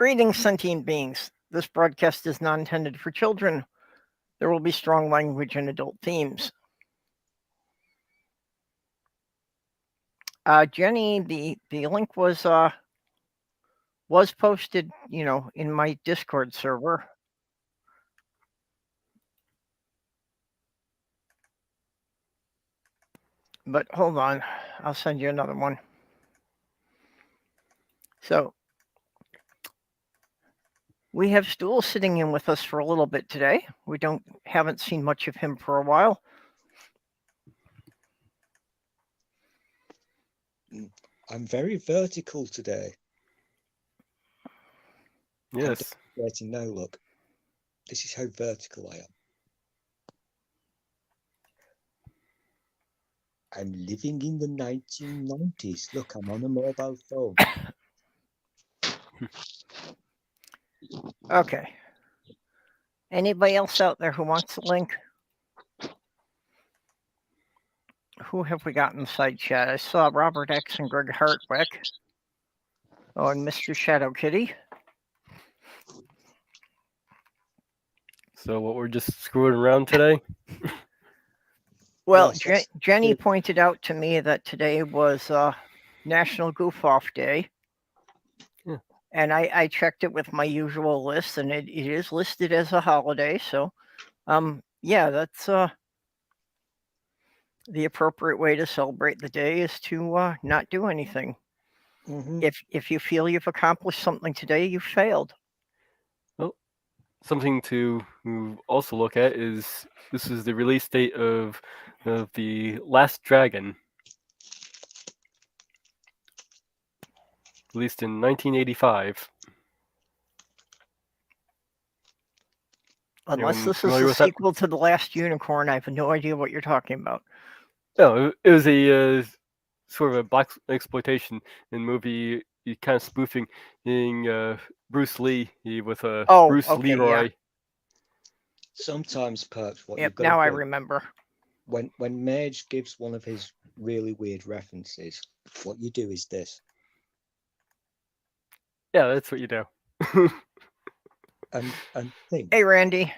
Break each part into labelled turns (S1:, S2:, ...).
S1: Greetings, sentient beings. This broadcast is not intended for children. There will be strong language and adult themes. Jenny, the link was posted, in my Discord server. But hold on, I'll send you another one. So we have Stool sitting in with us for a little bit today. We haven't seen much of him for a while.
S2: I'm very vertical today.
S3: Yes.
S2: Now, look. This is how vertical I am. I'm living in the 1990s. Look, I'm on a mobile phone.
S1: Okay. Anybody else out there who wants the link? Who have we got in the side chat? I saw Robert X and Greg Hartwick. Oh, and Mr. Shadow Kitty.
S3: So what, we're just screwing around today?
S1: Well, yes, Jenny pointed out to me that today was National Goof Off Day.
S3: Yeah.
S1: And I checked it with my usual list, and it is listed as a holiday. So, yeah, that's the appropriate way to celebrate the day is to not do anything.
S2: Mm-hmm.
S1: If you feel you've accomplished something today, you failed.
S3: Well, something to also look at is this is the release date of the Last Dragon, released in 1985.
S1: Unless this is a sequel to The Last Unicorn, I have no idea what you're talking about.
S3: No, it was a sort of a black exploitation in movie, kind of spoofing Bruce Lee with Bruce Leroy.
S1: Yeah.
S2: Sometimes, Perps, what you've got
S1: now
S2: to
S1: I
S2: do,
S1: remember.
S2: When Mage gives one of his really weird references, what you do is this.
S3: Yeah, that's what you do.
S2: and think.
S1: Hey, Randy.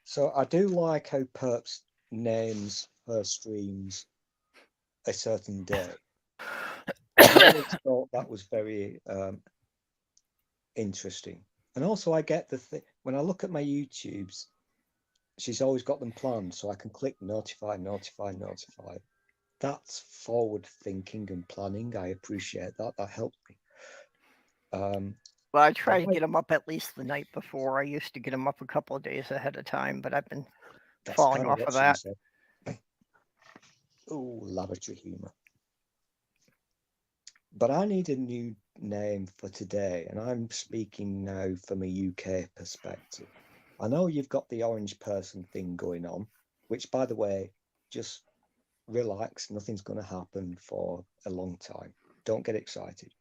S2: So I do like how Perps names her streams a certain day. I always thought that was very interesting. And also I get the thing, when I look at my YouTubes, she's always got them planned, so I can click notify. That's forward thinking and planning. I appreciate that. That helps me.
S1: Well, I try to get them up at least the night before. I used to get them up a couple of days ahead of time, but I've been falling off of that.
S2: Oh, laboratory humor. But I need a new name for today, and I'm speaking now from a UK perspective. I know you've got the orange person thing going on, which, by the way, just relax. Nothing's going to happen for a long time. Don't get excited.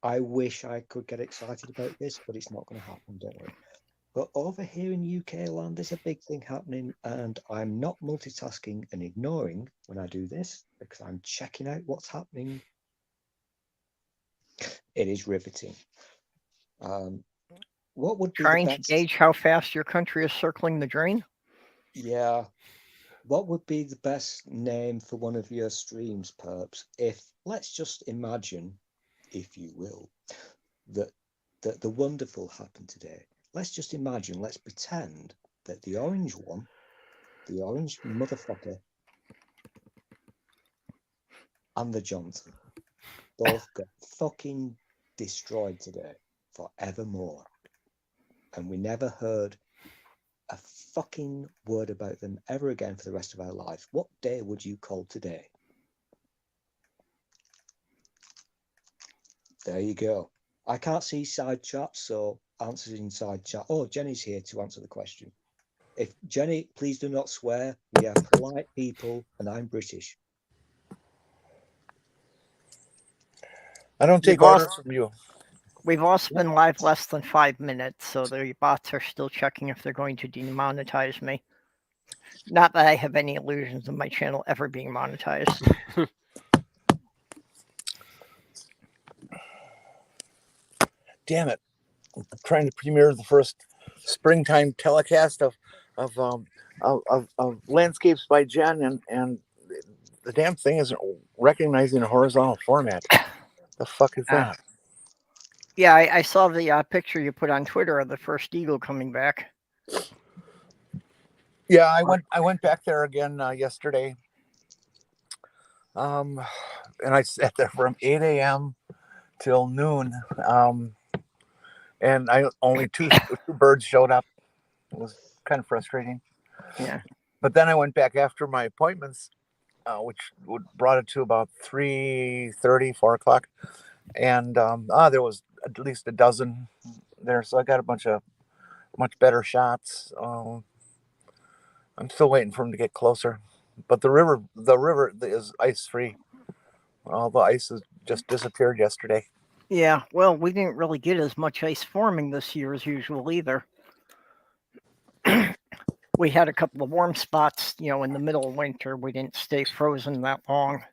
S2: I wish I could get excited about this, but it's not going to happen, don't worry. But over here in UK land, there's a big thing happening, and I'm not multitasking and ignoring when I do this because I'm checking out what's happening. It is riveting. What would be
S1: trying to gauge how fast your country is circling the drain?
S2: Yeah. What would be the best name for one of your streams, Perps? If, let's just imagine, if you will, that the wonderful happened today. Let's just imagine, let's pretend that the orange one, the orange motherfucker, and the Johnson both got fucking destroyed today forevermore. And we never heard a fucking word about them ever again for the rest of our lives. What day would you call today? There you go. I can't see side chat, so answers in side chat. Oh, Jenny's here to answer the question. If Jenny, please do not swear. We are polite people, and I'm British.
S4: I don't take orders from you.
S1: We've also been live less than 5 minutes, so the bots are still checking if they're going to demonetize me. Not that I have any illusions of my channel ever being monetized.
S4: Damn it! I'm trying to premiere the first springtime telecast of Landscapes by Jen, and the damn thing isn't recognizing a horizontal format. The fuck is that?
S1: Yeah, I saw the picture you put on Twitter of the first eagle coming back.
S4: Yeah, I went back there again yesterday. And I sat there from 8 a.m. till noon. And I only two birds showed up. It was kind of frustrating.
S1: Yeah.
S4: But then I went back after my appointments, which brought it to about 3:30, 4 o'clock. And there was at least a dozen there. So I got a bunch of much better shots. I'm still waiting for them to get closer. But the river is ice free. All the ice has just disappeared yesterday.
S1: Yeah, well, we didn't really get as much ice forming this year as usual either. We had a couple of warm spots, in the middle of winter. We didn't stay frozen that long.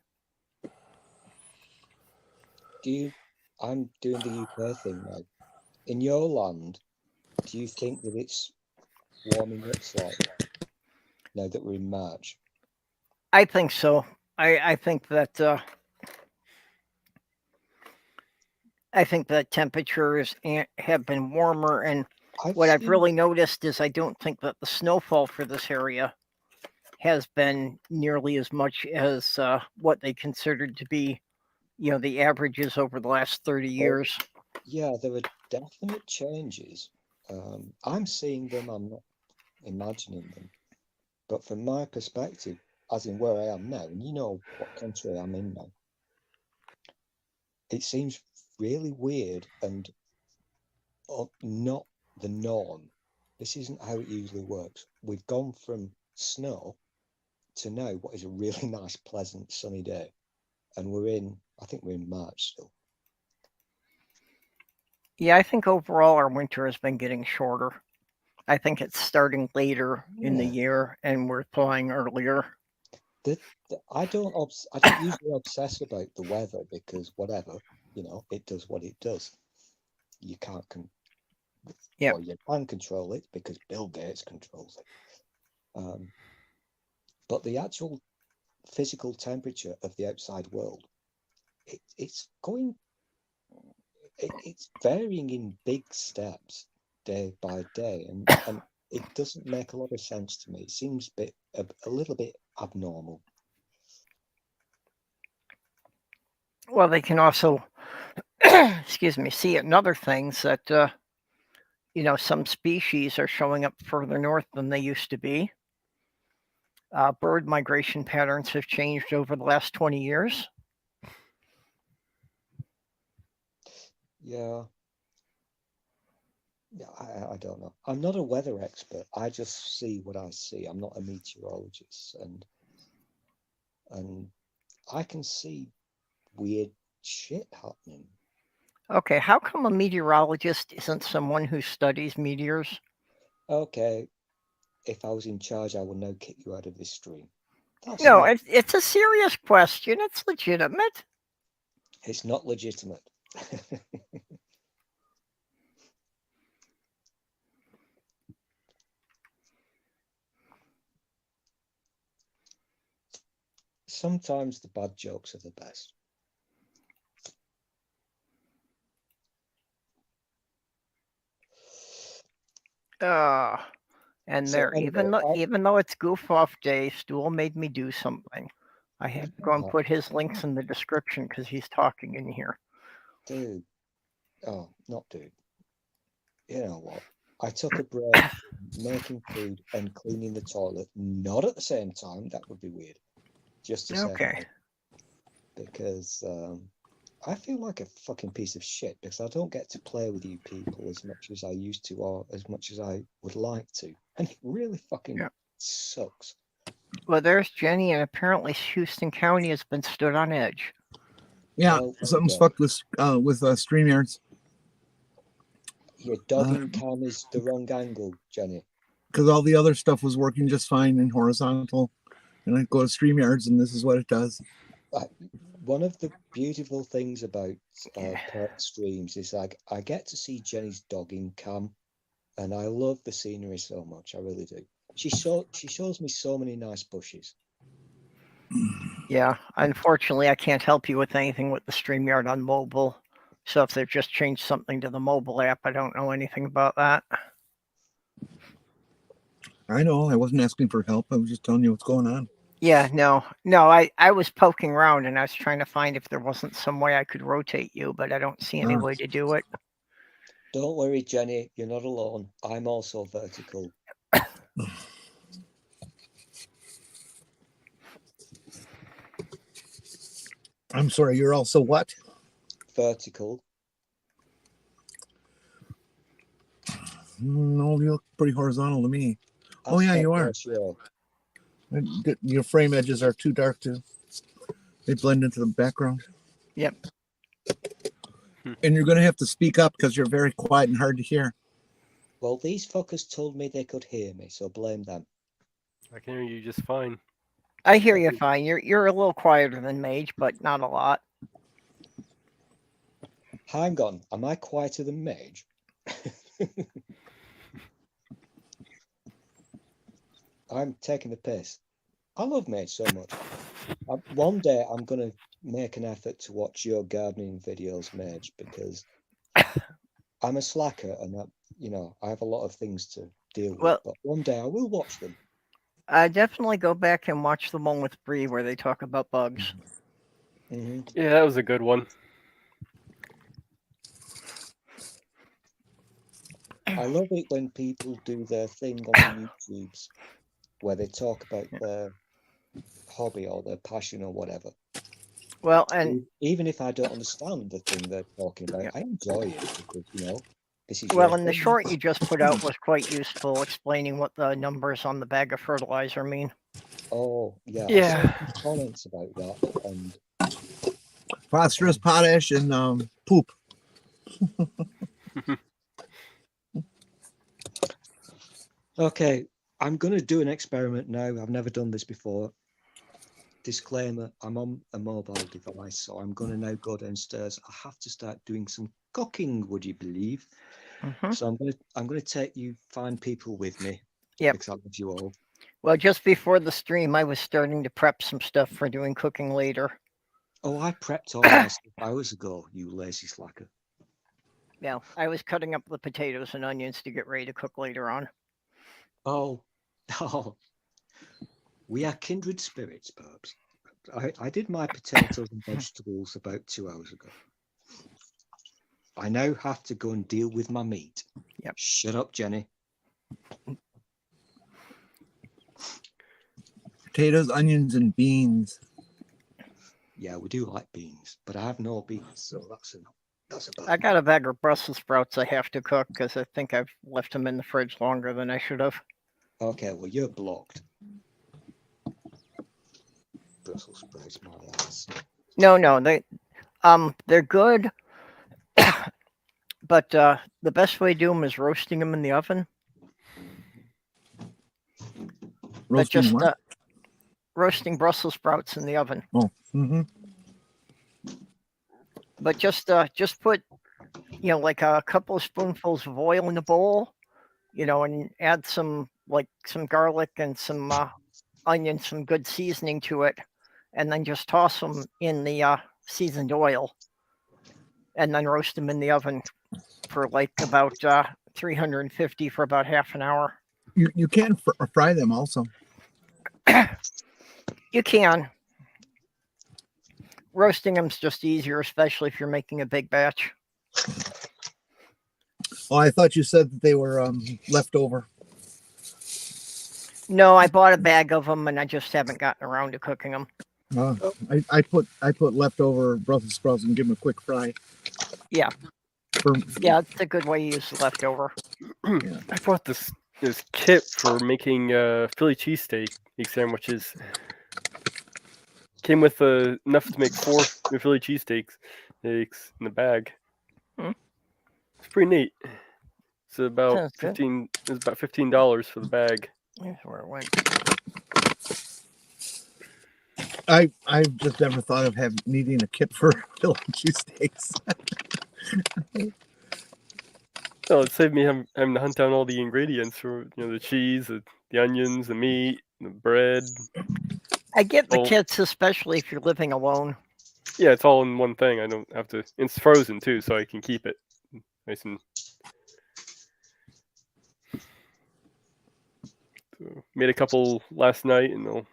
S2: I'm doing the UK thing now. In your land, do you think that it's warming up slightly now that we're in March?
S1: I think so. I think that temperatures have been warmer, and I've really noticed is I don't think that the snowfall for this area has been nearly as much as what they considered to be, the averages over the last 30 years.
S2: Yeah, there are definite changes. I'm seeing them, I'm not imagining them. But from my perspective, as in where I am now, and you know what country I'm in now, it seems really weird and not the norm. This isn't how it usually works. We've gone from snow to now what is a really nice, pleasant, sunny day. And I think we're in March still.
S1: Yeah, I think overall our winter has been getting shorter. I think it's starting later in the year and we're thawing earlier.
S2: I don't usually obsess about the weather because whatever, it does what it does. You can't well, you can control it because Bill Gates controls it. But the actual physical temperature of the outside world, it's varying in big steps day by day, and it doesn't make a lot of sense to me. It seems a little bit abnormal.
S1: Well, they can also, see it in other things that, some species are showing up further north than they used to be. Bird migration patterns have changed over the last 20 years.
S2: Yeah, I don't know. I'm not a weather expert. I just see what I see. I'm not a meteorologist, and I can see weird shit happening.
S1: Okay, how come a meteorologist isn't someone who studies meteors?
S2: Okay, if I was in charge, I would now kick you out of this stream.
S1: It's a serious question. It's legitimate.
S2: It's not legitimate. Sometimes the bad jokes are the best.
S1: And even though it's goof off day, Stool made me do something. I have to go and put his links in the description because he's talking in here.
S2: Dude. Oh, not dude. You know what? I took a break making food and cleaning the toilet, not at the same time. That would be weird. Just to say
S1: okay.
S2: Because I feel like a fucking piece of shit because I don't get to play with you people as much as I used to or as much as I would like to. And it really fucking sucks.
S1: Well, there's Jenny, and apparently Houston County has been stood on edge.
S4: Yeah, something's fucked with StreamYards.
S2: Your dogging cam is the wrong angle, Jenny.
S5: Because all the other stuff was working just fine in horizontal. And I go to StreamYards, and this is what it does.
S2: One of the beautiful things about Perp streams is like I get to see Jenny's dogging cam, and I love the scenery so much. I really do. She shows me so many nice bushes.
S1: Yeah, unfortunately, I can't help you with anything with the StreamYard on mobile. So if they've just changed something to the mobile app, I don't know anything about that.
S5: I know. I wasn't asking for help. I was just telling you what's going on.
S1: Yeah, no, I was poking around and I was trying to find if there wasn't some way I could rotate you, but I don't see any way to do it.
S2: Don't worry, Jenny. You're not alone. I'm also vertical.
S5: I'm sorry, you're also what?
S2: Vertical.
S5: No, you look pretty horizontal to me. Oh, yeah, you are.
S2: Sure.
S5: Your frame edges are too dark they blend into the background.
S1: Yep.
S5: And you're going to have to speak up because you're very quiet and hard to hear.
S2: Well, these fuckers told me they could hear me, so blame them.
S3: I can hear you just fine.
S1: I hear you fine. You're a little quieter than Mage, but not a lot.
S2: Hang on, am I quieter than Mage? I'm taking the piss. I love Mage so much. One day I'm going to make an effort to watch your gardening videos, Mage, because I'm a slacker and I have a lot of things to deal with. But one day I will watch them.
S1: I definitely go back and watch the one with Bree where they talk about bugs.
S2: Mm-hmm.
S3: Yeah, that was a good one.
S2: I love it when people do their thing on the YouTubes where they talk about their hobby or their passion or whatever.
S1: Well, and
S2: even if I don't understand the thing they're talking about, I enjoy it because this is.
S1: Well, and the short you just put out was quite useful, explaining what the numbers on the bag of fertilizer mean.
S2: Oh yeah,
S3: Yeah.
S2: I saw comments about that and
S5: phosphorus, potash, and poop.
S2: Okay, I'm going to do an experiment now. I've never done this before. Disclaimer, I'm on a mobile device, so I'm going to now go downstairs. I have to start doing some cooking, would you believe?
S1: Mm-hmm.
S2: So I'm going to take you fine people with me.
S1: Yep.
S2: Because I love you all.
S1: Well, just before the stream, I was starting to prep some stuff for doing cooking later.
S2: Oh, I prepped all my stuff hours ago, you lazy slacker.
S1: Yeah, I was cutting up the potatoes and onions to get ready to cook later on.
S2: Oh. We are kindred spirits, Burbs. I did my potatoes and vegetables about 2 hours ago. I now have to go and deal with my meat.
S1: Yep.
S2: Shut up, Jenny.
S5: Potatoes, onions, and beans.
S2: Yeah, we do like beans, but I have no beans, so that's a bad.
S1: I got a bag of Brussels sprouts I have to cook because I think I've left them in the fridge longer than I should have.
S2: Okay, well, you're blocked. Brussels sprouts, my ass.
S1: No, they're good, but the best way to do them is roasting them in the oven.
S5: Roasting what?
S1: Roasting Brussels sprouts in the oven.
S5: Oh, mm-hmm.
S1: But just put, like a couple of spoonfuls of oil in a bowl, and add some garlic and some onions, some good seasoning to it, and then just toss them in the seasoned oil, and then roast them in the oven for about 350 for about half an hour.
S5: You can fry them also.
S1: You can. Roasting them's just easier, especially if you're making a big batch.
S5: Oh, I thought you said that they were left over.
S1: No, I bought a bag of them, and I just haven't gotten around to cooking them.
S5: I put leftover Brussels sprouts and give them a quick fry.
S1: Yeah. Yeah, it's a good way to use the leftover.
S3: Yeah. I bought this kit for making Philly cheesesteak sandwiches. Came with enough to make 4 Philly cheesesteaks in the bag. It's pretty neat. It's about
S1: Sounds good.
S3: It's about $15 for the bag.
S1: Here's where it went.
S5: I've just never thought of needing a kit for filet cheesesteaks.
S3: Oh, it saved me having to hunt down all the ingredients for the cheese, the onions, the meat, the bread.
S1: I get the
S3: Oh.
S1: kits, especially if you're living alone.
S3: Yeah, it's all in one thing. I don't have to. It's frozen too, so I can keep it nice and. So, made a couple last night, and I'll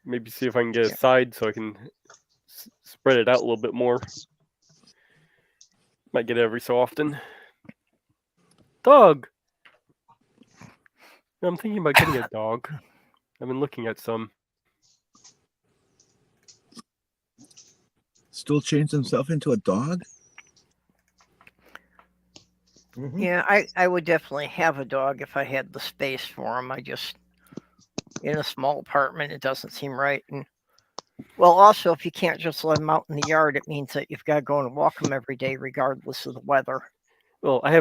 S3: maybe see if I can get a side so I can spread it out a little bit more. Might get it every so often. Dog. I'm thinking about getting a dog. I've been looking at some.
S5: Still changed himself into a dog?
S2: Mhm.
S1: Yeah, I would definitely have a dog if I had the space for him. I just, in a small apartment, it doesn't seem right. And well, also, if you can't just let him out in the yard, it means that you've got to go and walk him every day, regardless of the weather.
S3: Well, I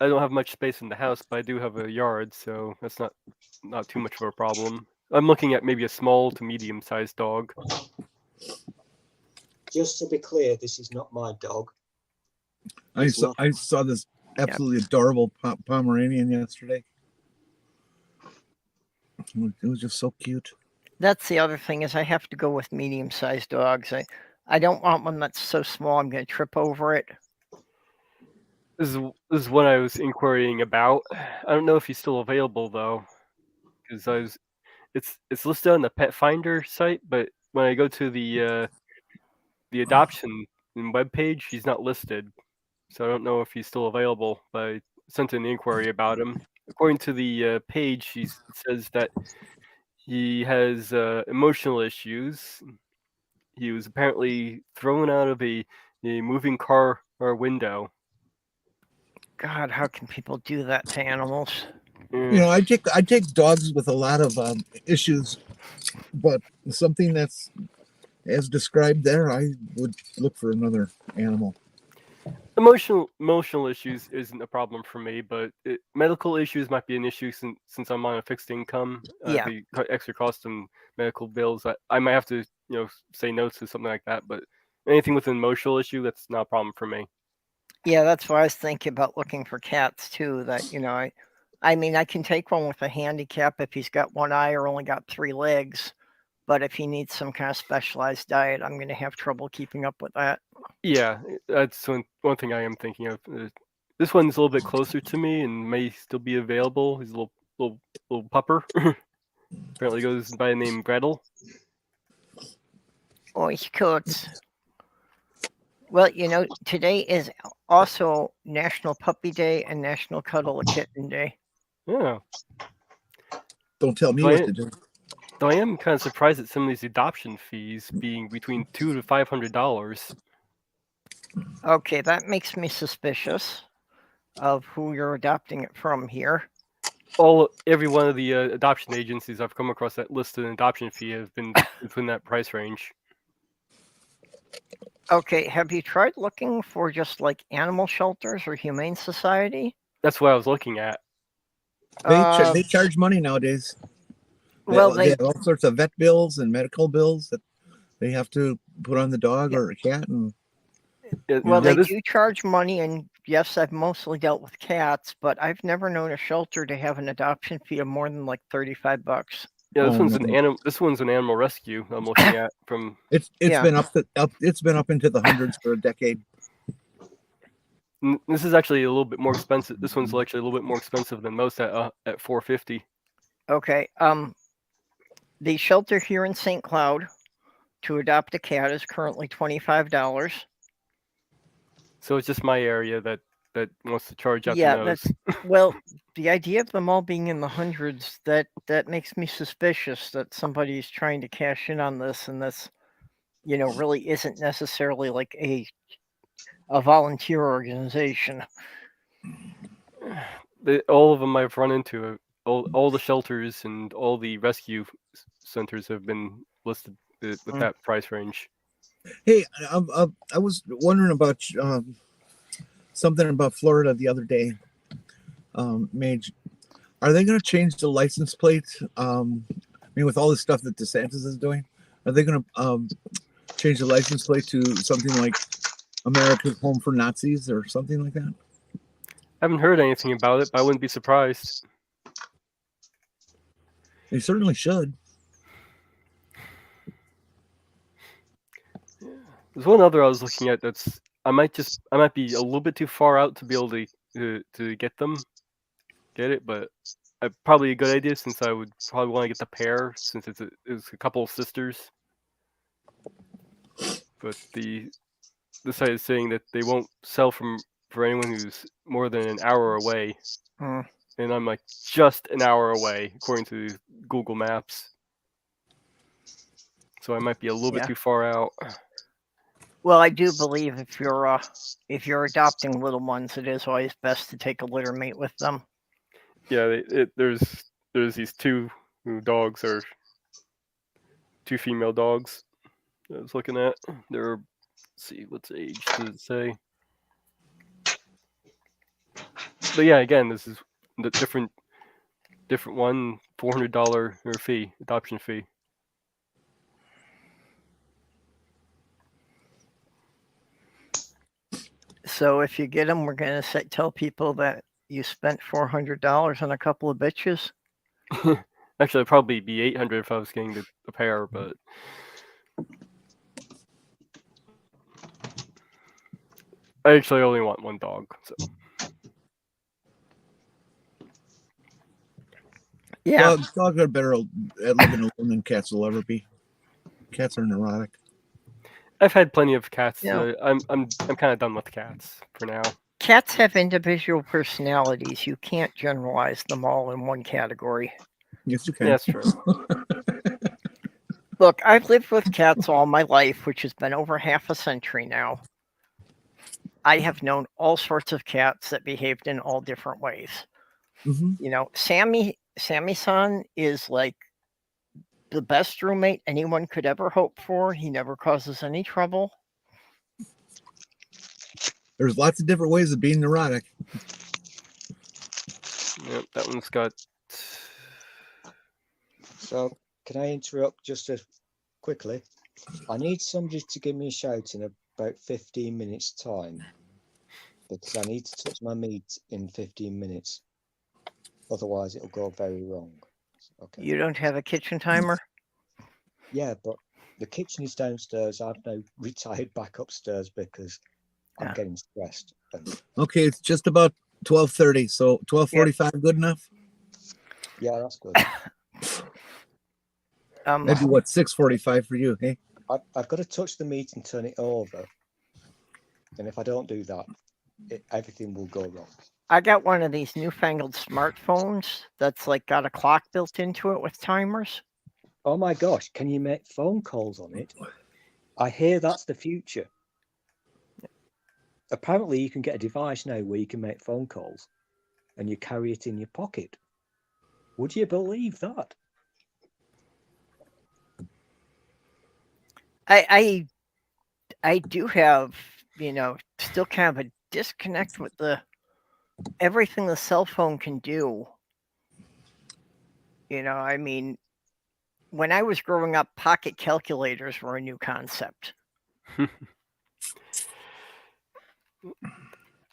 S3: don't have much space in the house, but I do have a yard, so that's not too much of a problem. I'm looking at maybe a small to medium-sized dog.
S2: Just to be clear, this is not my dog.
S5: I
S2: It's
S5: saw this absolutely adorable Pomeranian yesterday. It was just so cute.
S1: That's the other thing, is I have to go with medium-sized dogs. I don't want one that's so small I'm going to trip over it.
S3: This is what I was inquiring about. I don't know if he's still available though, because it's listed on the Pet Finder site, but when I go to the adoption webpage, he's not listed. So I don't know if he's still available. But I sent an inquiry about him. According to the page, it says that he has emotional issues. He was apparently thrown out of a moving car or window.
S1: God, how can people do that to animals?
S5: You know, I take dogs with a lot of issues, but something that's as described there, I would look for another animal.
S3: Emotional issues isn't a problem for me, but medical issues might be an issue since I'm on a fixed income.
S1: Yeah.
S3: The extra cost and medical bills, I might have to say no to something like that. But anything with an emotional issue, that's not a problem for me.
S1: Yeah, that's why I was thinking about looking for cats too. That I mean, I can take one with a handicap if he's got one eye or only got 3 legs. But if he needs some kind of specialized diet, I'm going to have trouble keeping up with that.
S3: Yeah, that's one thing I am thinking of. This one's a little bit closer to me and may still be available. He's a little pupper. Apparently goes by the name Gretel.
S1: Oh, he's cute. Well, today is also National Puppy Day and National Cuddle a Kitten Day.
S3: Yeah.
S5: Don't tell me what to do.
S3: Though I am kind of surprised at some of these adoption fees being between $200 to $500.
S1: Okay, that makes me suspicious of who you're adopting it from here.
S3: Every one of the adoption agencies I've come across that listed an adoption fee have been within that price range.
S1: Okay, have you tried looking for just like animal shelters or humane society?
S3: That's what I was looking at.
S5: They charge money nowadays. They have all sorts of vet bills and medical bills that they have to put on the dog or a cat. And
S1: they do charge money, and yes, I've mostly dealt with cats, but I've never known a shelter to have an adoption fee of more than like $35.
S3: Yeah, this one's an animal rescue I'm looking at from.
S5: It's been up into the hundreds for a decade.
S3: This is actually a little bit more expensive. This one's actually a little bit more expensive than most at $450.
S1: Okay. The shelter here in St. Cloud to adopt a cat is currently $25.
S3: So it's just my area that wants to charge out the nose.
S1: Well, the idea of them all being in the hundreds, that makes me suspicious that somebody's trying to cash in on this, and this, really isn't necessarily like a volunteer organization.
S3: All of them I've run into, all the shelters and all the rescue centers have been listed with that price range.
S5: Hey, I was wondering about something about Florida the other day. Mage, are they going to change the license plate? I mean, with all this stuff that DeSantis is doing, are they going to change the license plate to something like America's Home for Nazis or something like that?
S3: I haven't heard anything about it, but I wouldn't be surprised.
S5: They certainly should.
S3: There's one other I was looking at that's I might be a little bit too far out to be able to get it, but probably a good idea since I would probably want to get the pair since it's a couple of sisters. But the site is saying that they won't sell for anyone who's more than an hour away, and I'm like just an hour away according to Google Maps. So I might be a little bit too far out.
S1: Well, I do believe if you're adopting little ones, it is always best to take a litter mate with them.
S3: Yeah, there's these two dogs, or two female dogs I was looking at. They're, let's see, what's age does it say? But yeah, again, this is the different one, $400 adoption fee.
S1: So if you get them, we're gonna tell people that you spent $400 on a couple of bitches.
S3: Actually, it'd probably be $800 if I was getting the pair, but I actually only want one dog. So
S1: yeah,
S5: dogs are better at living alone than cats will ever be. Cats are neurotic.
S3: I've had plenty of cats.
S1: Yeah.
S3: I'm kind of done with cats for now.
S1: Cats have individual personalities. You can't generalize them all in one category.
S5: Yes, you can.
S3: Yeah, that's true.
S1: Look, I've lived with cats all my life, which has been over half a century now. I have known all sorts of cats that behaved in all different ways.
S5: Mm-hmm.
S1: You know, Sammy-san is like the best roommate anyone could ever hope for. He never causes any trouble.
S5: There's lots of different ways of being neurotic.
S3: Yep, that one's got.
S2: So, can I interrupt just quickly? I need somebody to give me a shout in about 15 minutes' time, because I need to touch my meat in 15 minutes. Otherwise, it'll go very wrong. Okay.
S1: You don't have a kitchen timer?
S2: Yeah, but the kitchen is downstairs. I've now retired back upstairs because I'm getting stressed.
S5: Okay, it's just about 12:30, so 12:45 good enough?
S2: Yeah, that's good.
S5: Maybe what, 6:45 for you, hey?
S2: I've got to touch the meat and turn it over. And if I don't do that, everything will go wrong.
S1: I got one of these newfangled smartphones that's like got a clock built into it with timers.
S2: Oh my gosh, can you make phone calls on it? I hear that's the future. Apparently, you can get a device now where you can make phone calls and you carry it in your pocket. Would you believe that?
S1: I do have, still kind of a disconnect with everything the cell phone can do. I mean, when I was growing up, pocket calculators were a new concept.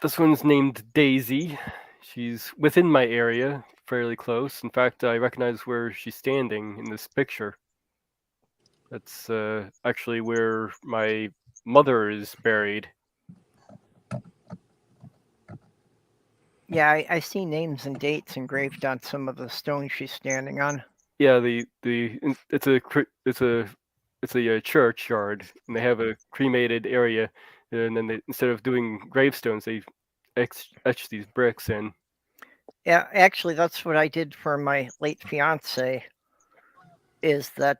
S3: This one's named Daisy. She's within my area, fairly close. In fact, I recognize where she's standing in this picture. That's actually where my mother is buried.
S1: Yeah, I see names and dates engraved on some of the stones she's standing on.
S3: Yeah, it's a churchyard, and they have a cremated area, and then instead of doing gravestones, they etch these bricks in.
S1: Yeah, actually, that's what I did for my late fiance. Is that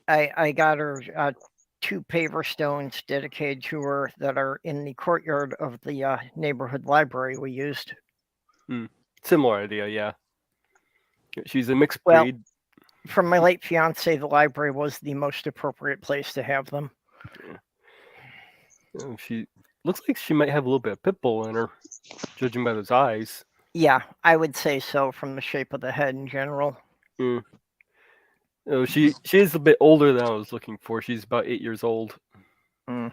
S1: I got her 2 paver stones dedicated to her that are in the courtyard of the neighborhood library we used.
S3: Similar idea, yeah. She's a mixed
S1: Well,
S3: breed.
S1: For my late fiance, the library was the most appropriate place to have them.
S3: Yeah. looks like she might have a little bit of pit bull in her, judging by those eyes.
S1: Yeah, I would say so from the shape of the head in general.
S3: Mm. Oh, she is a bit older than I was looking for. She's about 8 years old.
S1: Mm.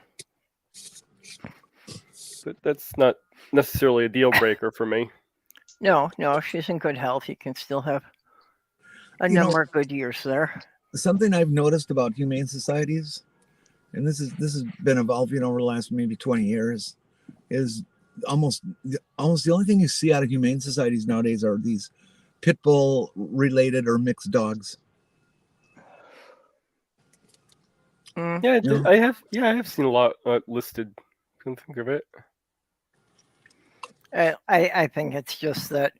S3: But that's not necessarily a deal breaker for me.
S1: No, she's in good health. You can still have a number of good years there.
S5: Something I've noticed about humane societies, and this has been evolving over the last maybe 20 years, is almost the only thing you see out of humane societies nowadays are these pit bull related or mixed dogs.
S1: Mm.
S3: Yeah,
S5: Yeah.
S3: I have seen a lot listed. Couldn't think of it.
S1: I think it's just that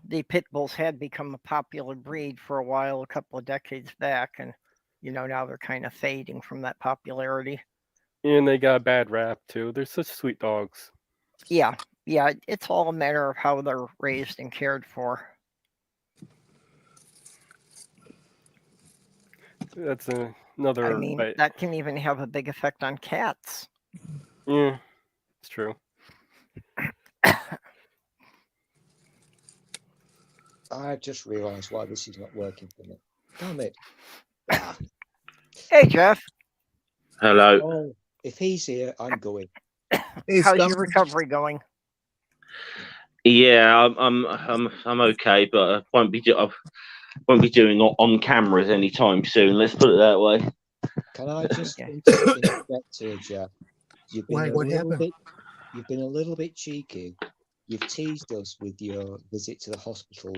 S1: the pit bulls had become a popular breed for a while, a couple of decades back, and now they're kind of fading from that popularity.
S3: And they got a bad rap too. They're such sweet dogs.
S1: Yeah, it's all a matter of how they're raised and cared for.
S3: That's another.
S1: I mean, that can even have a big effect on cats.
S3: Yeah, it's true.
S2: I just realised why this is not working for me. Damn it. Ah.
S1: Hey, Jeff.
S6: Hello.
S2: Oh, if he's here, I'm going.
S5: Hey,
S1: How's
S5: Scum.
S1: your recovery going?
S6: Yeah, I'm okay, but I won't be doing on cameras anytime soon. Let's put it that way.
S2: Can I just interject here, Jeff? You've been
S5: What happened?
S2: You've been a little bit cheeky. You've teased us with your visit to the hospital,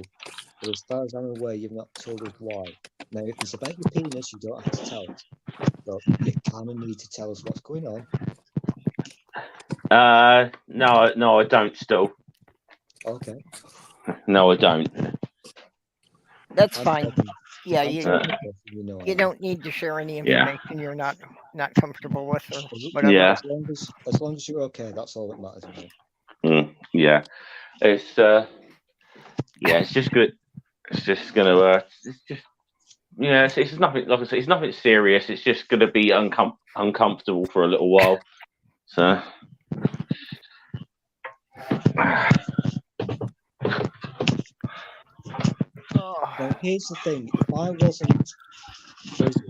S2: but as far as I'm aware, you've not told us why. Now, if it's about your penis, you don't have to tell us, but you kind of need to tell us what's going on.
S6: No, I don't. Still,
S2: Okay.
S6: no, I don't.
S1: That's
S2: I'm
S1: fine.
S2: talking-
S1: Yeah,
S2: I'm
S1: you
S2: talking to you,
S1: you don't need to share any
S6: Yeah.
S1: information you're not comfortable with or whatever.
S6: Yeah.
S2: As long as you're okay, that's all that matters.
S6: Yeah, it's it's just good. It's just gonna. It's nothing. Like I say, it's nothing serious. It's just gonna be uncomfortable for a little while. So.
S2: Now, here's the thing: if I wasn't busy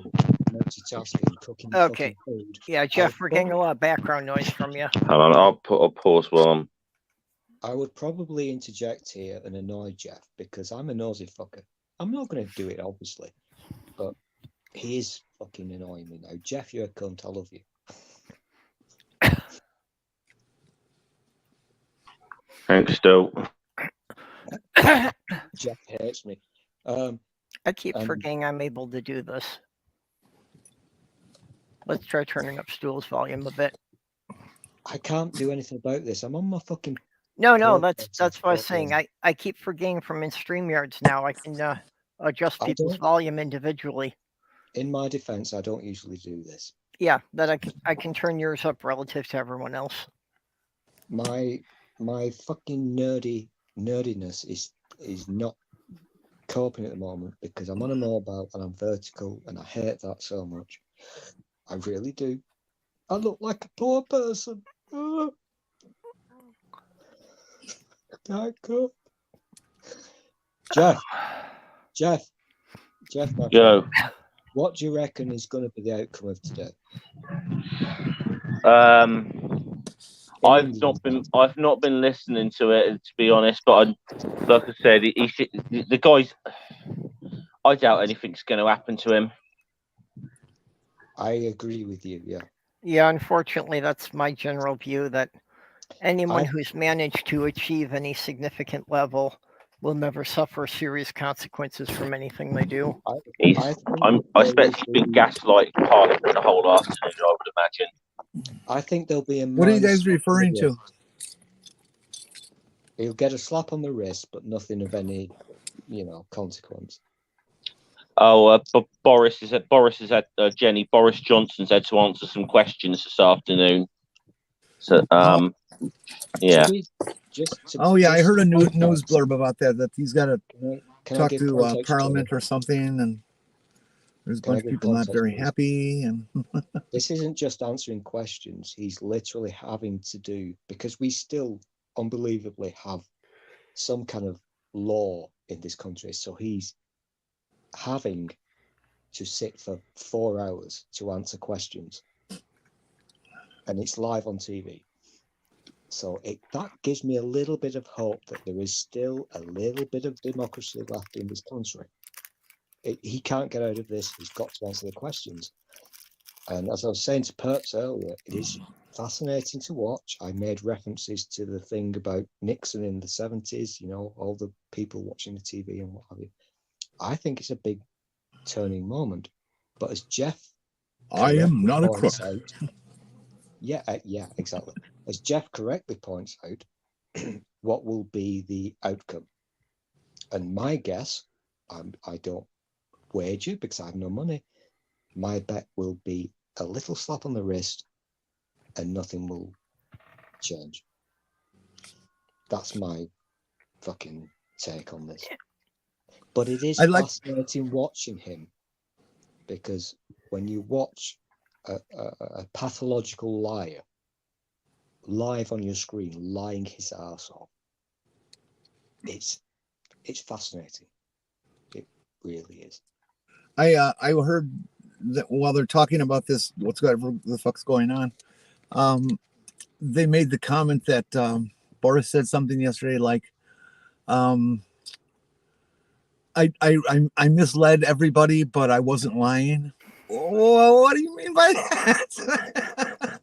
S2: multitasking, cooking
S1: Okay.
S2: fucking food,
S1: Yeah, Jeff, we're getting a lot of background noise from you.
S6: Hold on, I'll pause while I'm.
S2: I would probably interject here and annoy Jeff because I'm a nosy fucker. I'm not going to do it, obviously, but he is fucking annoying me now. Jeff, you're a cunt. I love you.
S6: Thanks, still.
S2: Jeff hates me.
S1: I keep forgetting I'm able to do this. Let's try turning up Stool's volume a bit.
S2: I can't do anything about this. I'm on my fucking.
S1: No, that's what I was saying. I keep forgetting from in StreamYards now. I can adjust people's volume individually.
S2: In my defense, I don't usually do this.
S1: Yeah, that I can turn yours up relative to everyone else.
S2: My fucking nerdiness is not coping at the moment because I'm on a mobile and I'm vertical and I hate that so much. I really do. I look like a poor person. Can't cope. Jeff, my
S6: Yo.
S2: friend, what do you reckon is going to be the outcome of today?
S6: I've not been listening to it, to be honest. But like I said, the guys. I doubt anything's going to happen to him.
S2: I agree with you. Yeah.
S1: Yeah, unfortunately, that's my general view that anyone who's managed to achieve any significant level will never suffer serious consequences from anything they do.
S6: I expect he's been gaslight part of the whole afternoon, I would imagine.
S2: I think there'll be a.
S5: What are you guys referring to?
S2: He'll get a slap on the wrist, but nothing of any, consequence.
S6: Oh, but Boris has had Boris Johnson's had to answer some questions this afternoon. So, yeah.
S5: I heard a news blurb about that he's got to talk to Parliament or something, and There's a
S2: Can I
S5: bunch of
S2: give
S5: people not
S2: context,
S5: very
S2: please?
S5: happy, and
S2: This isn't just answering questions. He's literally having to do, because we still unbelievably have some kind of law in this country. So he's having to sit for 4 hours to answer questions, and it's live on TV. So that gives me a little bit of hope that there is still a little bit of democracy left in this country. He can't get out of this. He's got to answer the questions. And as I was saying to Perps earlier, it is fascinating to watch. I made references to the thing about Nixon in the 70s, you know, all the people watching the TV and what have you. I think it's a big turning moment. But as Jeff
S5: I am
S2: correctly
S5: not a crook.
S2: points out, yeah, exactly. As Jeff correctly points out, what will be the outcome? And my guess, I don't wager because I have no money. My bet will be a little slap on the wrist and nothing will change. That's my fucking take on this. But it is fascinating watching him, because when you watch a pathological liar live on your screen, lying his ass off, it's fascinating. It really is.
S5: I heard that while they're talking about this, whatever the fuck's going on, they made the comment that Boris said something yesterday like, I misled everybody, but I wasn't lying. Well, what do you mean by that?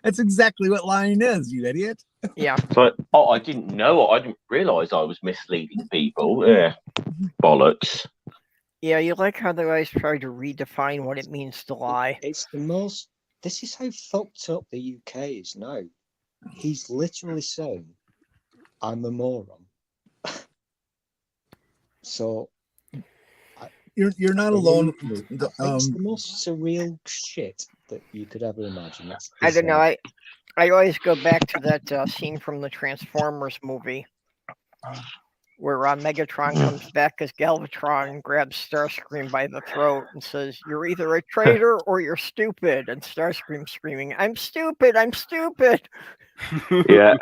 S5: That's exactly what lying is, you idiot.
S1: Yeah.
S6: So, I didn't know. I didn't realise I was misleading people. Yeah, bollocks.
S1: Yeah, you like how they always try to redefine what it means to lie.
S2: It's the most. This is how fucked up the UK is now. He's literally saying, "I'm a moron." So
S5: you're not alone.
S2: It's the most surreal shit that you could ever imagine.
S1: I don't know. I always go back to that scene from the Transformers movie where Megatron comes back as Galvatron and grabs Starscream by the throat and says, "You're either a traitor or you're stupid." And Starscream screaming, "I'm stupid! I'm stupid!"
S6: Yeah.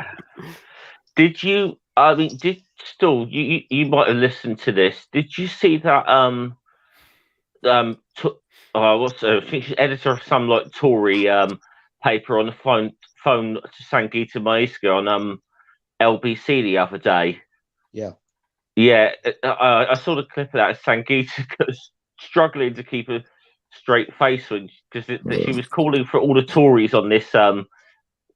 S6: Did you? I mean, you might have listened to this. Did you see that? What's I think she's editor of some like Tory paper on the phone to Sangeeta Maesca on LBC the other day.
S2: Yeah.
S6: Yeah, I saw the clip of that. Sangeeta was struggling to keep a straight face because she was calling for all the Tories on this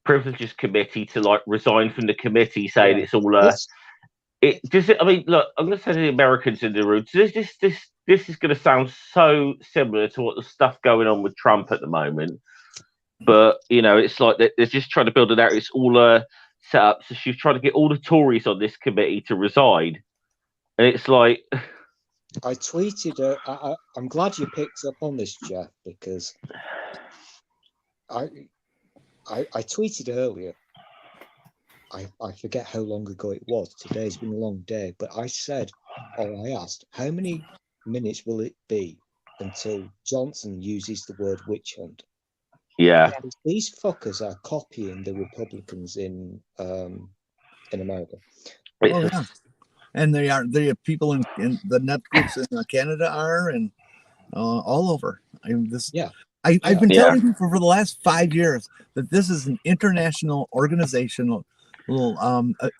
S6: privileges committee to like resign from the committee, saying it's all I mean, look, I'm going to say to the Americans in the room, this is going to sound so similar to what the stuff going on with Trump at the moment, but you know, it's like they're just trying to build it out. It's all set up. So she's trying to get all the Tories on this committee to resign, and it's like
S2: I tweeted. I'm glad you picked up on this, Jeff, because I tweeted earlier. I forget how long ago it was. Today's been a long day, but I said, or I asked, how many minutes will it be until Johnson uses the word witch hunt?
S6: Yeah.
S2: Because these fuckers are copying the Republicans in America.
S5: Oh, yeah. And they are people in the net groups in Canada are, and all over. I mean, I've been telling people for the last 5 years that this is an international organizational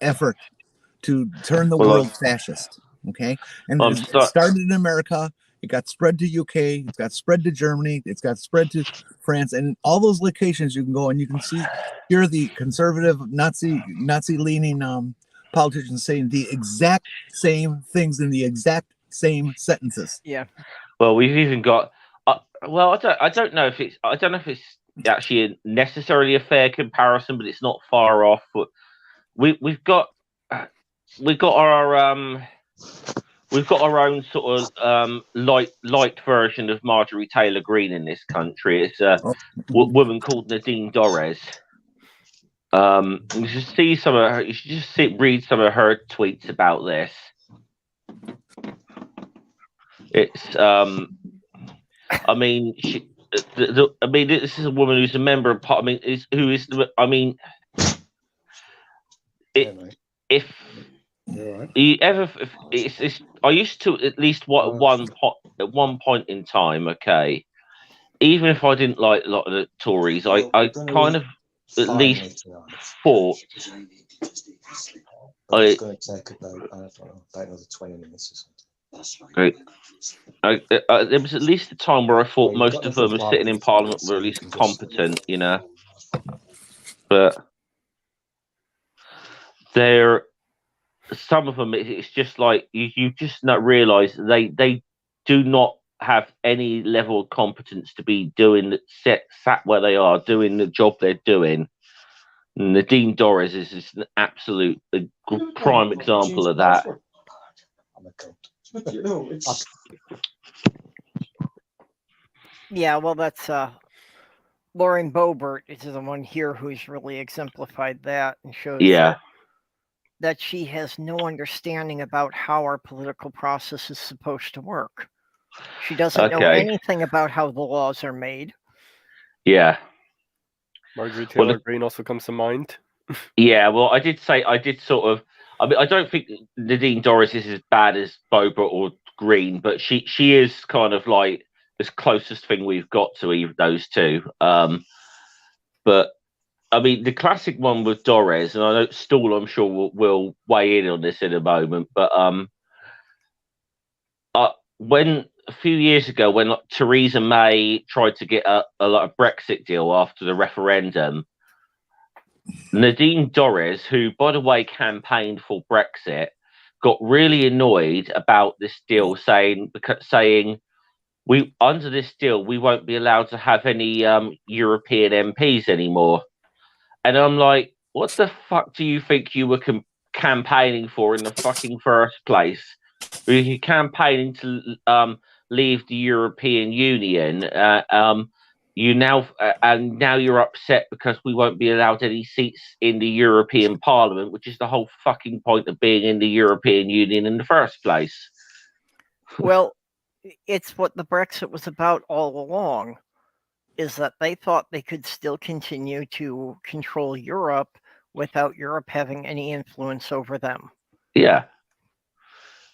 S5: effort to turn the world fascist. Okay, and it started in America. It got spread to UK. It got spread to Germany. It's got spread to France, and all those locations you can go and you can hear the conservative Nazi-leaning politicians saying the exact same things in the exact same sentences.
S1: Yeah.
S6: Well, we've even got. Well, I don't know if it's actually necessarily a fair comparison, but it's not far off. But we've got our own sort of light version of Marjorie Taylor Greene in this country. It's a woman called Nadine Dorries. You should see some of her. You should just read some of her tweets about this. It's I mean, I mean, this is a woman who's a member of. I mean, I mean, if you ever, I used to at least at one point in time. Okay, even if I didn't like a lot of the Tories, I kind of at least thought.
S2: It's going to take about, I don't know, about another 20 minutes or something.
S6: Great. There was at least a time where I thought most of them were sitting in Parliament were at least competent, you know. But some of them, it's just like you just not realise they do not have any level of competence to be doing sat where they are doing the job they're doing. And Nadine Dorries is an absolute prime example of that.
S1: Yeah, well, that's Lauren Boebert is the one here who's really exemplified that and shows that she has no understanding about how our political process is supposed to work. She doesn't know anything about how the laws are made.
S6: Yeah.
S3: Marjorie Taylor Greene also comes to mind.
S6: Yeah, well, I did sort of. I mean, I don't think Nadine Dorries is as bad as Boebert or Green, but she is kind of like the closest thing we've got to either those two. But I mean, the classic one with Dorries, and I know Stool, I'm sure will weigh in on this in a moment. But when a few years ago, when Theresa May tried to get a Brexit deal after the referendum. Nadine Dorries, who, by the way, campaigned for Brexit, got really annoyed about this deal, saying we under this deal we won't be allowed to have any European MPs anymore. And I'm like, what the fuck do you think you were campaigning for in the fucking first place? Were you campaigning to leave the European Union? Now you're upset because we won't be allowed any seats in the European Parliament, which is the whole fucking point of being in the European Union in the first place.
S1: Well, it's what the Brexit was about all along, is that they thought they could still continue to control Europe without Europe having any influence over them.
S6: Yeah.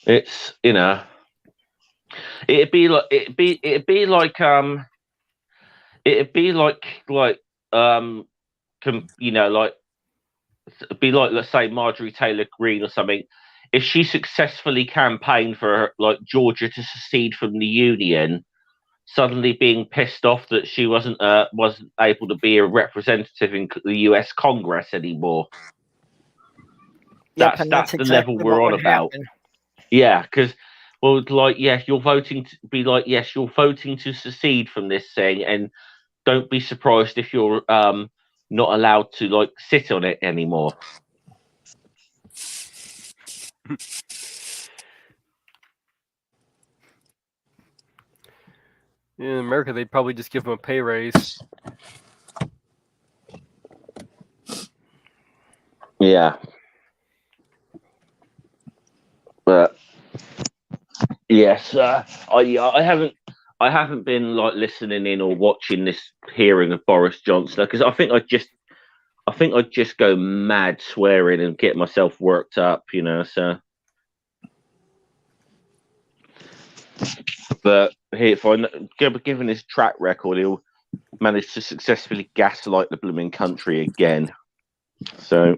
S6: It's, you know, it'd be like let's say Marjorie Taylor Greene or something, if she successfully campaigned for like Georgia to secede from the Union, suddenly being pissed off that she wasn't able to be a representative in the US Congress anymore.
S1: Yep,
S6: that's the level we're on about.
S1: Happen.
S6: Yeah, because you're voting to secede from this thing, and don't be surprised if you're not allowed to sit on it anymore.
S3: In America, they'd probably just give them a pay raise.
S6: Yeah. But yes, I haven't been listening in or watching this hearing of Boris Johnson, because I think I'd just go mad swearing and get myself worked up, you know. So, but given his track record, he'll manage to successfully gaslight the blooming country again. So.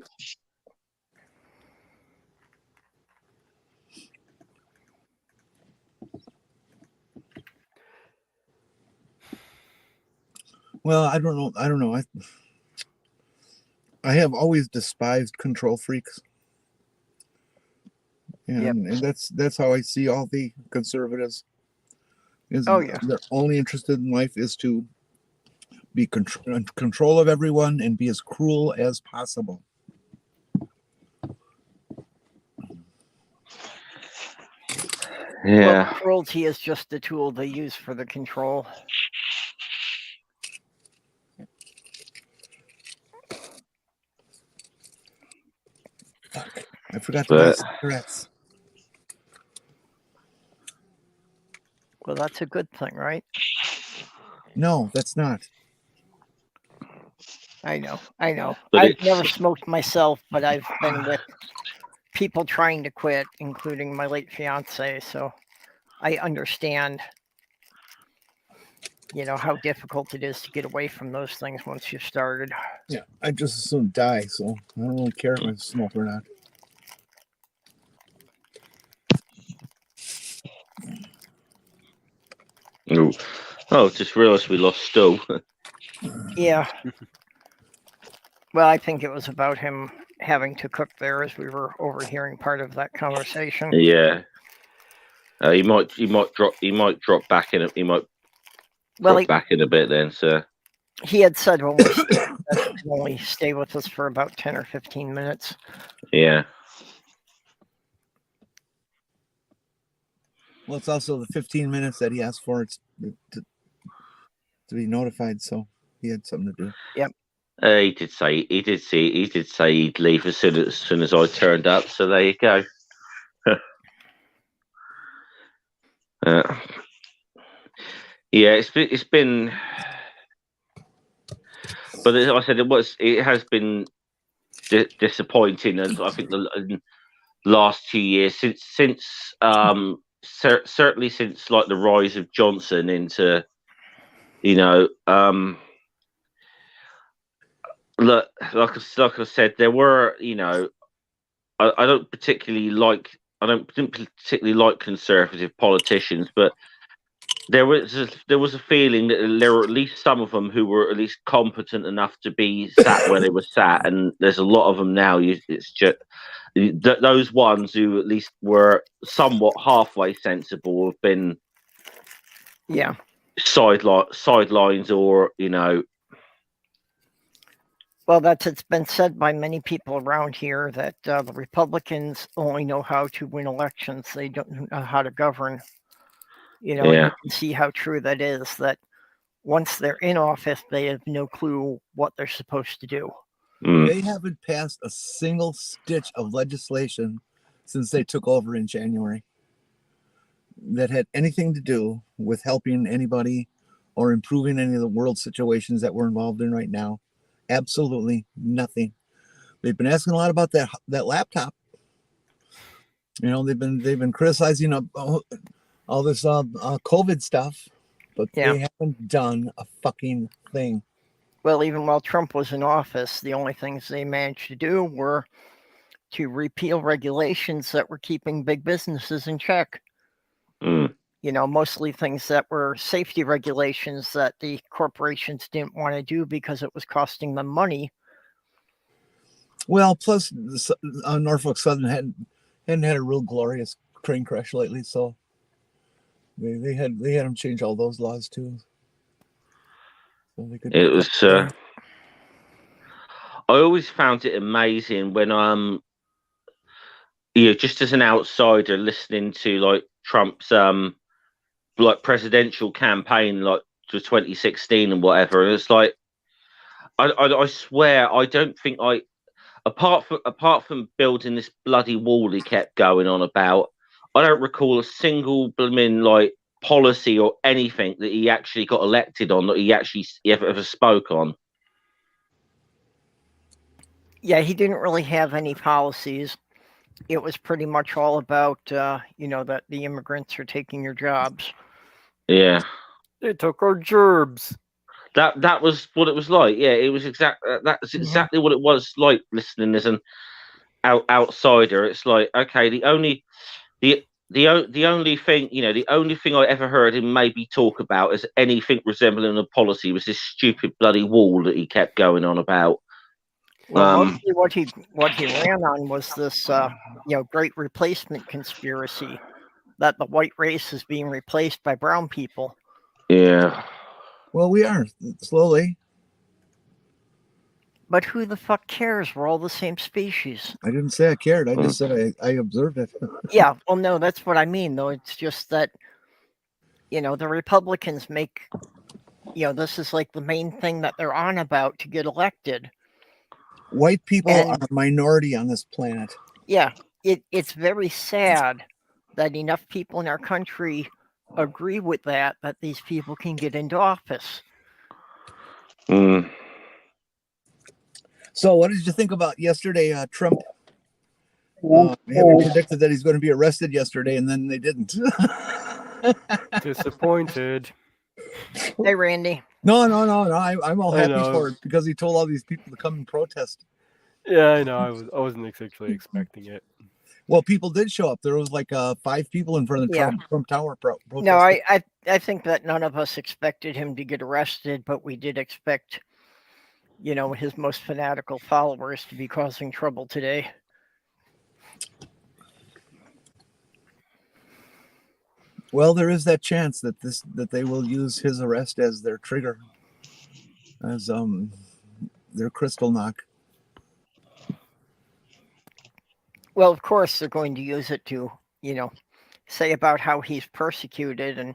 S5: Well, I don't know. I have always despised control freaks. And that's how I see all the conservatives. Their only interested in life is to be control of everyone and be as cruel as possible.
S6: Yeah.
S1: Well, cruelty is just the tool they use for the control.
S5: I forgot to buy cigarettes.
S1: Well, that's a good thing, right?
S5: No, that's not.
S1: I know.
S6: But
S1: I've
S6: it's
S1: never smoked myself, but I've been with people trying to quit, including my late fiance. So I understand, how difficult it is to get away from those things once you've started.
S5: Yeah, I just as soon die, so I don't really care if I smoke or not.
S6: just realised we lost Stu.
S1: Yeah. Well, I think it was about him having to cook there as we were overhearing part of that conversation.
S6: Yeah. He might drop back in. He might drop back in a bit then. So
S1: he had said when we started that he could only stay with us for about 10 or 15 minutes.
S6: Yeah.
S5: Well, it's also the 15 minutes that he asked for to be notified, so he had something to do.
S1: Yep.
S6: He did say he'd leave as soon as I turned up. So there you go. Yeah, it's been, but as I said, it has been disappointing. As I think the last 2 years since certainly since like the rise of Johnson into, look, like I said, there were, I don't particularly like conservative politicians, but there was a feeling that there were at least some of them who were at least competent enough to be sat where they were sat, and there's a lot of them now. It's just those ones who at least were somewhat halfway sensible have been sidelines or
S1: Well, it's been said by many people around here that the Republicans only know how to win elections. They don't know how to govern. And you can see how true that is, that once they're in office, they have no clue what they're supposed to do.
S5: They haven't passed a single stitch of legislation since they took over in January that had anything to do with helping anybody or improving any of the world situations that we're involved in right now. Absolutely nothing. They've been asking a lot about that laptop. They've been criticizing all this COVID stuff, but they haven't done a fucking thing.
S1: Well, even while Trump was in office, the only things they managed to do were to repeal regulations that were keeping big businesses in check. Mostly things that were safety regulations that the corporations didn't want to do because it was costing them money.
S5: Well, plus Norfolk Southern hadn't had a real glorious train crash lately, so they had them change all those laws too. So they could.
S6: It was. I always found it amazing when just as an outsider listening to like Trump's like presidential campaign, like to 2016 and whatever. And it's like, I swear, I don't think apart from building this bloody wall he kept going on about, I don't recall a single blooming like policy or anything that he actually got elected on that he ever spoke on.
S1: Yeah, he didn't really have any policies. It was pretty much all about, that the immigrants are taking your jobs.
S6: Yeah.
S3: They took our gerbs.
S6: That was what it was like. Yeah, it was that's exactly what it was like listening as an outsider. It's like, okay, the only thing, the only thing I ever heard him maybe talk about as anything resembling a policy was this stupid bloody wall that he kept going on about.
S1: Well, mostly what he ran on was this, great replacement conspiracy, that the white race is being replaced by brown people.
S6: Yeah.
S5: Well, we are slowly.
S1: But who the fuck cares? We're all the same species.
S5: I didn't say I cared. I just said I observed it.
S1: Yeah, well, no, that's what I mean, though. It's just that, the Republicans make, this is like the main thing that they're on about to get elected.
S5: White people are a minority on this planet.
S1: Yeah, it's very sad that enough people in our country agree with that these people can get into office.
S6: Mm.
S5: So, what did you think about yesterday? Trump having predicted that he's going to be arrested yesterday, and then they didn't.
S3: Disappointed.
S1: Hey, Randy.
S5: No. I'm all
S3: I
S5: happy
S3: know.
S5: for it because he told all these people to come and protest.
S3: Yeah, I know. I wasn't exactly expecting it.
S5: Well, people did show up. There was like 5 people in front of the
S1: Yeah.
S5: Trump Tower protesting.
S1: No, I think that none of us expected him to get arrested, but we did expect, his most fanatical followers to be causing trouble today.
S5: Well, there is that chance that they will use his arrest as their trigger, as their crystal knock.
S1: Well, of course, they're going to use it to, say about how he's persecuted and,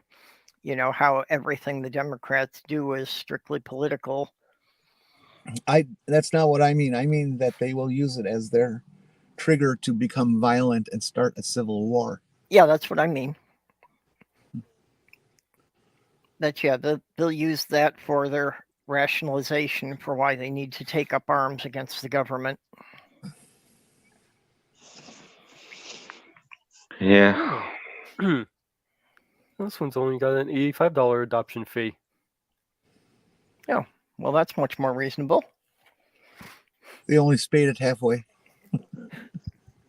S1: how everything the Democrats do is strictly political.
S5: That's not what I mean. I mean that they will use it as their trigger to become violent and start a civil war.
S1: Yeah, that's what I mean. They'll use that for their rationalization for why they need to take up arms against the government.
S6: Yeah.
S3: This one's only got an $85 adoption fee.
S1: Well, that's much more reasonable.
S5: They only spayed it halfway.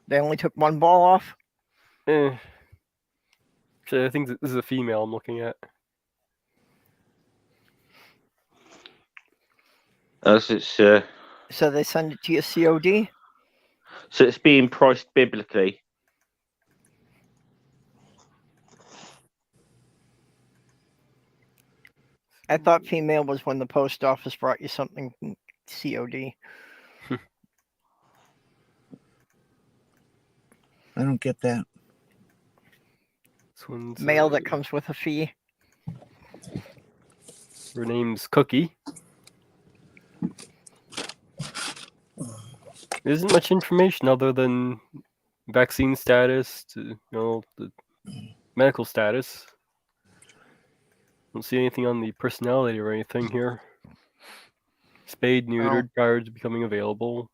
S1: They only took one ball off.
S3: Actually, I think this is a female I'm looking at.
S6: As it's
S1: So they send it to you COD?
S6: so it's being priced biblically.
S1: I thought female was when the post office brought you something COD.
S5: I don't get that.
S3: This one's
S1: Male that comes with a fee.
S3: her name's Cookie. There isn't much information other than vaccine status, the medical status. Don't see anything on the personality or anything here. Spayed, neutered, prior to becoming available.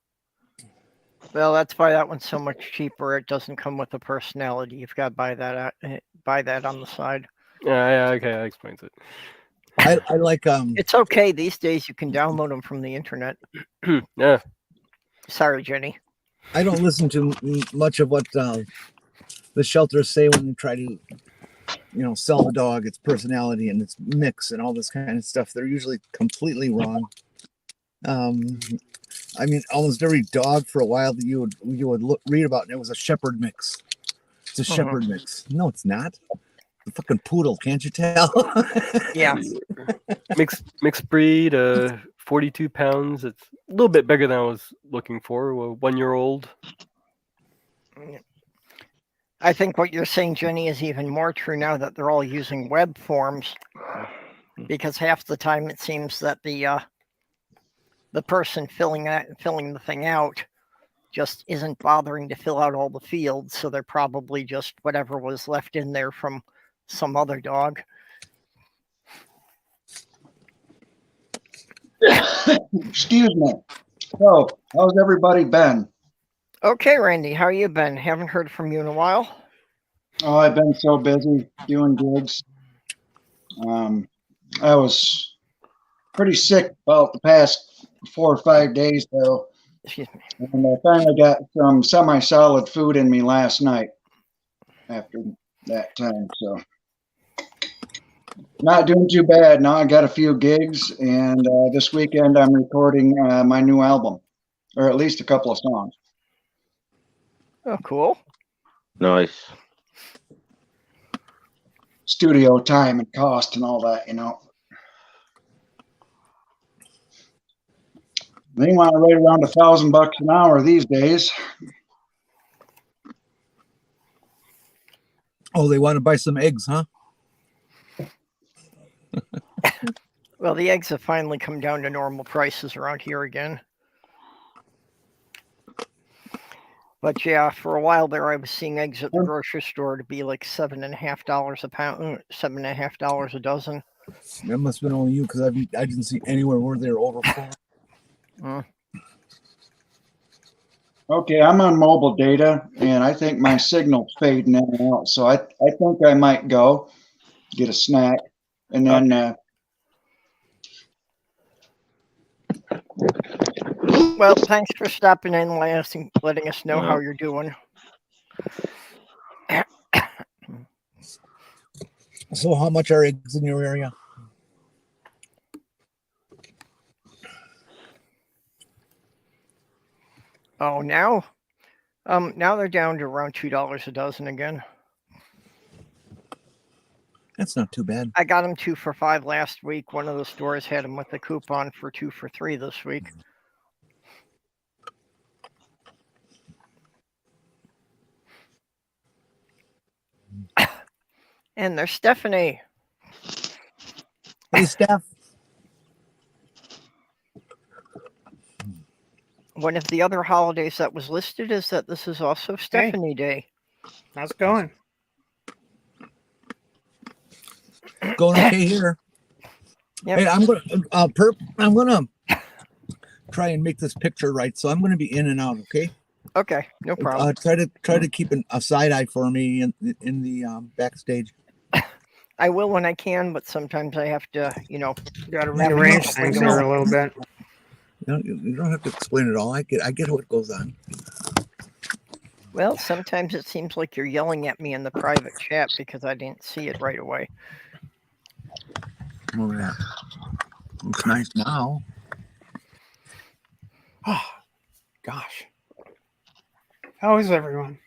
S1: Well, that's why that one's so much cheaper. It doesn't come with a personality. You've got to buy that on the side.
S3: Yeah, okay, that explains it.
S5: I like
S1: It's okay. These days you can download them from the internet.
S3: Yeah.
S1: Sorry, Jenny.
S5: I don't listen to much of what the shelters say when they try to sell the dog its personality and its mix and all this kind of stuff. They're usually completely wrong. I mean, almost every dog for a while that you would read about, and it was a shepherd mix. It's a shepherd mix. No, it's not. The fucking poodle, can't you tell?
S1: Yeah.
S3: Mixed breed, 42 pounds. It's a little bit bigger than I was looking for. A 1-year-old.
S1: I think what you're saying, Jenny, is even more true now that they're all using web forms, because half the time it seems that the person filling the thing out just isn't bothering to fill out all the fields, so they're probably just whatever was left in there from some other dog.
S7: Excuse me. So, how's everybody been?
S1: Okay, Randy, how you been? Haven't heard from you in a while.
S7: Oh, I've been so busy doing gigs. I was pretty sick about the past 4 or 5 days, though.
S1: Excuse me.
S7: And I finally got some semi-solid food in me last night after that time. So, not doing too bad. Now I got a few gigs, and this weekend I'm recording my new album, or at least a couple of songs.
S1: Oh, cool.
S6: Nice.
S7: Studio time and cost and all that, Meanwhile, right around $1,000 an hour these days.
S5: Oh, they want to buy some eggs, huh?
S1: Well, the eggs have finally come down to normal prices around here again. But yeah, for a while there, I was seeing eggs at the grocery store to be like $7.50 a pound, $7.50 a dozen.
S5: That must have been only you because I didn't see anywhere where they're overflowing.
S1: Mm.
S7: Okay, I'm on mobile data, and I think my signal's fading in and out. So I think I might go get a snack, and then
S1: Well, thanks for stopping in, letting us know how
S6: Yeah.
S1: you're doing.
S5: So how much are eggs in your area?
S1: Oh, now they're down to around $2 a dozen again.
S5: That's not too bad.
S1: I got them 2 for $5 last week. One of the stores had them with a coupon for 2 for $3 this week. And there's Stephanie.
S5: Hey, Steph.
S1: One of the other holidays that was listed is that this is also Stephanie Day.
S8: How's it going?
S5: Going okay here.
S1: Yep.
S5: Hey, I'm gonna try and make this picture right, so I'm gonna be in and out. Okay.
S1: Okay, no problem.
S5: Try to keep a side eye for me in the backstage.
S1: I will when I can, but sometimes I have to,
S8: Got to rearrange things here a little bit.
S5: You don't have to explain it all. I get what goes on.
S1: Well, sometimes it seems like you're yelling at me in the private chat because I didn't see it right away.
S5: Oh, yeah. Looks nice now.
S8: Oh, gosh. How is everyone?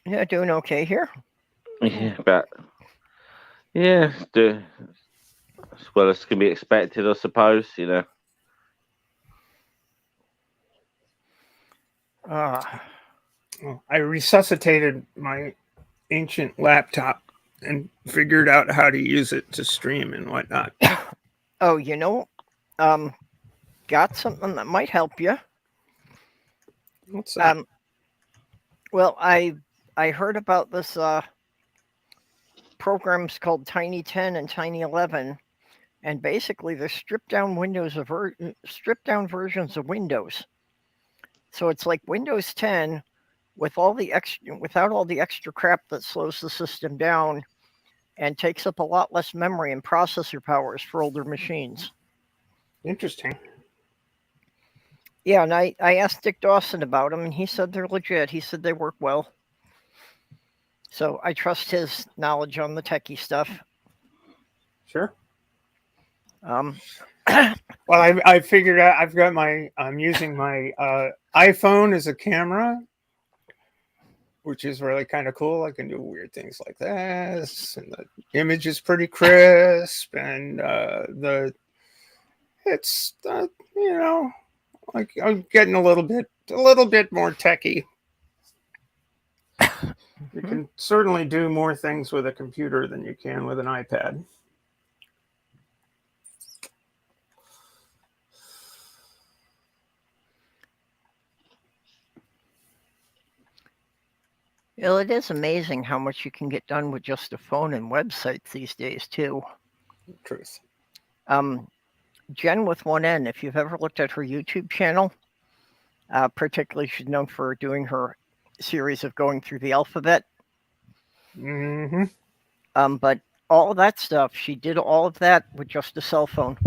S1: Yeah, doing okay here.
S6: Yeah, but yeah, as well as can be expected, I suppose.
S1: Uh,
S8: Well, I resuscitated my ancient laptop and figured out how to use it to stream and whatnot.
S1: oh, got something that might help you.
S8: What's that?
S1: Well, I heard about this programs called Tiny 10 and Tiny 11, and basically they're stripped down versions of Windows. So it's like Windows 10 without all the extra crap that slows the system down and takes up a lot less memory and processor powers for older machines.
S8: Interesting.
S1: Yeah, and I asked Dick Dawson about them, and he said they're legit. He said they work well. So I trust his knowledge on the techie stuff.
S8: Sure.
S1: Um,
S8: Well, I figured out I'm using my iPhone as a camera, which is really kind of cool. I can do weird things like this, and the image is pretty crisp, and it's like I'm getting a little bit more techie. You can certainly do more things with a computer than you can with an iPad.
S1: Well, it is amazing how much you can get done with just a phone and websites these days, too.
S8: Truth.
S1: Jen with one N, if you've ever looked at her YouTube channel, particularly she's known for doing her series of going through the alphabet.
S8: Mm-hmm.
S1: But all of that stuff, she did all of that with just a cell phone.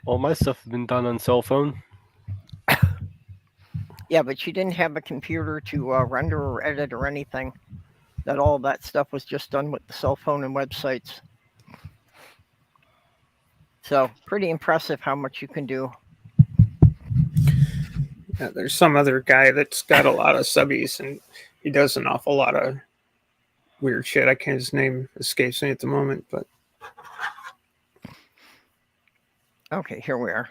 S3: All my stuff has been done on cell phone.
S1: Yeah, but she didn't have a computer to render or edit or anything. All that stuff was just done with the cell phone and websites. So pretty impressive how much you can do.
S8: Yeah, there's some other guy that's got a lot of subbies, and he does an awful lot of weird shit. I can't. His name escapes me at the moment, but
S1: okay, here we are.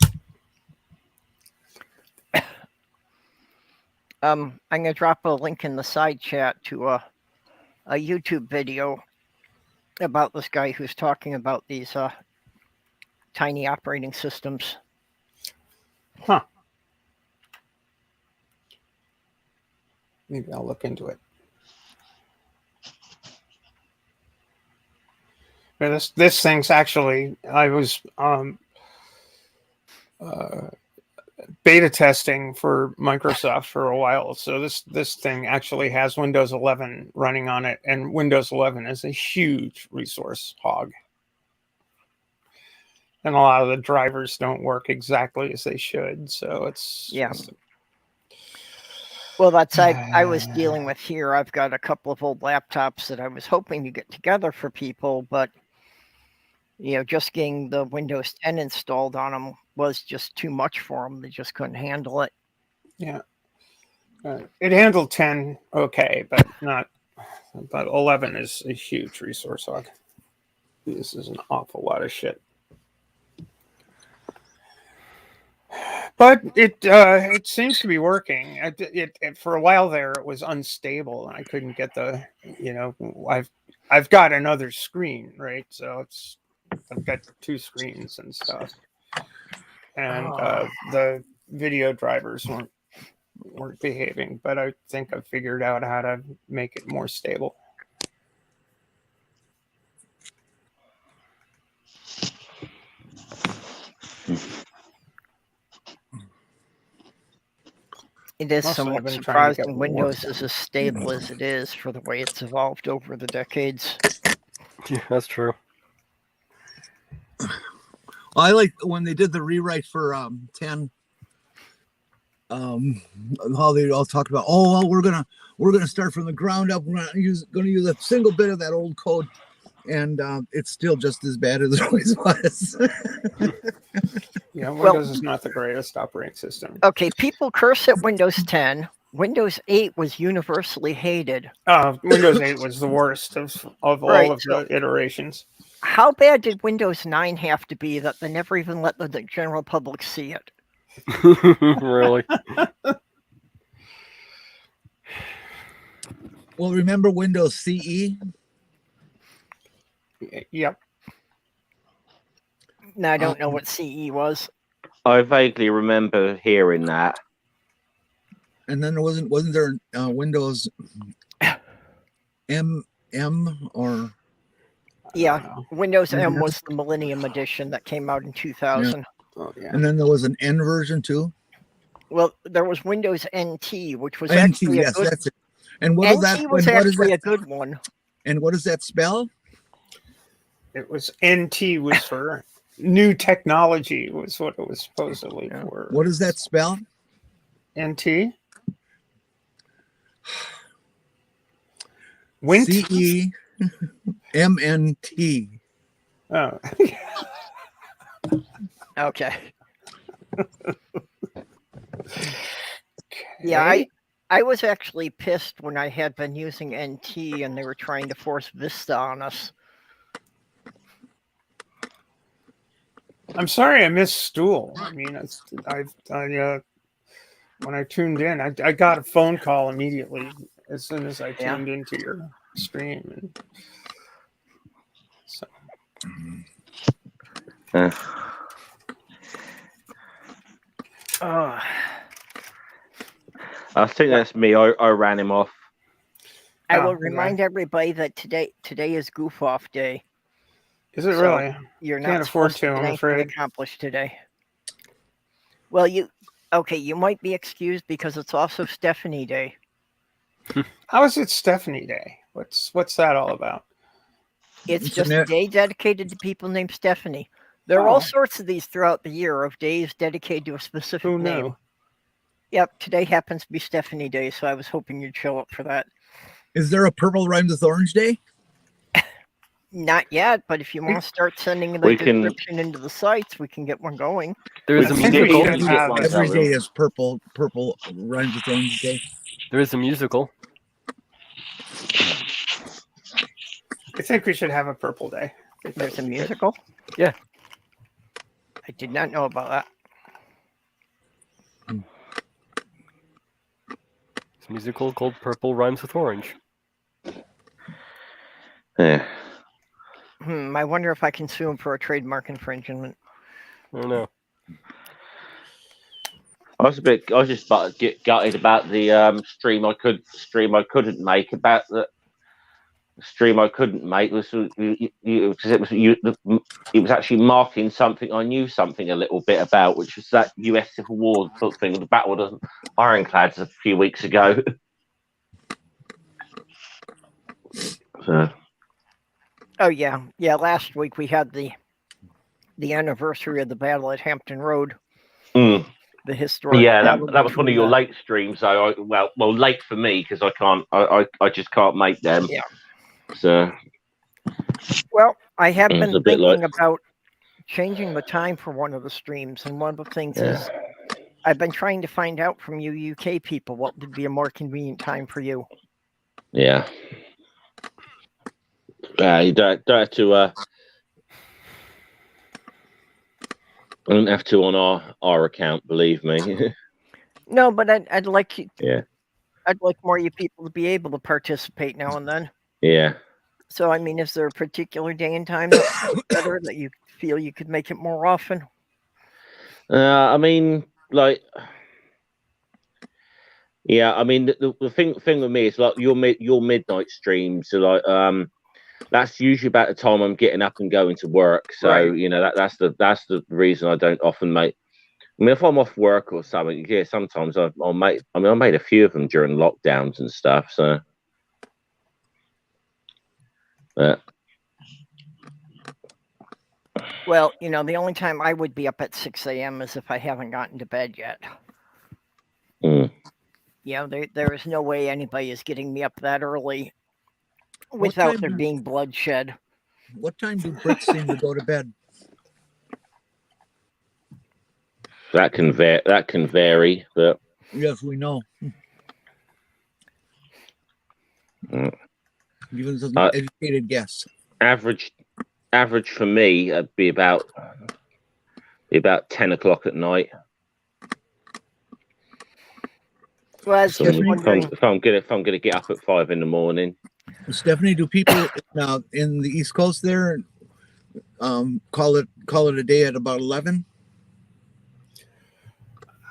S1: I'm gonna drop a link in the side chat to a YouTube video about this guy who's talking about these tiny operating systems.
S8: Huh. Maybe I'll look into it. This thing's actually, I was beta testing for Microsoft for a while, so this thing actually has Windows 11 running on it, and Windows 11 is a huge resource hog, and a lot of the drivers don't work exactly as they should. So it's
S1: Well, that's I was dealing with here. I've got a couple of old laptops that I was hoping to get together for people, but just getting the Windows 10 installed on them was just too much for them. They just couldn't handle it.
S8: Yeah, it handled 10 okay, but not. But 11 is a huge resource hog. This is an awful lot of shit. But it seems to be working. It for a while there it was unstable, and I couldn't get the I've got another screen, right? So I've got 2 screens and stuff, and the video drivers weren't behaving. But I think I figured out how to make it more stable.
S1: It is
S8: Also, I've
S1: somewhat
S8: been trying to get
S1: surprising
S8: more
S1: Windows is as stable as it is for the way it's evolved over the decades.
S3: Yeah, that's true.
S5: I like when they did the rewrite for 10. How they all talked about, we're gonna start from the ground up. We're not gonna use a single bit of that old code, and it's still just as bad as it always was.
S8: Yeah, Windows is not the greatest operating system.
S1: Okay, people curse at Windows 10. Windows 8 was universally hated.
S8: Windows 8 was the worst of all of the iterations.
S1: How bad did Windows 9 have to be that they never even let the general public see it?
S3: Really?
S5: Well, remember Windows CE?
S8: Yep.
S1: No, I don't know what CE was.
S6: I vaguely remember hearing that.
S5: And then wasn't there Windows MM or?
S1: Yeah, Windows M was the Millennium Edition that came out in 2000.
S5: Yeah. Oh, yeah. And then there was an N version too.
S1: Well, there was Windows NT, which was
S5: NT,
S1: actually
S5: yes,
S1: a good.
S5: That's it. And what
S1: NT
S5: was that?
S1: was actually a good one.
S5: And what does that spell?
S8: It was NT was for new technology, was what it was supposedly for.
S5: What does that spell?
S8: NT. Wint.
S5: CE MNT.
S8: Oh.
S1: Okay. Yeah, I was actually pissed when I had been using NT and they were trying to force Vista on us.
S8: I'm sorry I missed Stool. I mean, when I tuned in, I got a phone call immediately as soon as I tuned into your stream. And so.
S6: I think that's me. I ran him off.
S1: I will remind everybody that today is Goof Off Day.
S8: Is it really?
S1: You're not
S8: Can't afford to,
S1: get
S8: I'm
S1: anything
S8: afraid.
S1: accomplished today. Well, you might be excused because it's also Stephanie Day.
S8: How is it Stephanie Day? What's that all about?
S1: It's just a day dedicated to people named Stephanie. There are all sorts of these throughout the year of days dedicated to a specific
S8: Who
S1: name.
S8: knew?
S1: Yep, today happens to be Stephanie Day, so I was hoping you'd show up for that.
S5: Is there a Purple Rhymes with Orange Day?
S1: Not yet, but if you want to start sending the description into the sites, we can get one going.
S3: There is a musical.
S5: Every day is Purple Rhymes with Orange Day.
S3: There is a musical.
S8: I think we should have a Purple Day.
S1: There's a musical?
S3: Yeah.
S1: I did not know about that.
S3: It's a musical called Purple Rhymes with Orange.
S6: Yeah.
S1: I wonder if I can sue him for a trademark infringement.
S3: I don't know.
S6: I was just gutted about the stream I couldn't make about the stream I couldn't make was it was actually marking something I knew something a little bit about, which was that U.S. Civil War book thing, the Battle of the Ironclads a few weeks ago. So.
S1: Oh yeah. Last week we had the anniversary of the battle at Hampton Road.
S6: Mm.
S1: The historic.
S6: Yeah,
S1: battle
S6: that was one of
S1: between
S6: your
S1: the-
S6: late streams. So well, late for me because I can't. I just can't make them.
S1: Yeah.
S6: So.
S1: Well, I have
S6: It's
S1: been
S6: a bit
S1: thinking
S6: like-
S1: about changing the time for one of the streams, and one of the things
S6: Yeah.
S1: is I've been trying to find out from you UK people what would be a more convenient time for you.
S6: Yeah. You don't have to. I don't have to on our account, believe me.
S1: No, but I'd like you.
S6: Yeah.
S1: I'd like more you people to be able to participate now and then.
S6: Yeah.
S1: So I mean, is there a particular day and time that's better that you feel you could make it more often?
S6: I mean, like, yeah. I mean, the thing with me is like your midnight streams are like that's usually about the time I'm getting up and going to work. So
S1: Right.
S6: you know that's the reason I don't often make. I mean, if I'm off work or something, yeah, sometimes I'll make. I mean, I made a few of them during lockdowns and stuff. So,
S1: Well, the only time I would be up at 6 a.m. is if I haven't gotten to bed yet.
S6: mm.
S1: There is no way anybody is getting me up that early without there being bloodshed.
S5: What time do Brits seem to go to bed?
S6: That can vary, but
S5: Yes, we know. Even as an educated guess.
S6: average for me would be about 10 o'clock at night.
S1: Well, I was
S6: So
S1: just
S6: if
S1: wondering.
S6: I'm gonna get up at 5 in the morning.
S5: Stephanie, do people in the East Coast there call it a day at about 11?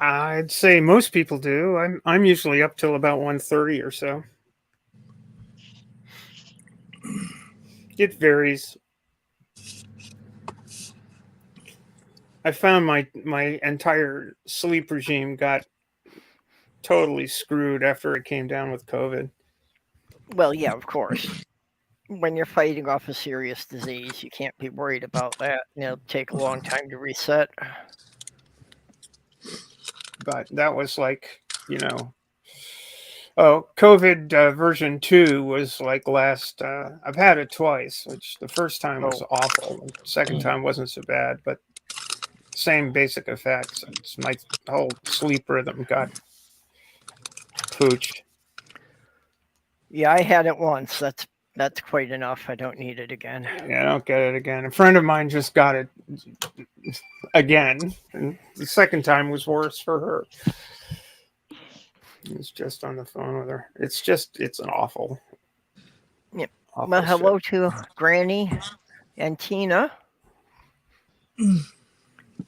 S8: I'd say most people do. I'm usually up till about 1:30 or so. It varies. I found my entire sleep regime got totally screwed after it came down with COVID.
S1: Well, yeah, of course. When you're fighting off a serious disease, you can't be worried about that. It'll take a long time to reset.
S8: But that was like, COVID version 2 was like last. I've had it twice, which the first time was awful. The second time wasn't so bad, but same basic effects. It's my whole sleep rhythm got pooched.
S1: Yeah, I had it once. That's quite enough. I don't need it again.
S8: Yeah, I don't get it again. A friend of mine just got it again, and the second time was worse for her. He was just on the phone with her. It's an awful.
S1: Yep.
S8: Awful
S1: Well, hello
S8: shit.
S1: to Granny and Tina.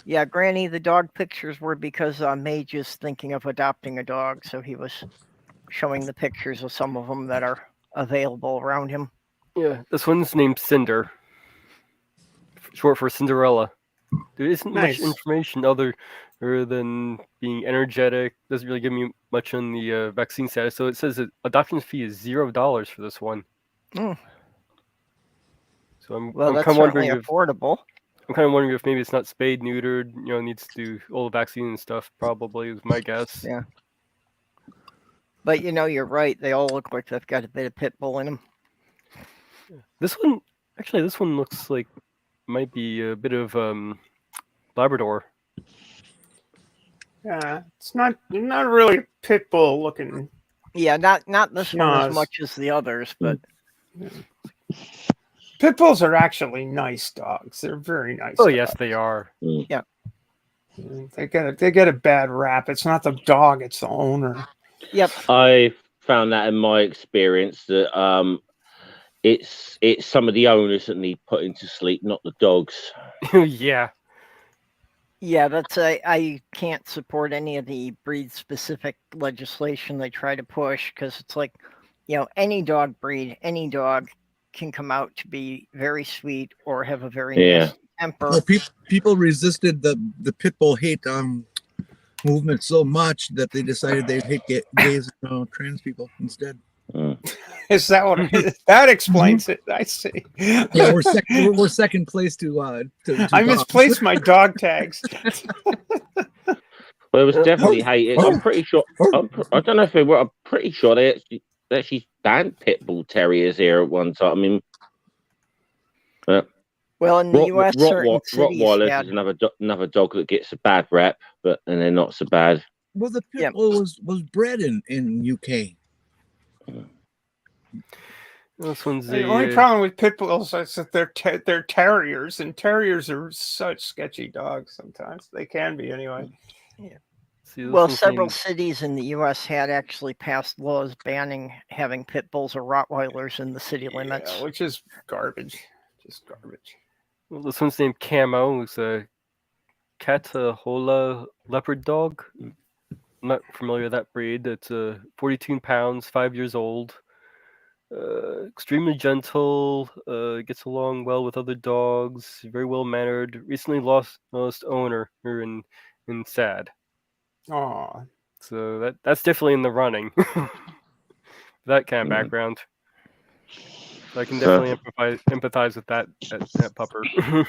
S1: Yeah, Granny, the dog pictures were because Mage is thinking of adopting a dog, so he was showing the pictures of some of them that are available around him.
S3: Yeah, this one's named Cinder, short for Cinderella. There isn't
S8: Nice.
S3: much information other than being energetic. Doesn't really give me much on the vaccine status. So it says that adoption fee is $0 for this one.
S1: Mm.
S3: So I'm
S1: Well, that's
S3: kind of wondering
S1: certainly
S3: if
S1: affordable.
S3: I'm kind of wondering if maybe it's not spayed, neutered. Needs to do all the vaccine and stuff. Probably is my guess.
S1: Yeah. But you're right. They all look like they've got a bit of pit bull in them.
S3: This one looks like might be a bit of Labrador.
S8: Yeah, it's not really pit bull looking.
S1: Yeah, not this one
S8: Schnoz.
S1: as much as the others, but
S8: Pit bulls are actually nice dogs. They're very nice.
S3: Oh
S8: dogs.
S3: yes, they are.
S1: yeah.
S8: They get a bad rap. It's not the dog, it's the owner.
S1: Yep.
S6: I found that in my experience that it's some of the owners that need putting to sleep, not the dogs.
S3: Yeah.
S1: Yeah, that's I can't support any of the breed-specific legislation they try to push because it's like, any dog breed, any dog can come out to be very sweet or have a very
S6: Yeah.
S1: nasty temper.
S5: Well, people resisted the pit bull hate movement so much that they decided they'd hate gays and trans people instead.
S8: Is that what that explains it? I see.
S5: Yeah, we're second place to
S8: I misplaced my dog tags.
S6: Well, it was definitely hated. I'm pretty sure. I don't know if they were. I'm pretty sure they actually banned pit bull terriers here at one time. I mean,
S1: well, in the U.S., certain cities
S6: Rottweilers
S1: had...
S6: is another dog that gets a bad rep, and they're not so bad.
S5: Well, the pit bull was bred in UK.
S3: This one's
S8: the only problem with pit bulls is that they're terriers, and terriers are such sketchy dogs. Sometimes they can be anyway.
S1: Yeah. Well, several cities in the U.S. had actually passed laws banning having pit bulls or Rottweilers in the city limits,
S8: which is garbage. Just garbage.
S3: Well, this one's named Camo. It's a Catahoula leopard dog. I'm not familiar with that breed. It's 42 pounds, 5 years old. Extremely gentle, gets along well with other dogs, very well mannered. Recently lost owner in sad.
S8: Oh,
S3: so that's definitely in the running. That kind of background. So I can definitely empathize with that pupper.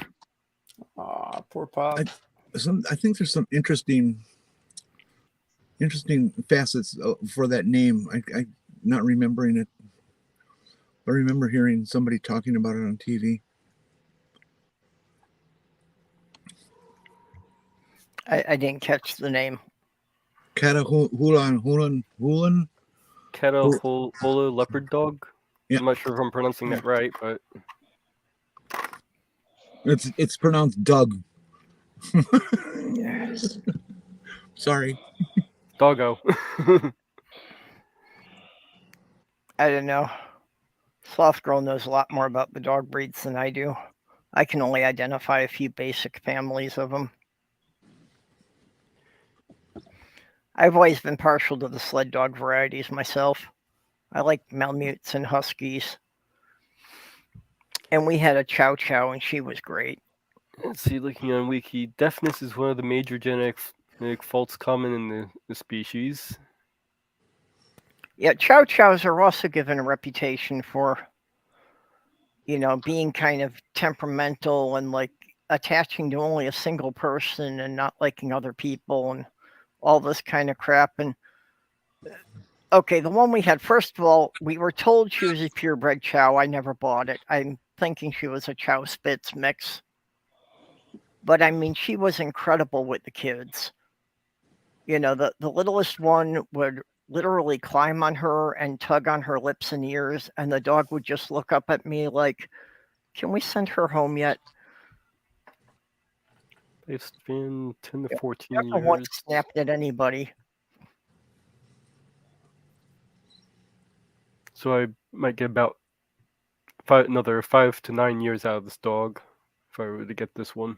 S8: Aw, poor pup.
S5: I think there's some interesting facets for that name. I not remembering it. I remember hearing somebody talking about it on TV.
S1: I didn't catch the name.
S5: Catahoula
S3: leopard dog.
S5: Yeah.
S3: I'm not sure if I'm pronouncing that right, but
S5: it's pronounced Doug. Sorry.
S3: Doggo.
S1: I don't know. Soft Girl knows a lot more about the dog breeds than I do. I can only identify a few basic families of them. I've always been partial to the sled dog varieties myself. I like Malamutes and Huskies. And we had a Chow Chow, and she was great.
S3: Let's see, looking on Wiki, deafness is one of the major genetic faults common in the species.
S1: Yeah, Chow Chows are also given a reputation for, being kind of temperamental and like attaching to only a single person and not liking other people and all this kind of crap. And okay, the one we had, first of all, we were told she was a purebred Chow. I never bought it. I'm thinking she was a Chow Spitz mix. But I mean, she was incredible with the kids. The littlest one would literally climb on her and tug on her lips and ears, and the dog would just look up at me like, can we send her home yet?
S3: It's been 10 to 14
S1: never
S3: years.
S1: once snapped at anybody.
S3: So I might get about another 5 to 9 years out of this dog if I were to get this one.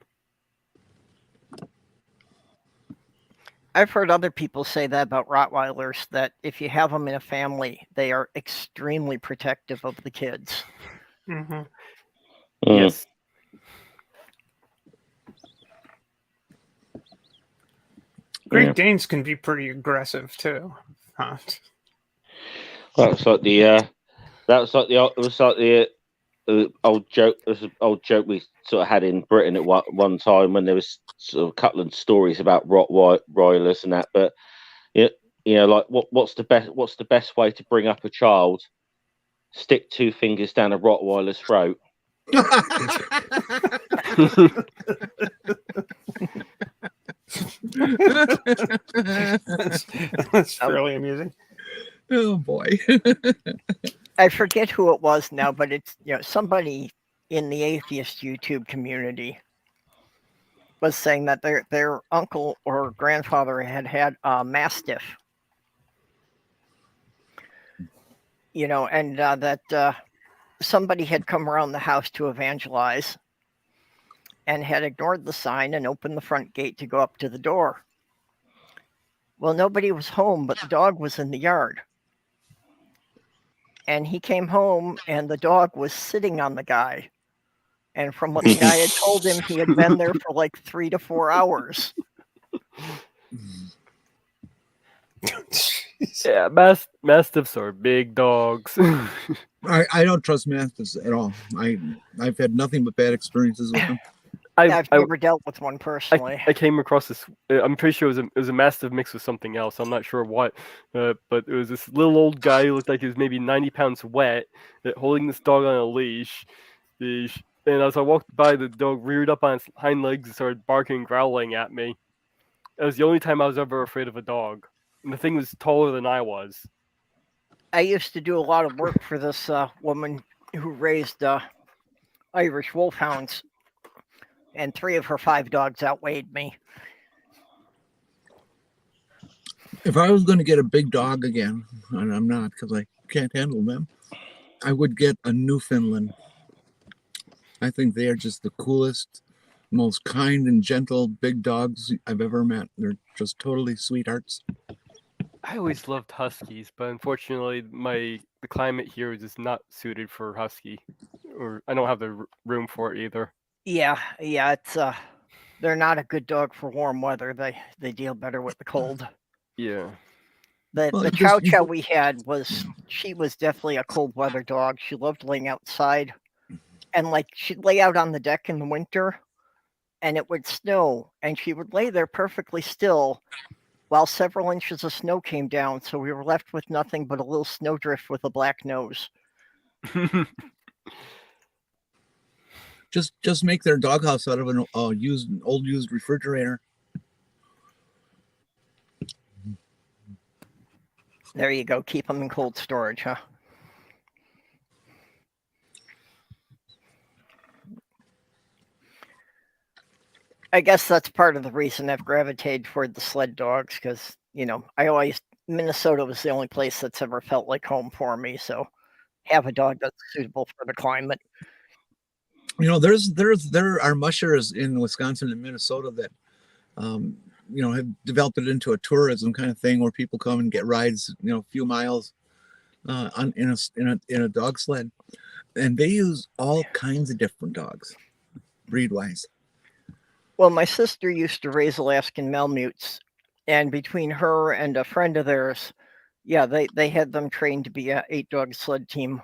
S1: I've heard other people say that about Rottweilers, that if you have them in a family, they are extremely protective of the kids.
S8: Mm-hmm.
S3: Yes.
S8: Great Danes can be pretty aggressive too. Huh?
S6: That was like the old joke. It was an old joke we sort of had in Britain at one time when there was sort of a couple of stories about Rottweilers and that. But like what's the best way to bring up a child? Stick 2 fingers down a Rottweiler's throat.
S8: That's really amusing.
S5: Oh boy.
S1: I forget who it was now, but it's somebody in the atheist YouTube community was saying that their uncle or grandfather had a Mastiff. And that somebody had come around the house to evangelize and had ignored the sign and opened the front gate to go up to the door. Well, nobody was home, but the dog was in the yard. and he came home, and the dog was sitting on the guy. And from what the guy had told him, he had been there for like 3 to 4 hours.
S3: Yeah, mastiffs are big dogs.
S5: I don't trust mastiffs at all. I've had nothing but bad experiences with them.
S1: I've never dealt with one personally.
S3: I came across this. I'm pretty sure it was a mastiff mixed with something else. I'm not sure what, but it was this little old guy who looked like he was maybe 90 pounds wet, holding this dog on a leash. And as I walked by, the dog reared up on its hind legs and started barking and growling at me. It was the only time I was ever afraid of a dog. And the thing was taller than I was.
S1: I used to do a lot of work for this woman who raised Irish wolfhounds, and 3 of her 5 dogs outweighed me.
S5: If I was going to get a big dog again, and I'm not because I can't handle them, I would get a Newfoundland. I think they are just the coolest, most kind and gentle big dogs I've ever met. They're just totally sweethearts.
S3: I always loved huskies, but unfortunately, the climate here is just not suited for husky, or I don't have the room for it either.
S1: Yeah, it's they're not a good dog for warm weather. They deal better with the cold.
S3: Yeah.
S1: The chow chow we had she was definitely a cold weather dog. She loved laying outside, and like she'd lay out on the deck in the winter, and it would snow, and she would lay there perfectly still while several inches of snow came down, so we were left with nothing but a little snowdrift with a black nose.
S5: Just make their doghouse out of an old used refrigerator.
S1: There you go. Keep them in cold storage, huh? I guess that's part of the reason I've gravitated toward the sled dogs, because Minnesota was the only place that's ever felt like home for me. So have a dog that's suitable for the climate.
S5: There are mushers in Wisconsin and Minnesota that have developed it into a tourism kind of thing where people come and get rides, a few miles in a dog sled, and they use all kinds of different dogs, breed wise.
S1: Well, my sister used to raise Alaskan Malamutes, and between her and a friend of theirs, yeah, they had them trained to be a 8-dog sled team.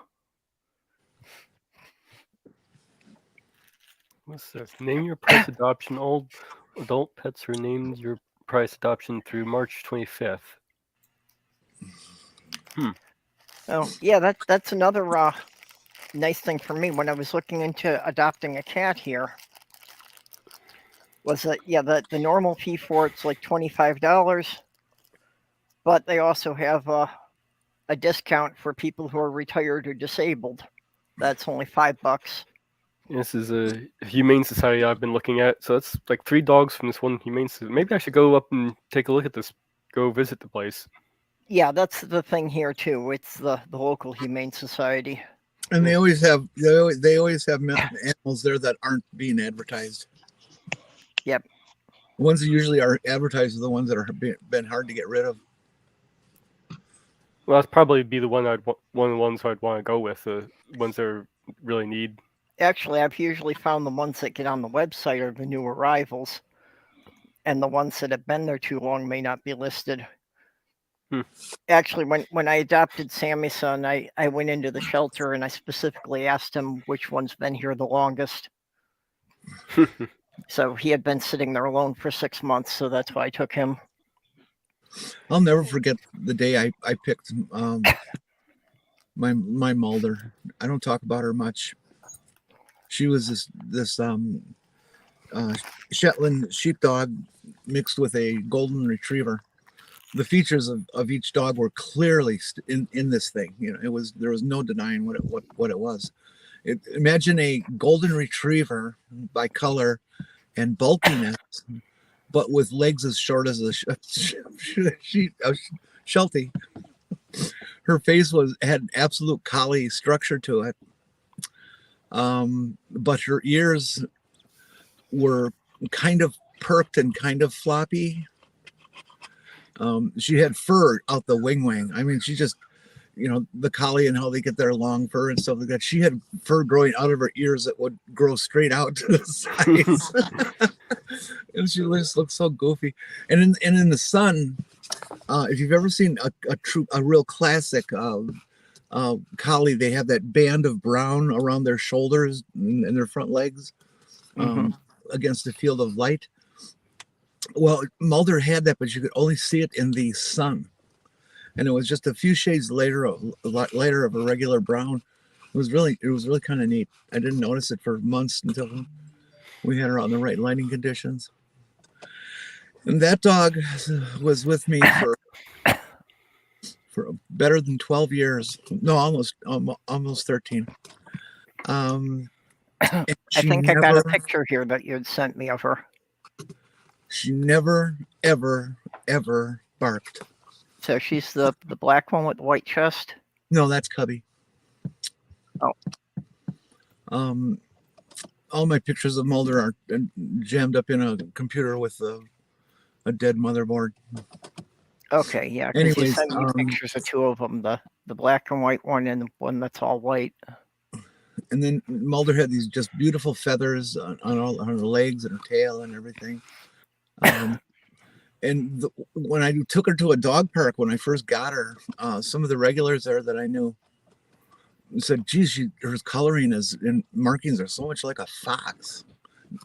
S3: What's this? Name your price adoption. All adult pets are named your price adoption through March 25th.
S1: Oh, yeah, that's another nice thing for me when I was looking into adopting a cat here. Was that the normal fee for it's like $25, but they also have a discount for people who are retired or disabled. That's only $5.
S3: This is a humane society I've been looking at, so it's like 3 dogs from this one humane society. Maybe I should go up and take a look at this. Go visit the place.
S1: Yeah, that's the thing here too. It's the local humane society,
S5: and they always have animals there that aren't being advertised.
S1: Yep.
S5: The ones that usually are advertised are the ones that are been hard to get rid of.
S3: Well, that's probably be one of the ones I'd want to go with. The ones that really need.
S1: Actually, I've usually found the ones that get on the website are the new arrivals, and the ones that have been there too long may not be listed. Actually, when I adopted Sammy's son, I went into the shelter and I specifically asked him which one's been here the longest. So he had been sitting there alone for 6 months, so that's why I took him.
S5: I'll never forget the day I picked my Mulder. I don't talk about her much. She was this Shetland sheepdog mixed with a golden retriever. The features of each dog were clearly in this thing. There was no denying what it was. Imagine a golden retriever by color and bulkiness, but with legs as short as a Sheltie. Her face had absolute collie structure to it, but her ears were kind of perked and kind of floppy. She had fur out the wing. I mean, the collie and how they get their long fur and stuff like that. She had fur growing out of her ears that would grow straight out to the sides. And she just looked so goofy. And in the sun, if you've ever seen a real classic collie, they have that band of brown around their shoulders and their front legs against a field of light. Well, Mulder had that, but you could only see it in the sun. And it was just a few shades later, a lot later of a regular brown. It was really kind of neat. I didn't notice it for months until we had her on the right lighting conditions. And that dog was with me for better than 12 years. No, almost 13.
S1: I think I got a picture here that you had sent me of her.
S5: She never, ever, ever barked.
S1: So she's the black one with the white chest?
S5: No, that's Cubby.
S1: Oh.
S5: All my pictures of Mulder are jammed up in a computer with a dead motherboard.
S1: Okay, yeah, because you
S5: Anyways,
S1: sent me pictures of two of them, the black and white one and the one that's all white.
S5: And then Mulder had these just beautiful feathers on her legs and her tail and everything. And when I took her to a dog park when I first got her, some of the regulars there that I knew said, geez, her coloring and markings are so much like a fox.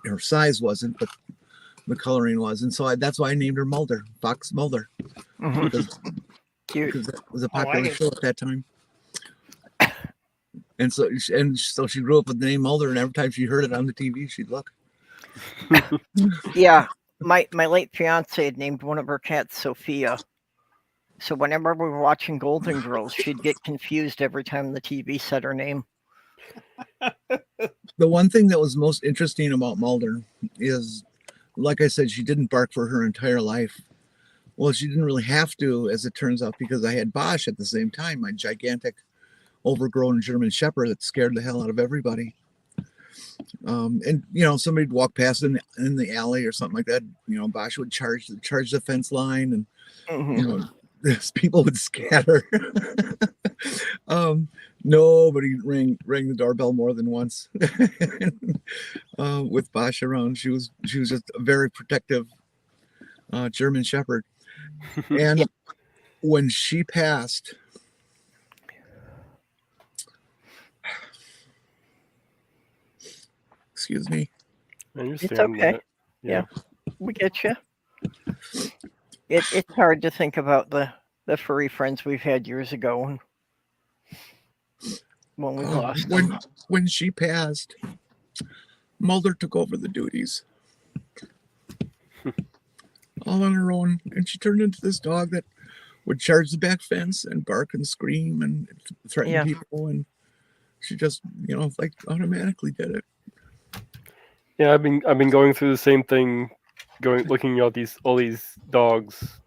S5: Her size wasn't, but the coloring was. And so that's why I named her Mulder, Fox Mulder. Because that was a popular show at that time. And so she grew up with the name Mulder, and every time she heard it on the TV, she'd look.
S1: Yeah. My late fiance had named one of her cats Sophia. So whenever we were watching Golden Girls, she'd get confused every time the TV said her name.
S5: The one thing that was most interesting about Mulder is, like I said, she didn't bark for her entire life. Well, she didn't really have to, as it turns out, because I had Bosch at the same time, my gigantic, overgrown German Shepherd that scared the hell out of everybody. And somebody'd walk past in the alley or something like that. Bosch would charge the fence line, and people would scatter. Nobody rang the doorbell more than once. With Bosch around, she was just a very protective German Shepherd. And when she passed, excuse me.
S1: It's okay. Yeah, we get you. It's hard to think about the furry friends we've had years ago when we lost them.
S5: When she passed, Mulder took over the duties all on her own, and she turned into this dog that would charge the back fence and bark and scream and threaten people, and she just automatically did it.
S3: Yeah, I've been going through the same thing, looking at all these dogs,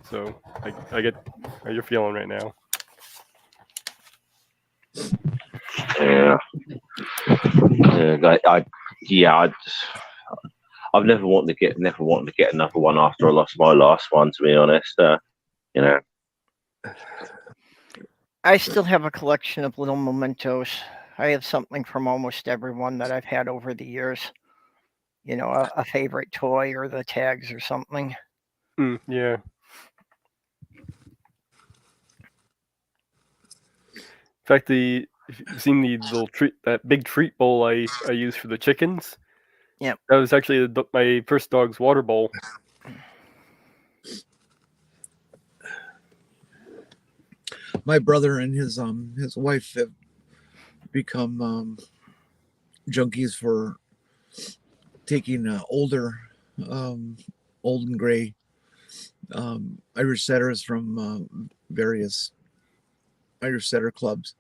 S3: so I get how you're feeling right now.
S6: Yeah. I've never wanted to get another one after I lost my last one. To be honest,
S1: I still have a collection of little mementos. I have something from almost everyone that I've had over the years. A favorite toy or the tags or something.
S3: Yeah. In fact, if you've seen the little that big treat bowl I use for the chickens.
S1: Yeah.
S3: That was actually my first dog's water bowl.
S5: My brother and his wife have become junkies for taking older, old and gray Irish setters from various Irish setter clubs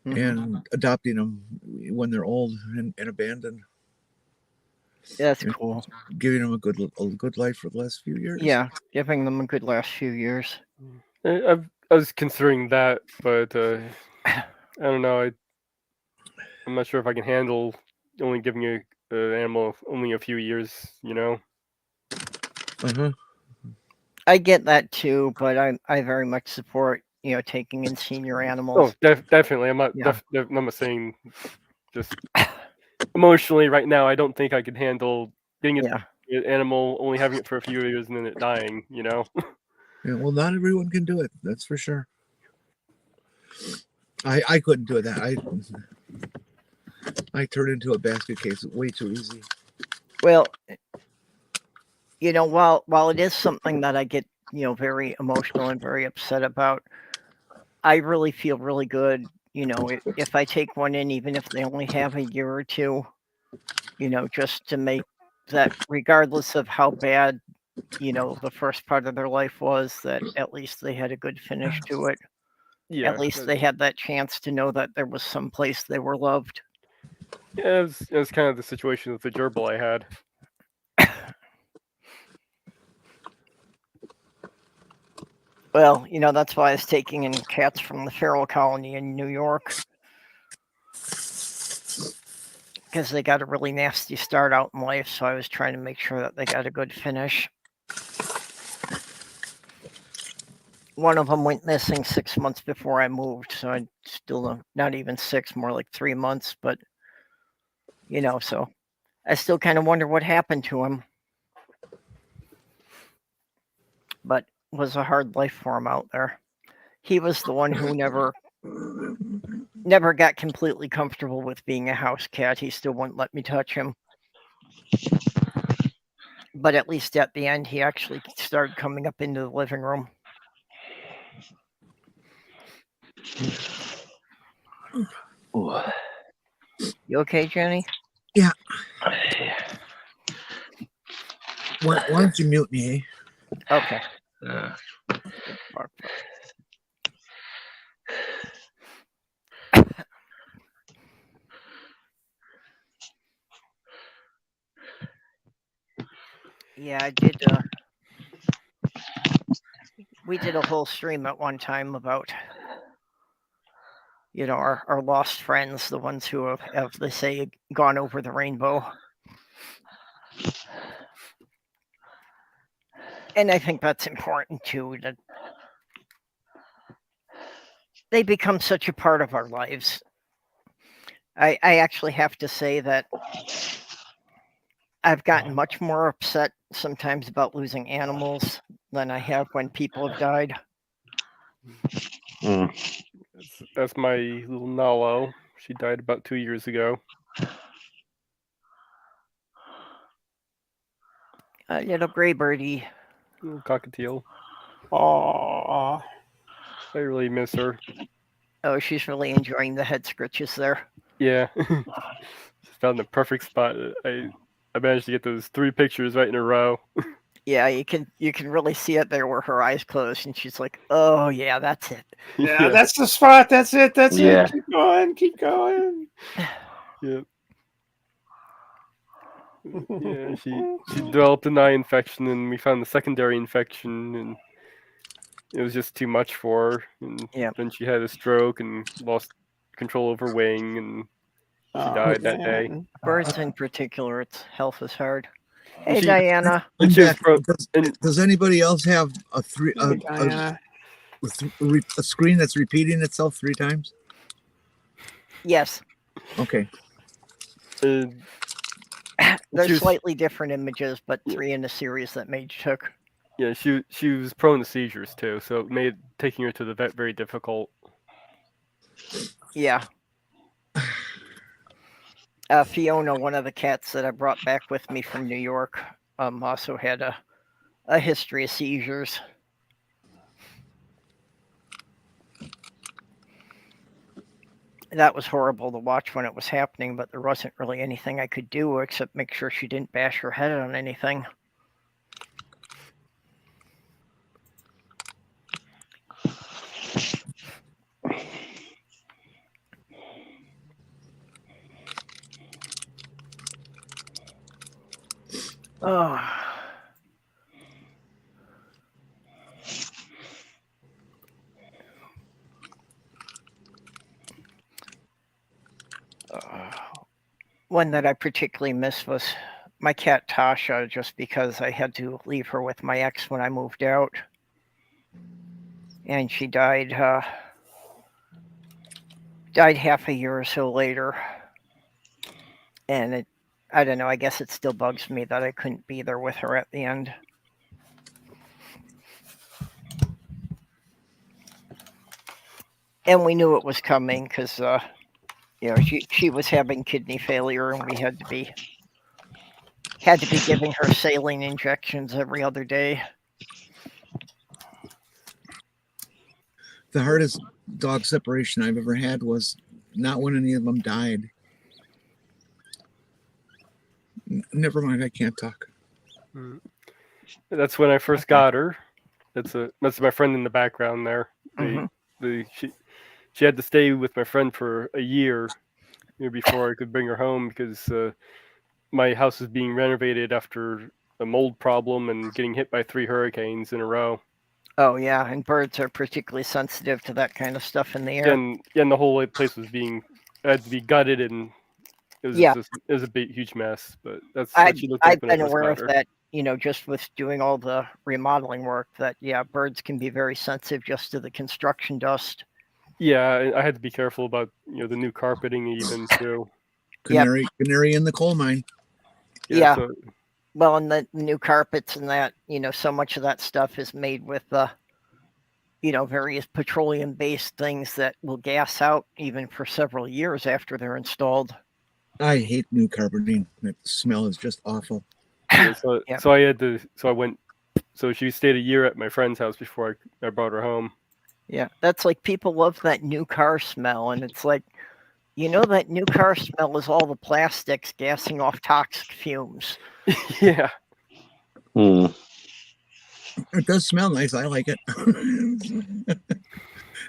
S5: and adopting them when they're old and abandoned.
S1: That's cool.
S5: Giving them a good life for the last few years.
S1: Yeah, giving them a good last few years.
S3: I was considering that, but I don't know. I'm not sure if I can handle only giving an animal only a few years.
S1: I get that too, but I very much support taking in senior
S3: Oh,
S1: animals.
S3: definitely. I'm not.
S1: Yeah.
S3: I'm not saying just emotionally right now. I don't think I could handle getting
S1: Yeah.
S3: an animal, only having it for a few years and then it dying.
S5: Yeah, well, not everyone can do it. That's for sure. I couldn't do that. I turned into a basket case way too easy.
S1: Well, while it is something that I get very emotional and very upset about, I really feel really good. If I take one in, even if they only have a year or two, just to make that, regardless of how bad the first part of their life was, that at least they had a good finish to it.
S3: yeah.
S1: At least they had that chance to know that there was some place they were loved.
S3: Yeah, it was kind of the situation with the gerbil I had.
S1: Well, that's why I was taking in cats from the feral colony in New York, because they got a really nasty start out in life, so I was trying to make sure that they got a good finish. One of them went missing 6 months before I moved, so I still not even 6, more like 3 months, but so I still kind of wonder what happened to him. But it was a hard life for him out there. He was the one who never got completely comfortable with being a house cat. He still wouldn't let me touch him. But at least at the end, he actually started coming up into the living room.
S6: Ooh.
S1: You okay, Jenny?
S5: Yeah. Why don't you mute me?
S1: Okay. Yeah, I did. We did a whole stream at one time about, our lost friends, the ones who have, they say, gone over the rainbow. And I think that's important too, that they become such a part of our lives. I actually have to say that I've gotten much more upset sometimes about losing animals than I have when people have died.
S3: That's my little Nalo. She died about 2 years ago.
S1: A little gray birdie.
S3: Little cockatiel.
S8: Oh,
S3: I really miss her.
S1: Oh, she's really enjoying the head scratches there.
S3: Yeah. She's found the perfect spot. I managed to get those 3 pictures right in a row.
S1: Yeah, you can really see it there where her eyes closed, and she's like, "Oh yeah, that's it."
S8: yeah, that's the spot. That's it. That's
S6: Yeah.
S8: it. Keep going. Keep going.
S3: Yeah. Yeah, she developed an eye infection, and we found the secondary infection, and it was just too much for her. And
S1: Yeah.
S3: then she had a stroke and lost control of her wing, and she died that day.
S1: Birds in particular, its health is hard.
S3: And
S1: Hey,
S3: she-
S1: Diana.
S3: And she was
S5: Does anybody else have a screen that's repeating itself 3 times?
S1: Yes.
S5: Okay.
S1: They're slightly different images, but 3 in the series that Mage took.
S3: Yeah, she was prone to seizures too, so it made taking her to the vet very difficult.
S1: Yeah. Fiona, one of the cats that I brought back with me from New York, also had a history of seizures. That was horrible to watch when it was happening, but there wasn't really anything I could do except make sure she didn't bash her head on anything. Oh. One that I particularly missed was my cat Tasha, just because I had to leave her with my ex when I moved out. and she died half a year or so later. And I don't know, I guess it still bugs me that I couldn't be there with her at the end. And we knew it was coming because, she was having kidney failure, and we had to be giving her saline injections every other day.
S5: The hardest dog separation I've ever had was not when any of them died. Never mind, I can't talk.
S3: That's when I first got her. That's my friend in the background there. She had to stay with my friend for a year before I could bring her home because my house was being renovated after a mold problem and getting hit by 3 hurricanes in a row.
S1: Oh yeah, and birds are particularly sensitive to that kind of stuff in the air.
S3: And the whole place had to be gutted, and it was a big, huge mess. But that's what she looked like
S1: I've
S3: when I
S1: been
S3: first
S1: aware
S3: got
S1: of
S3: her.
S1: that, just with doing all the remodeling work, that birds can be very sensitive just to the construction dust.
S3: Yeah, I had to be careful about the new carpeting even too.
S5: Canary in the coal mine.
S1: Yeah.
S3: So,
S1: well, and the new carpets and that, so much of that stuff is made with various petroleum-based things that will gas out even for several years after they're installed.
S5: I hate new carpeting. That smell is just awful.
S3: So I had to. So I went. So she stayed a year at my friend's house before I brought her home.
S1: Yeah, that's like people love that new car smell, and it's like, that new car smell is all the plastics gassing off toxic fumes.
S3: Yeah.
S5: It does smell nice. I like it.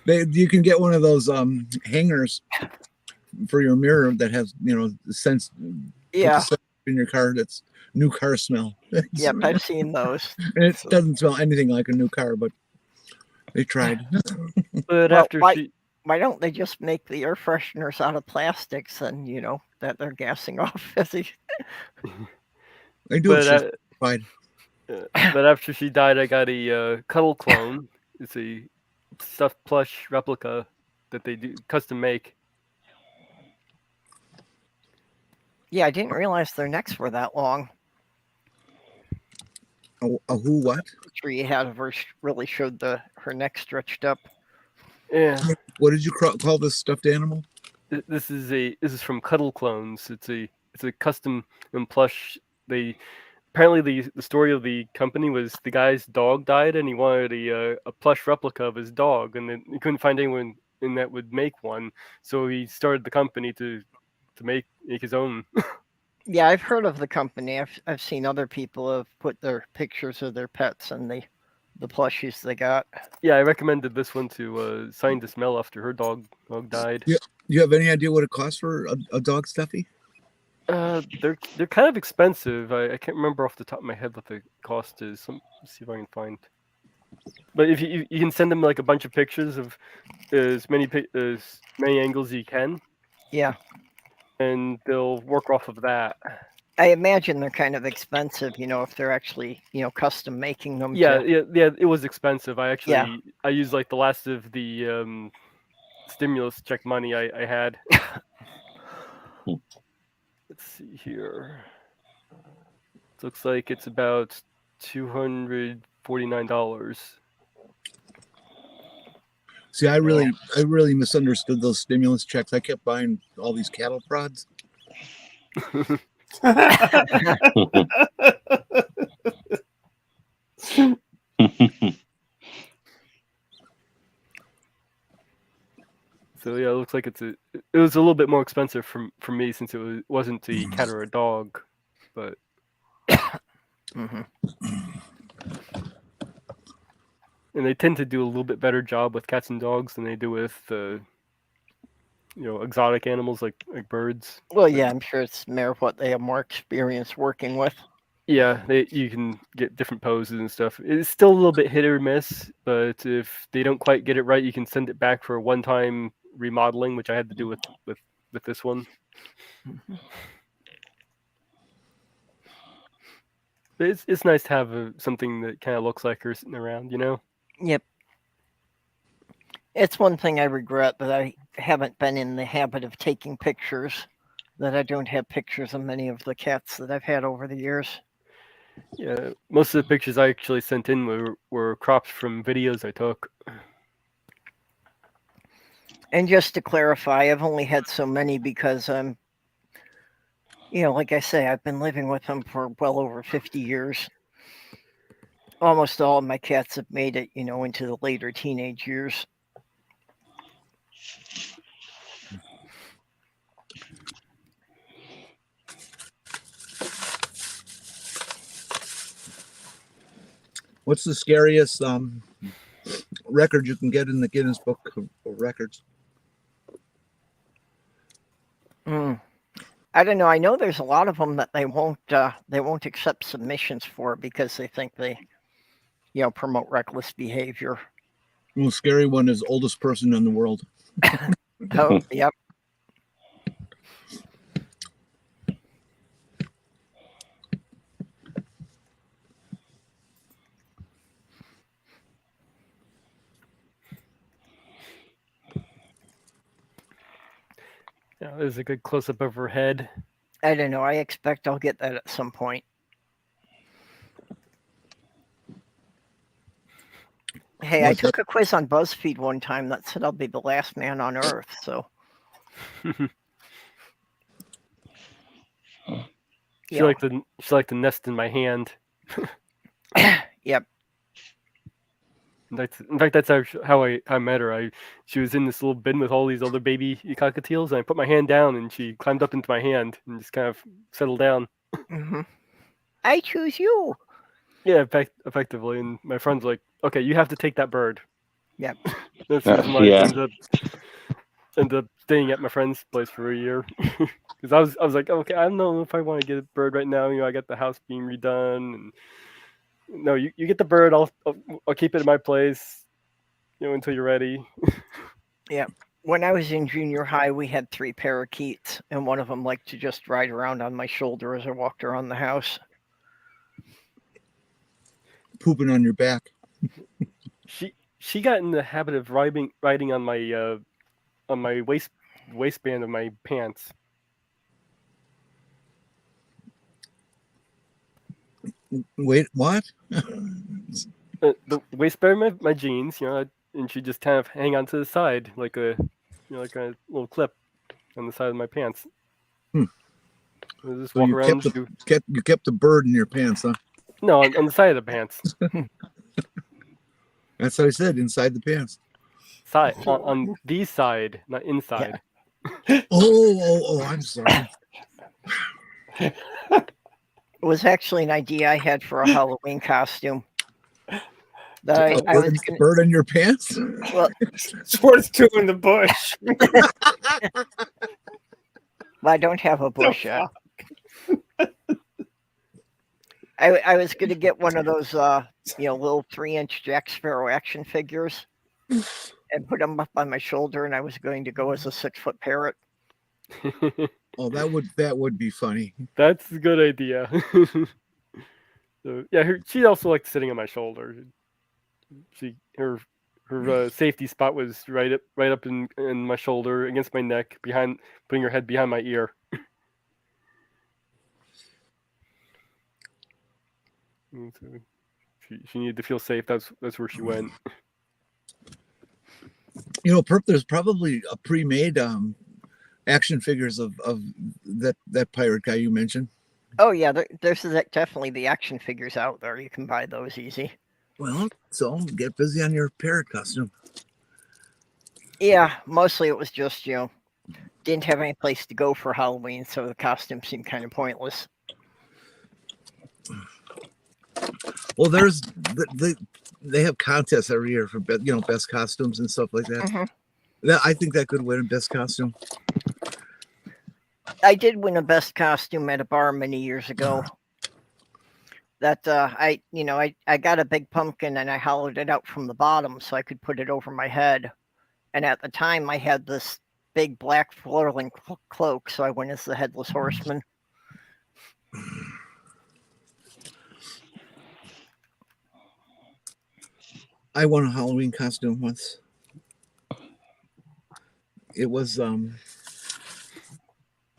S5: You can get one of those hangers for your mirror that has the sense.
S1: Yeah.
S5: In your car, that's new car smell.
S1: Yep, I've seen those.
S5: And it doesn't smell anything like a new car, but they tried.
S3: But
S1: why don't they just make the air fresheners out of plastics and that they're gassing off?
S5: They do it. Fine.
S3: But after she died, I got a cuddle clone. It's a stuffed plush replica that they do custom make.
S1: Yeah, I didn't realize their necks were that long.
S5: A who what?
S1: Tree had of her really showed her neck stretched up.
S3: Yeah.
S5: What did you call this stuffed animal?
S3: This is from Cuddle Clones. It's a custom and plush. Apparently the story of the company was the guy's dog died and he wanted a plush replica of his dog, and then he couldn't find anyone that would make one, so he started the company to make his own.
S1: Yeah, I've heard of the company. I've seen other people have put their pictures of their pets and the plushies they got.
S3: Yeah, I recommended this one to Sign to Smell after her dog died.
S5: Do you have any idea what it costs for a dog stuffy?
S3: They're kind of expensive. I can't remember off the top of my head what the cost is. Let's see if I can find. But if you can send them like a bunch of pictures of as many angles as you can.
S1: Yeah.
S3: And they'll work off of that.
S1: I imagine they're kind of expensive, if they're actually, custom making them.
S3: Yeah, it was expensive. I used like the last of the stimulus check money I had. Let's see here. It looks like it's about $249.
S5: See, I really misunderstood those stimulus checks. I kept buying all these cattle prods.
S3: So yeah, it looks like it was a little bit more expensive for me since it wasn't a cat or a dog, but.
S1: Mm-hmm.
S3: And they tend to do a little bit better job with cats and dogs than they do with exotic animals like birds.
S1: Well, yeah, I'm sure it's more of what they have more experience working with.
S3: Yeah, you can get different poses and stuff. It's still a little bit hit or miss, but if they don't quite get it right, you can send it back for a one-time remodeling, which I had to do with this one.
S1: Mm-hmm.
S3: But it's nice to have something that kind of looks like her sitting around,
S1: Yep. It's one thing I regret that I haven't been in the habit of taking pictures, that I don't have pictures of many of the cats that I've had over the years.
S3: Yeah, most of the pictures I actually sent in were cropped from videos I took.
S1: And just to clarify, I've only had so many because like I say, I've been living with them for well over 50 years. Almost all of my cats have made it, into the later teenage years.
S5: What's the scariest record you can get in the Guinness Book of Records?
S1: I don't know. I know there's a lot of them that they won't accept submissions for because they think they, promote reckless behavior.
S5: The most scary one is oldest person in the world.
S1: Oh, yep.
S3: Yeah, there's a good close up of her head.
S1: I don't know. I expect I'll get that at some point. Hey, I took a quiz on BuzzFeed one time that said I'll be the last man on Earth. So
S3: She liked the nest in my hand.
S1: Yep.
S3: In fact, that's how I met her. She was in this little bin with all these other baby cockatiels, and I put my hand down, and she climbed up into my hand and just kind of settled down.
S1: Mm-hmm. I choose you.
S3: Yeah, effectively. And my friend's like, "Okay, you have to take that bird."
S1: Yep.
S3: That's the reason why I ended up staying at my friend's place for a year. Because I was like, okay, I don't know if I want to get a bird right now. I got the house being redone, and no, you get the bird. I'll keep it in my place, until you're ready.
S1: Yeah. When I was in junior high, we had 3 parakeets, and one of them liked to just ride around on my shoulder as I walked around the house.
S5: Pooping on your back.
S3: She got in the habit of riding on my waistband of my pants.
S5: Wait, what?
S3: The waistband of my jeans, and she just kind of hang on to the side like a little clip on the side of my pants. Just
S5: So
S3: walk
S5: you
S3: around.
S5: kept the bird in your pants, huh?
S3: No, on the side of the pants.
S5: That's how I said, inside the pants.
S3: Side on the side, not inside.
S1: Yeah.
S5: Oh, I'm sorry.
S1: It was actually an idea I had for a Halloween costume. That I was gonna...
S5: bird in your pants?
S1: Well,
S8: it's worth 2 in the bush.
S1: I don't have a bush yet. I was going to get one of those, little 3-inch Jack Sparrow action figures and put them up on my shoulder, and I was going to go as a 6-foot parrot.
S5: Oh, that would be funny.
S3: That's a good idea. So, yeah, she also liked sitting on my shoulder. Her safety spot was right up in my shoulder, against my neck, putting her head behind my ear. So she needed to feel safe. That's where she went.
S5: Perp, there's probably a pre-made action figures of that pirate guy you mentioned.
S1: Oh yeah, there's definitely the action figures out there. You can buy those easy.
S5: Well, so get busy on your parrot costume.
S1: Yeah, mostly it was just, didn't have any place to go for Halloween, so the costume seemed kind of pointless.
S5: Well, there's they have contests every year for best costumes and stuff like that. Mm-hmm. I think that could win a best costume.
S1: I did win a best costume at a bar many years ago. That I got a big pumpkin and I hollowed it out from the bottom so I could put it over my head. And at the time, I had this big black floral cloak, so I went as the Headless Horseman.
S5: I won a Halloween costume once. it was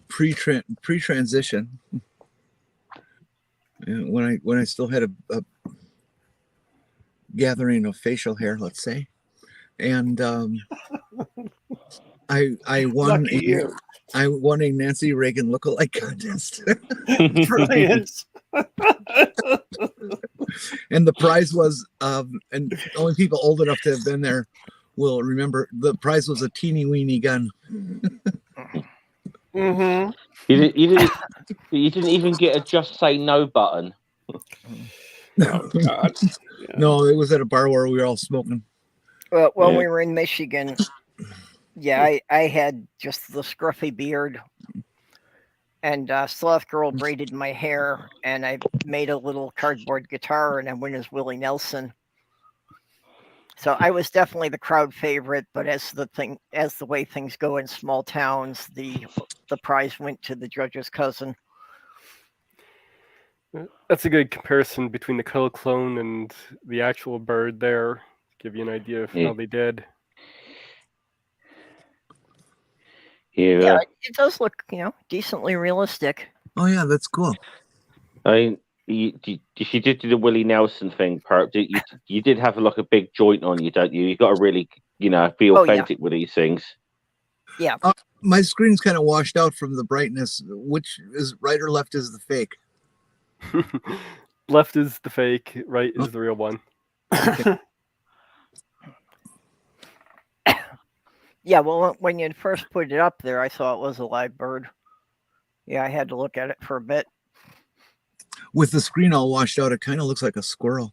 S5: pre-transition, when I still had a gathering of facial hair, let's say, and I won
S8: Lucky you.
S5: I won a Nancy Reagan lookalike contest,
S8: Brilliant.
S5: and the prize was and only people old enough to have been there will remember, the prize was a teeny weeny gun.
S8: Mm-hmm.
S6: You didn't even get a just say no button.
S8: Oh God. Yeah.
S5: No, it was at a bar where we were all smoking.
S1: Well, when
S6: Yeah.
S1: we were in Michigan, yeah, I had just the scruffy beard, and Sloth Girl braided my hair, and I made a little cardboard guitar, and I went as Willie Nelson. So I was definitely the crowd favorite, but as the way things go in small towns, the prize went to the judge's cousin.
S3: That's a good comparison between the color clone and the actual bird there. Give you an idea of
S6: Yeah.
S3: how they did.
S1: Yeah, it does look, decently realistic.
S5: Oh yeah, that's cool.
S6: I mean, she did do the Willie Nelson thing, Perp. You did have like a big joint on you, don't you? You got to really, be authentic with these things.
S1: Yeah.
S5: My screen's kind of washed out from the brightness. Which is right or left is the fake?
S3: Left is the fake, right is the real one.
S1: Yeah, well, when you first put it up there, I saw it was a live bird. Yeah, I had to look at it for a bit.
S5: With the screen all washed out, it kind of looks like a squirrel.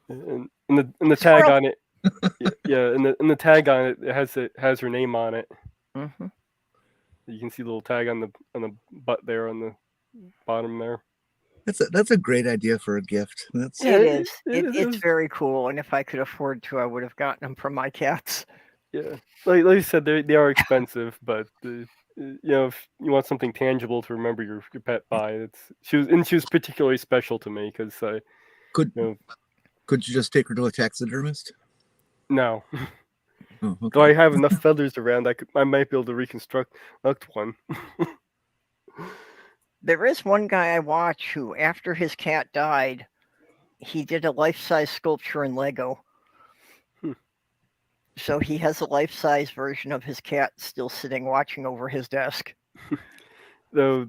S3: And the tag on it, yeah, and the tag on it, it has her name on it.
S1: Mm-hmm.
S3: You can see the little tag on the butt there on the bottom there.
S5: That's a great idea for a gift.
S1: It is. It's very cool, and if I could afford to, I would have gotten them for my cats.
S3: Yeah, like you said, they are expensive, but if you want something tangible to remember your pet by, she was particularly special to me because
S5: could you just take her to a taxidermist?
S3: No.
S5: Oh, okay.
S3: Though I have enough feathers around, I might be able to reconstruct one.
S1: There is one guy I watch who, after his cat died, he did a life-size sculpture in Lego. So he has a life-size version of his cat still sitting watching over his desk.
S3: Though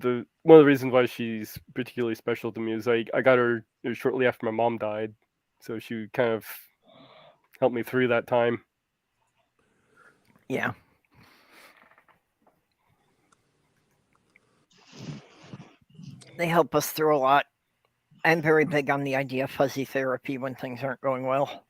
S3: one of the reasons why she's particularly special to me is I got her shortly after my mom died, so she kind of helped me through that time.
S1: Yeah. They help us through a lot. I'm very big on the idea of fuzzy therapy when things aren't going well.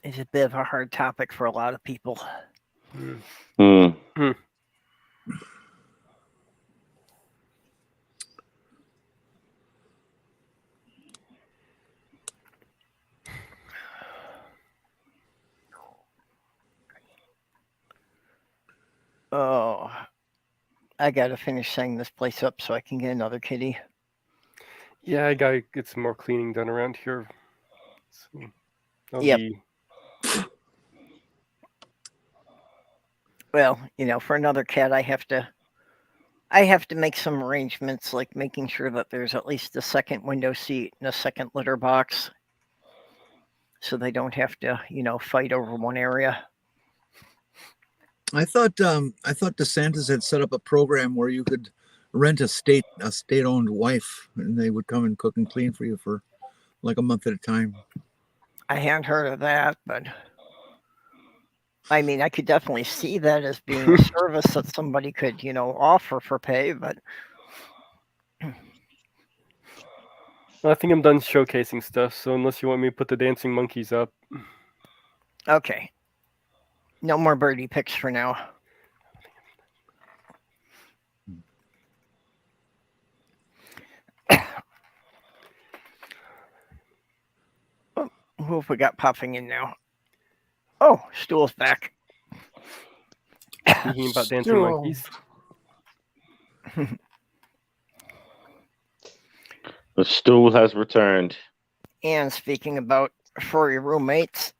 S1: It's a bit of a hard topic for a lot of people. Oh, I gotta finish setting this place up so I can get another kitty.
S3: Yeah, I gotta get some more cleaning done around here. So
S1: Yep. Well, for another cat, I have to make some arrangements, like making sure that there's at least a second window seat and a second litter box, so they don't have to, fight over one area.
S5: I thought DeSantis had set up a program where you could rent a state-owned wife, and they would come and cook and clean for you for like a month at a time.
S1: I hadn't heard of that, but I mean, I could definitely see that as being a service that somebody could, offer for pay, but
S3: I think I'm done showcasing stuff, so unless you want me to put the dancing monkeys up.
S1: Okay. No more birdie pics for now. Who have we got popping in now? Oh, Stool's back.
S3: Speaking about dancing
S8: Stool.
S3: monkeys.
S6: The stool has returned.
S1: And speaking about furry roommates,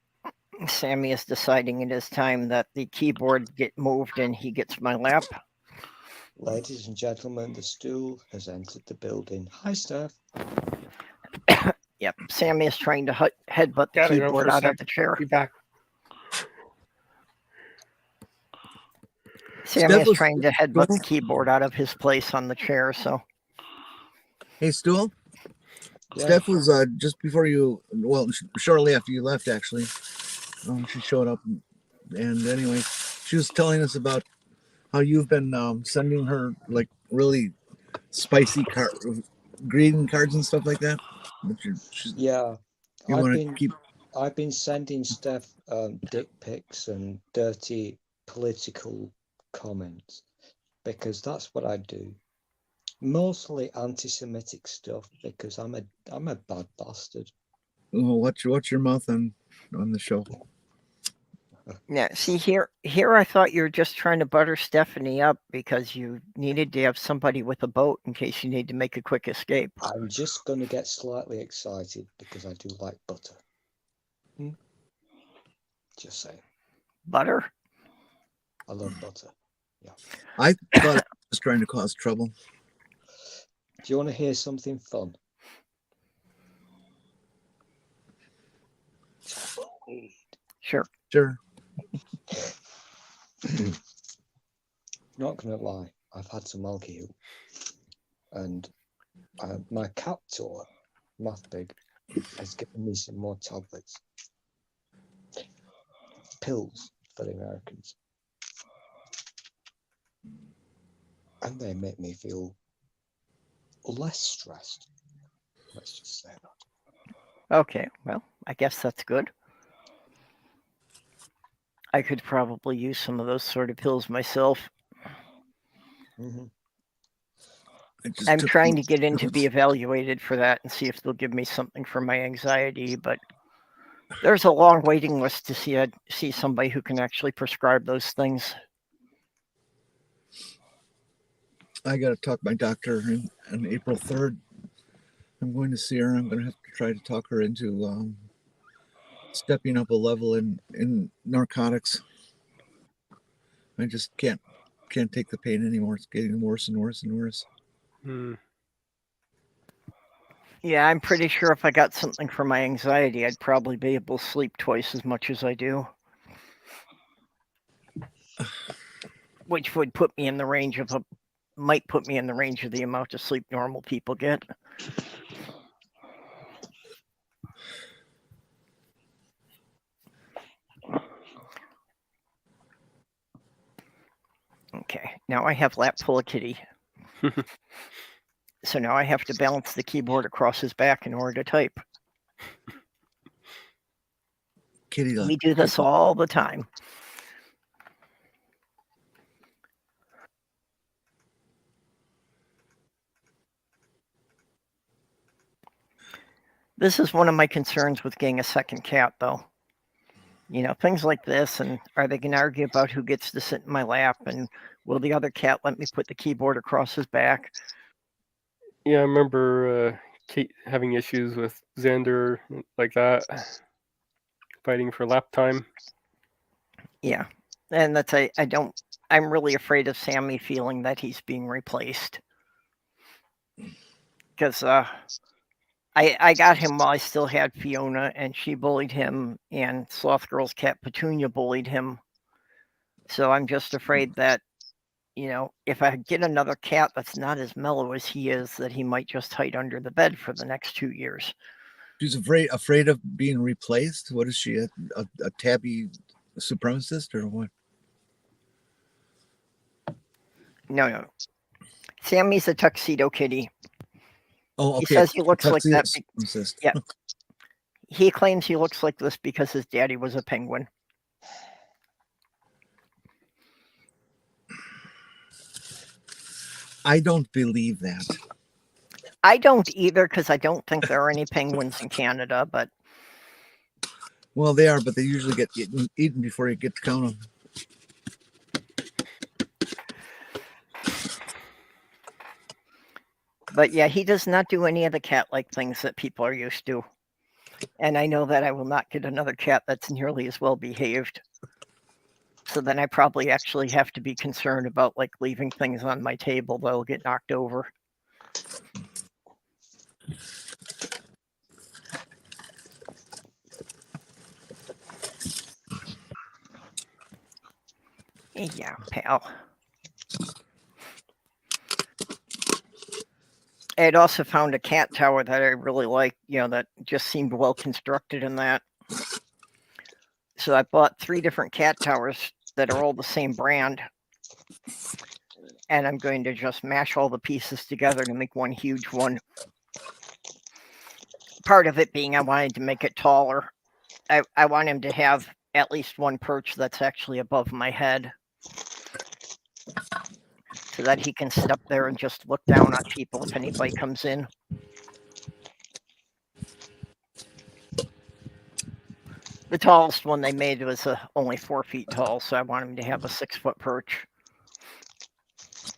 S1: Sammy is deciding it is time that the keyboard get moved and he gets my lap.
S2: Ladies and gentlemen, the stool has entered the building. Hi, Steph.
S1: Yep, Sammy is trying to headbutt the
S8: Gotta go
S1: keyboard
S8: for a
S1: out of
S8: sec.
S1: the chair.
S8: Be back.
S1: Sammy is
S5: Steph was-
S1: trying to headbutt the
S5: Stool?
S1: keyboard out of his place on the chair, so
S5: Hey, Stool.
S2: Yeah.
S5: Steph was just before you, well, shortly after you left, actually. She showed up, and anyway, she was telling us about how you've been sending her like really spicy greeting cards and stuff like that.
S2: Yeah.
S5: You want to keep.
S2: I've been sending Steph dick pics and dirty political comments because that's what I do. Mostly anti-Semitic stuff because I'm a bad bastard.
S5: Well, watch your mouth on the show.
S1: yeah. See here I thought you were just trying to butter Stephanie up because you needed to have somebody with a boat in case you need to make a quick escape.
S2: I'm just going to get slightly excited because I do like butter. Just saying.
S1: Butter?
S2: I love butter. Yeah.
S5: I thought I was trying to cause trouble.
S2: Do you want to hear something fun?
S1: Sure.
S5: Sure.
S2: Not gonna lie, I've had some alcohol, and my cat tour, Mathbig, has given me some more tablets, pills for the Americans, and they make me feel less stressed. Let's just say that.
S1: Okay, well, I guess that's good. I could probably use some of those sort of pills myself.
S2: Mm-hmm.
S1: I'm trying to get in to be evaluated for that and see if they'll give me something for my anxiety, but there's a long waiting list to see somebody who can actually prescribe those things.
S5: I got to talk to my doctor on April 3rd. I'm going to see her. I'm going to have to try to talk her into stepping up a level in narcotics. I just can't take the pain anymore. It's getting worse and worse and worse.
S1: Yeah, I'm pretty sure if I got something for my anxiety, I'd probably be able to sleep twice as much as I do. Which would put me in the range of might put me in the range of the amount of sleep normal people get. Okay, now I have lap full of kitty. So now I have to balance the keyboard across his back in order to type.
S5: Kitty,
S1: we do this all the time. This is one of my concerns with getting a second cat, though. You know, things like this, and are they going to argue about who gets to sit in my lap, and will the other cat let me put the keyboard across his back?
S3: Yeah, I remember Kate having issues with Xander like that, fighting for lap time.
S1: Yeah, and that's I'm really afraid of Sammy feeling that he's being replaced. Because I got him while I still had Fiona, and she bullied him, and Sloth Girl's cat Petunia bullied him. So I'm just afraid that, you know, if I get another cat that's not as mellow as he is, that he might just hide under the bed for the next 2 years.
S5: She's afraid of being replaced? What is she, a tabby supremacist or what?
S1: No. Sammy's a tuxedo kitty.
S5: Oh, okay.
S1: He says he looks like that. Yeah. He claims he looks like this because his daddy was a penguin.
S5: I don't believe that.
S1: I don't either, because I don't think there are any penguins in Canada, but
S5: Well, they are, but they usually get eaten before you get to count them.
S1: But yeah, he does not do any of the cat-like things that people are used to. And I know that I will not get another cat that's nearly as well behaved. So then I probably actually have to be concerned about like leaving things on my table that'll get knocked over. Yeah, pal. I had also found a cat tower that I really liked, that just seemed well constructed in that. So I bought 3 different cat towers that are all the same brand. And I'm going to just mash all the pieces together to make one huge one. Part of it being I wanted to make it taller. I want him to have at least one perch that's actually above my head, so that he can sit up there and just look down on people if anybody comes in. The tallest one they made was only 4 feet tall, so I want him to have a 6-foot perch.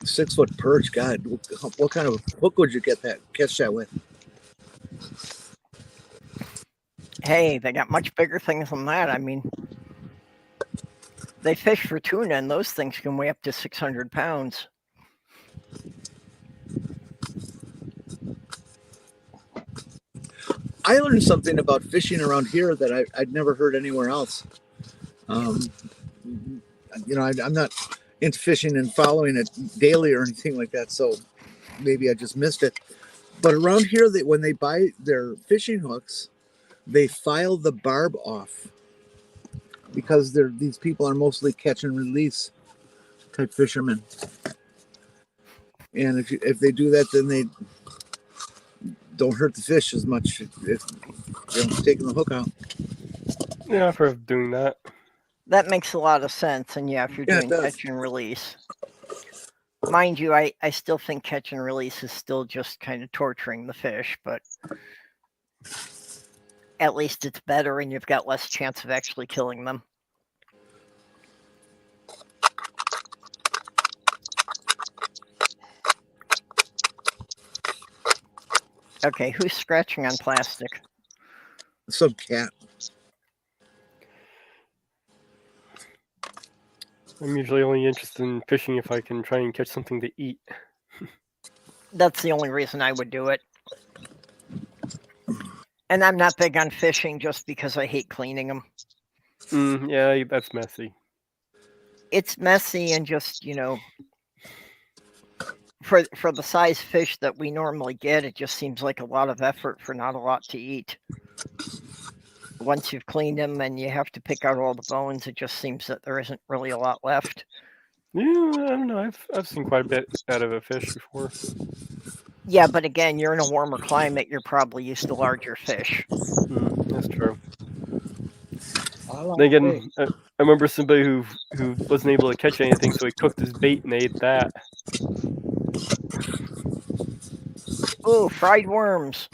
S5: 6-foot perch, God, what kind of hook would you catch that with?
S1: Hey, they got much bigger things than that. I mean, they fish for tuna, and those things can weigh up to 600 pounds.
S5: I learned something about fishing around here that I'd never heard anywhere else. I'm not into fishing and following it daily or anything like that, so maybe I just missed it. But around here, when they buy their fishing hooks, they file the barb off, because these people are mostly catch and release type fishermen. And if they do that, then they don't hurt the fish as much if they're taking the hook out.
S3: Yeah, I've heard of doing that.
S1: That makes a lot of sense. And yeah, if you're doing catch and release. Mind you, I still think catch and release is still just kind of torturing the fish, but at least it's better and you've got less chance of actually killing them. Okay, who's scratching on plastic?
S5: Some cat.
S3: I'm usually only interested in fishing if I can try and catch something to eat.
S1: That's the only reason I would do it. And I'm not big on fishing just because I hate cleaning them.
S3: Yeah, that's messy.
S1: It's messy and just, for the size fish that we normally get, it just seems like a lot of effort for not a lot to eat. Once you've cleaned them and you have to pick out all the bones, it just seems that there isn't really a lot left.
S3: Yeah, I don't know. I've seen quite a bit out of a fish before.
S1: Yeah, but again, you're in a warmer climate. You're probably used to larger fish.
S3: That's true.
S2: Like
S3: then again, I remember somebody who wasn't able to catch anything, so he cooked his bait and ate that.
S1: Oh, fried worms.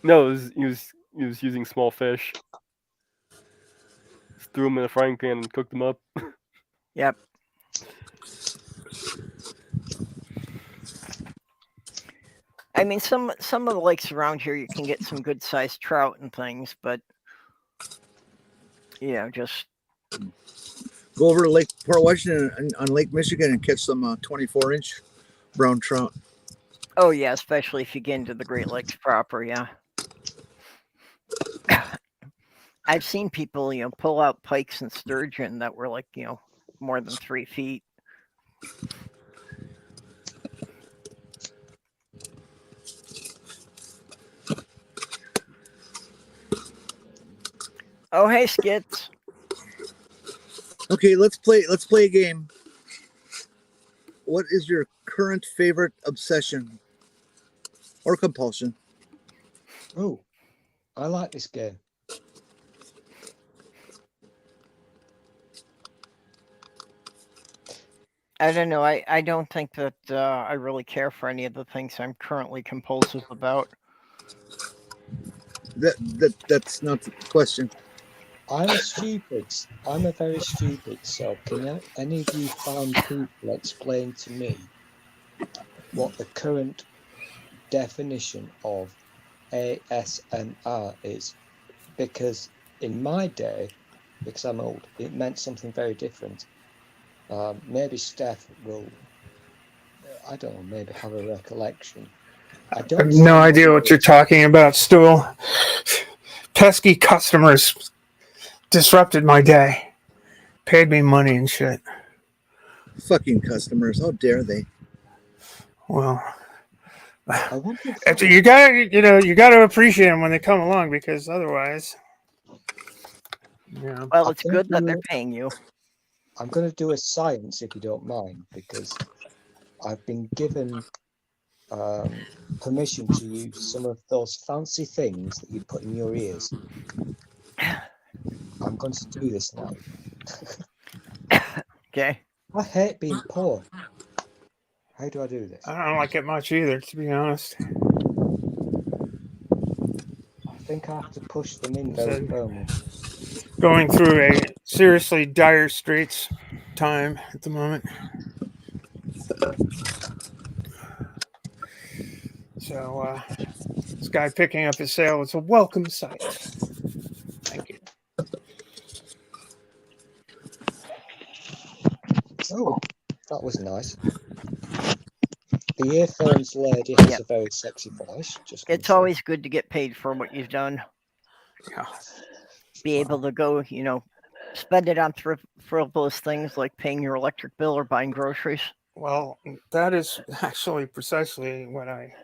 S3: No, he was using small fish. Just threw them in a frying pan and cooked them up.
S1: Yep. I mean, some of the lakes around here, you can get some good sized trout and things, but just
S5: go over to Lake Port Washington on Lake Michigan and catch some 24-inch brown trout.
S1: Oh yeah, especially if you get into the Great Lakes proper, yeah. I've seen people, pull out pikes and sturgeon that were like, more than 3 feet. Oh, hey, Skits.
S5: Okay, let's play a game. What is your current favorite obsession or compulsion?
S2: Oh, I like this game.
S1: I don't know. I don't think that I really care for any of the things I'm currently compulsive about.
S5: That's not the question.
S2: I'm a very stupid. So can any of you fine people explain to me what the current definition of ASMR is? Because in my day, because I'm old, it meant something very different. Maybe Steph will, I don't know, maybe have a recollection. I
S8: I have
S2: don't
S8: no idea what you're talking about, Stool. Pesky customers disrupted my day. Paid me money and shit.
S5: Fucking customers! How dare they?
S8: Well,
S2: I wonder if
S8: you gotta appreciate them when they come along, because otherwise, yeah.
S1: Well,
S2: I
S1: it's
S2: think
S1: good that they're paying you.
S2: I'm going to do a science, if you don't mind, because I've been given permission to use some of those fancy things that you put in your ears. I'm going to do this now.
S1: Okay.
S2: I hate being poor. How do I do this?
S8: I don't like it much either, to be honest.
S2: I think I have to push them in very firmly.
S8: Going through a seriously dire straits time at the moment. So, this guy picking up his sale, it's a welcome sight. Thank you.
S2: Oh, that was nice. The earphones lady has a very sexy voice.
S1: It's always good to get paid for what you've done.
S8: Yeah.
S1: Be able to go, spend it on frivolous things like paying your electric bill or buying groceries.
S8: Well, that is actually precisely what I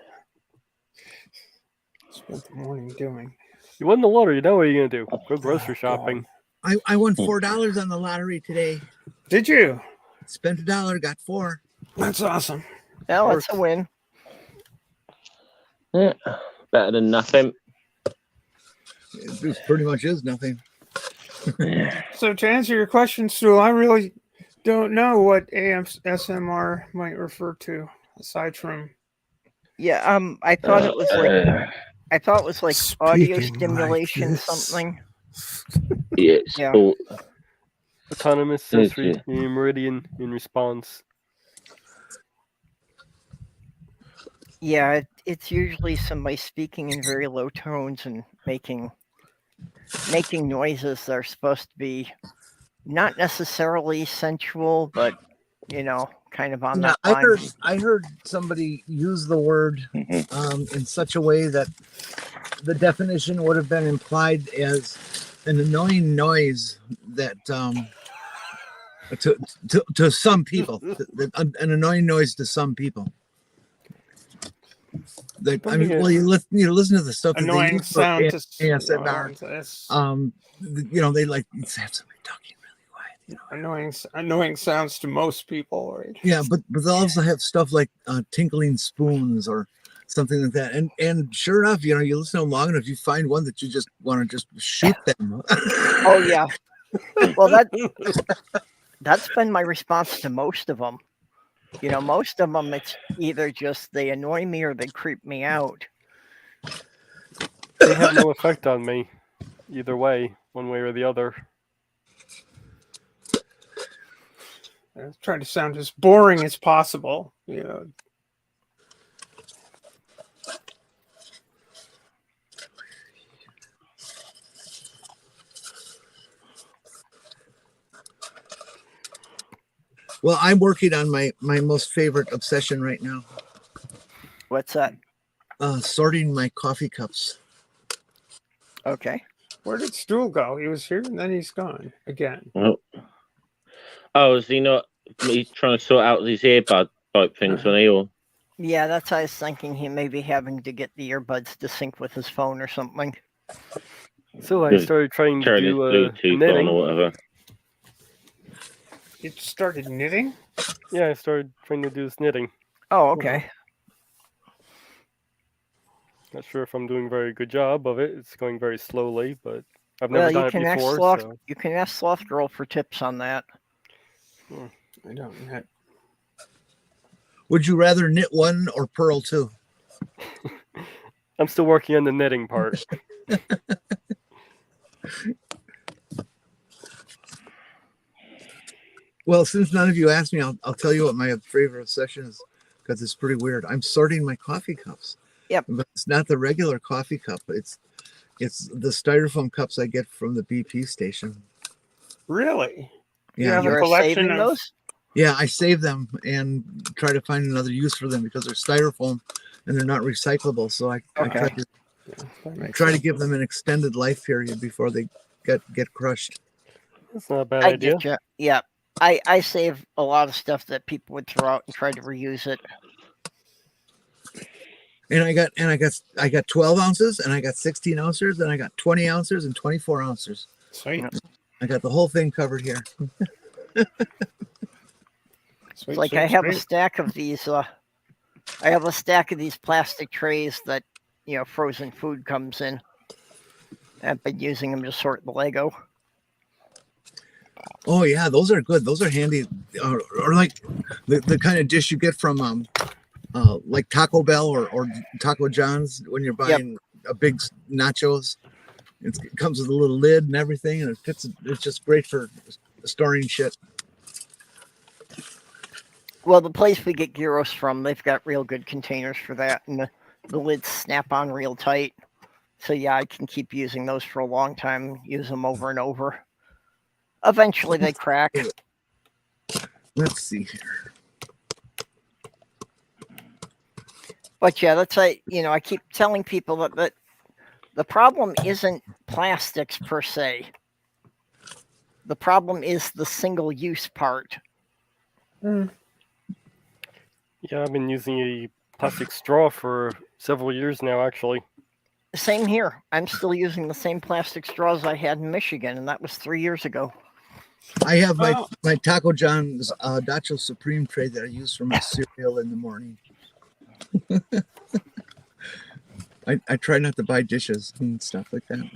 S8: spent the morning doing.
S3: You won the lottery. Now what are you gonna do? Go grocery shopping.
S5: I won $4 on the lottery today.
S8: Did you?
S5: Spent $1, got $4.
S8: That's awesome.
S1: Well, it's a win.
S6: Yeah, better than nothing.
S5: It pretty much is nothing.
S8: So to answer your question, Stu, I really don't know what ASMR might refer to aside from.
S1: Yeah, I thought it was like audio stimulation
S8: like
S1: something.
S6: Yes.
S1: Yeah.
S3: Autonomous sensory meridian in response.
S1: Yeah, it's usually somebody speaking in very low tones and making noises that are supposed to be not necessarily sensual, but kind of on that line.
S5: I heard somebody use the word in such a way that the definition would have been implied as an annoying noise that to some people, an annoying noise to some people. You listen to the stuff that they use for ASMR. They like have somebody talking really quiet.
S8: Annoying sounds to most people, right?
S5: Yeah, but they also have stuff like tinkling spoons or something like that. And sure enough, you listen to them long enough, you find one that you just want to just shoot them.
S1: Oh yeah. Well, that's been my response to most of them. Most of them, it's either just they annoy me or they creep me out.
S3: They have no effect on me, either way, one way or the other.
S8: I'm trying to sound as boring as possible,
S5: Well, I'm working on my most favorite obsession right now.
S1: What's that?
S5: Sorting my coffee cups.
S1: Okay.
S8: Where did Stool go? He was here and then he's gone again.
S6: Oh, is he not? He's trying to sort out these earbud type things, when he all.
S1: Yeah, that's what I was thinking. He may be having to get the earbuds to sync with his phone or something.
S3: So I started trying to do
S6: Bluetooth
S3: knitting.
S6: on or whatever.
S8: You started knitting?
S3: Yeah, I started trying to do this knitting.
S1: Oh, okay.
S3: Not sure if I'm doing a very good job of it. It's going very slowly, but I've never done it before.
S1: You can ask Sloth Girl for tips on that.
S8: I don't knit.
S5: Would you rather knit one or purl two?
S3: I'm still working on the knitting part.
S5: Well, since none of you asked me, I'll tell you what my favorite session is, because it's pretty weird. I'm sorting my coffee cups.
S1: Yep.
S5: But it's not the regular coffee cup. It's the styrofoam cups I get from the BP station.
S8: Really? You
S5: Yeah.
S8: have a
S1: You're
S8: collection
S1: saving
S8: of
S1: those?
S5: Yeah, I save them and try to find another use for them because they're styrofoam and they're not recyclable. So I
S1: Okay.
S5: try to give them an extended life period before they get crushed.
S3: That's not a bad
S1: I
S3: idea.
S1: get you. Yeah. I save a lot of stuff that people would throw out and try to reuse it.
S5: And I got 12 ounces and I got 16 ounces and I got 20 ounces and 24 ounces.
S8: Sweet.
S5: I got the whole thing covered here.
S1: It's like I have a stack of these. I have a stack of these plastic trays that frozen food comes in. I've been using them to sort the Lego.
S5: Oh yeah, those are good. Those are handy, or like the kind of dish you get from like Taco Bell or Taco John's when you're buying a big nachos. It comes with a little lid and everything, and it fits. It's just great for storing shit.
S1: Well, the place we get gyros from, they've got real good containers for that, and the lids snap on real tight. So yeah, I can keep using those for a long time. Use them over and over. Eventually, they crack.
S5: Let's see here.
S1: But yeah, that's I keep telling people that the problem isn't plastics per se. The problem is the single-use part.
S3: Yeah, I've been using a plastic straw for several years now, actually.
S1: Same here. I'm still using the same plastic straws I had in Michigan, and that was 3 years ago.
S5: I have my Taco John's Nacho Supreme tray that I use for my cereal in the morning. I try not to buy dishes and stuff like that.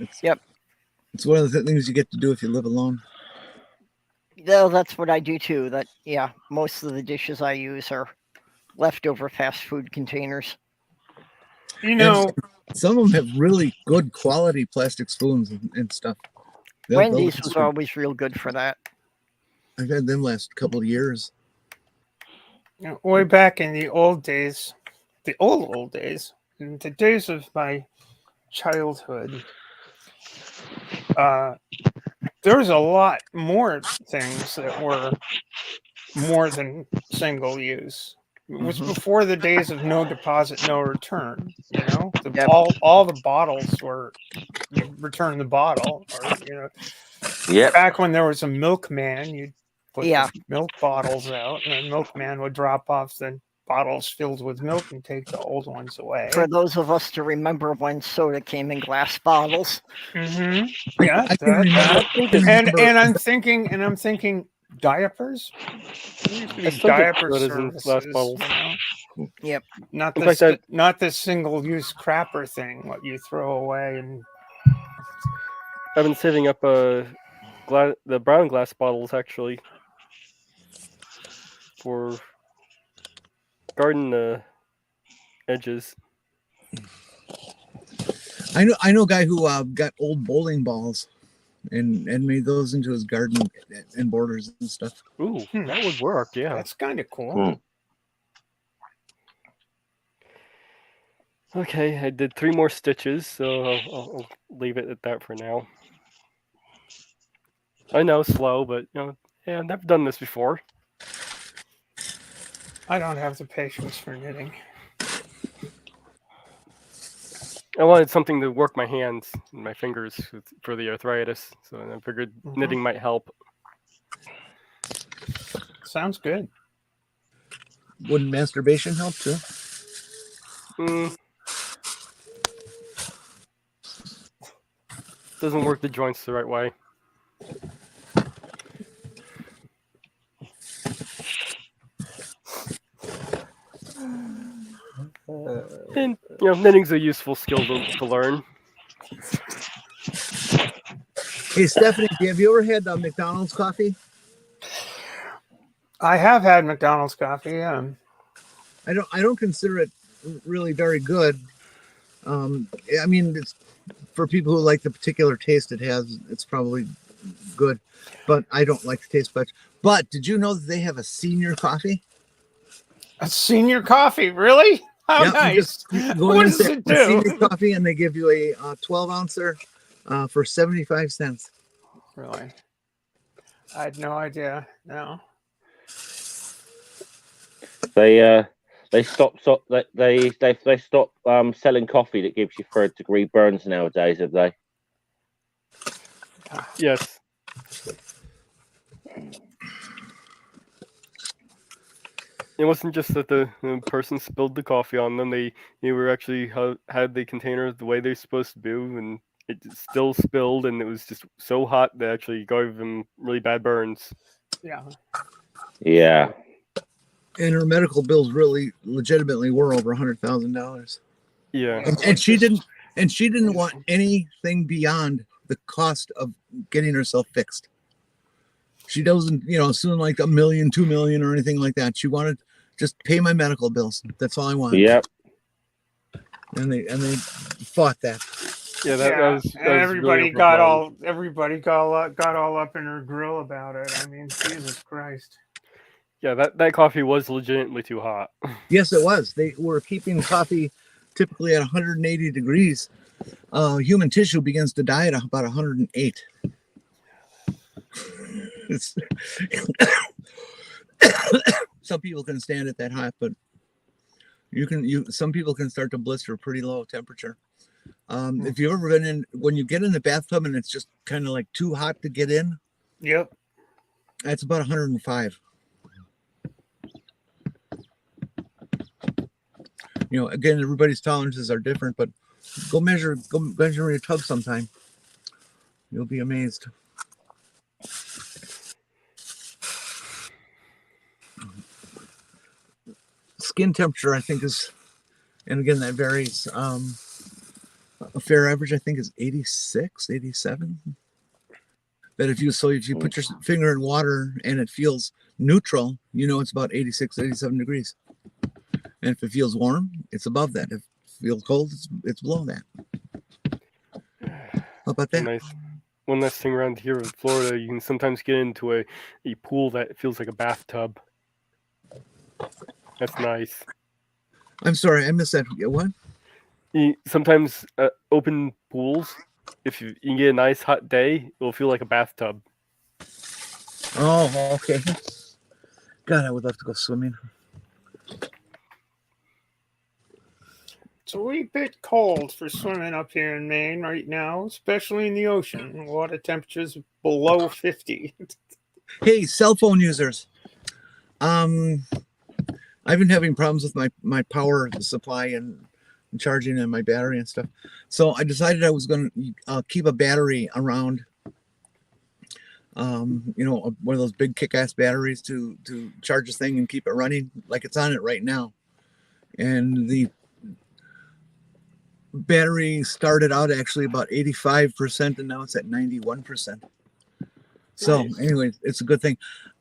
S5: It's one of the things you get to do if you live alone.
S1: No, that's what I do too. Most of the dishes I use are leftover fast food containers.
S5: And some of them have really good quality plastic spoons and stuff.
S1: Wendy's was always real good for that.
S5: I've had them last couple of years.
S8: Way back in the old days, the old days, in the days of my childhood, there was a lot more things that were more than single use. It was before the days of no deposit, no return. All the bottles were you return the bottle, or back when there was a milkman, you'd put the milk bottles out, and the milkman would drop off the bottles filled with milk and take the old ones away.
S1: For those of us to remember when soda came in glass bottles.
S8: Mm-hmm. Yeah, and I'm thinking diapers. Diapers
S3: in glass bottles.
S1: Yep.
S8: Not the single-use crapper thing. What you throw away and.
S3: I've been saving up the brown glass bottles actually for garden edges.
S5: I know a guy who got old bowling balls and made those into his garden and borders and stuff.
S3: Ooh, that would work. Yeah,
S8: that's kind of cool.
S3: Okay, I did 3 more stitches, so I'll leave it at that for now. I know, slow, but I've never done this before.
S8: I don't have the patience for knitting.
S3: I wanted something to work my hands and my fingers for the arthritis, so I figured knitting might help.
S8: Sounds good.
S5: Wouldn't masturbation help too?
S3: Doesn't work the joints the right way. And knitting's a useful skill to learn.
S5: Hey Stephanie, have you ever had McDonald's coffee?
S8: I have had McDonald's coffee. Yeah.
S5: I don't consider it really very good, I mean, it's for people who like the particular taste it has. It's probably good, but I don't like the taste much. But did you know that they have a senior coffee?
S8: A senior coffee, really? How
S5: Yeah,
S8: nice.
S5: go
S8: What
S5: in
S8: does
S5: there,
S8: it
S5: a
S8: do?
S5: senior coffee, and they give you a 12 ouncer for 75 cents.
S8: Really? I had no idea. No.
S6: They stopped they stop selling coffee that gives you 3rd-degree burns nowadays, have they?
S3: Yes. It wasn't just that the person spilled the coffee on them. They were actually had the container the way they're supposed to do, and it still spilled, and it was just so hot that actually gave them really bad burns.
S8: Yeah.
S6: Yeah.
S5: And her medical bills really legitimately were over $100,000.
S3: Yeah.
S5: And she didn't want anything beyond the cost of getting herself fixed. She doesn't, soon like $1 million, $2 million, or anything like that. She wanted just pay my medical bills. That's all I want.
S6: Yep.
S5: And they fought that.
S3: Yeah, that was
S8: everybody
S3: really
S8: got all up in her grill about it. I mean, Jesus Christ.
S3: Yeah, that coffee was legitimately too hot.
S5: Yes, it was. They were keeping coffee typically at 180 degrees. Human tissue begins to die at about 108. Some people can stand it that hot, but some people can start to blister pretty low temperature. If you've ever been when you get in the bathtub and it's just kind of like too hot to get in.
S8: Yep.
S5: That's about 105. Again, everybody's tolerances are different, but go measure your tub sometime. You'll be amazed. Skin temperature, I think, and again, that varies. A fair average, I think, is 86, 87. But if you put your finger in water and it feels neutral, it's about 86, 87 degrees. And if it feels warm, it's above that. If it feels cold, it's below that. How about that?
S3: One nice thing around here in Florida, you can sometimes get into a pool that feels like a bathtub. That's nice.
S5: I'm sorry, I missed that. What?
S3: Sometimes open pools, if you get a nice hot day, it'll feel like a bathtub.
S5: Oh, okay. God, I would love to go swimming.
S8: It's a wee bit cold for swimming up here in Maine right now, especially in the ocean. Water temperatures below 50.
S5: Hey, cell phone users. I've been having problems with my power supply and charging and my battery and stuff. So I decided I was going to keep a battery around, one of those big kick-ass batteries to charge this thing and keep it running like it's on it right now. And the battery started out actually about 85%, and now it's at 91%. So anyway, it's a good thing.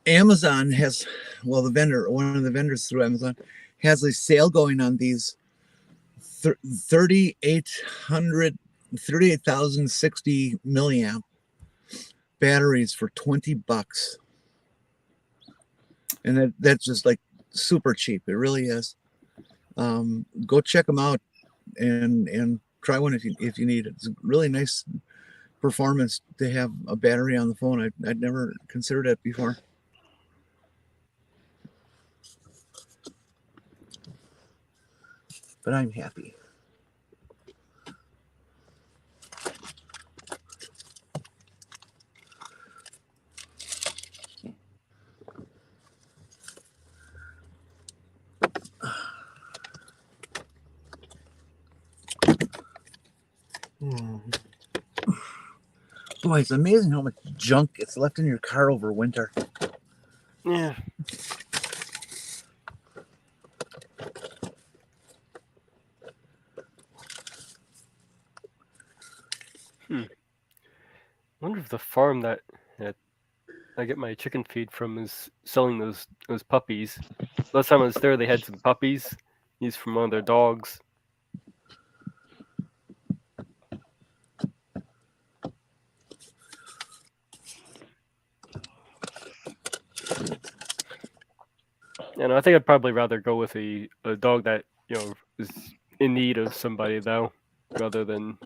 S5: Amazon has, one of the vendors through Amazon has a sale going on these 38,060 milliamp batteries for $20. And that's just like super cheap. It really is. Go check them out and try one if you need it. It's a really nice performance to have a battery on the phone. I'd never considered it before. But I'm happy. Boy, it's amazing how much junk gets left in your car over winter.
S3: Yeah. I wonder if the farm that I get my chicken feed from is selling those puppies. Last time I was there, they had some puppies used from one of their dogs. You know, I think I'd probably rather go with a dog that is in need of somebody though, rather than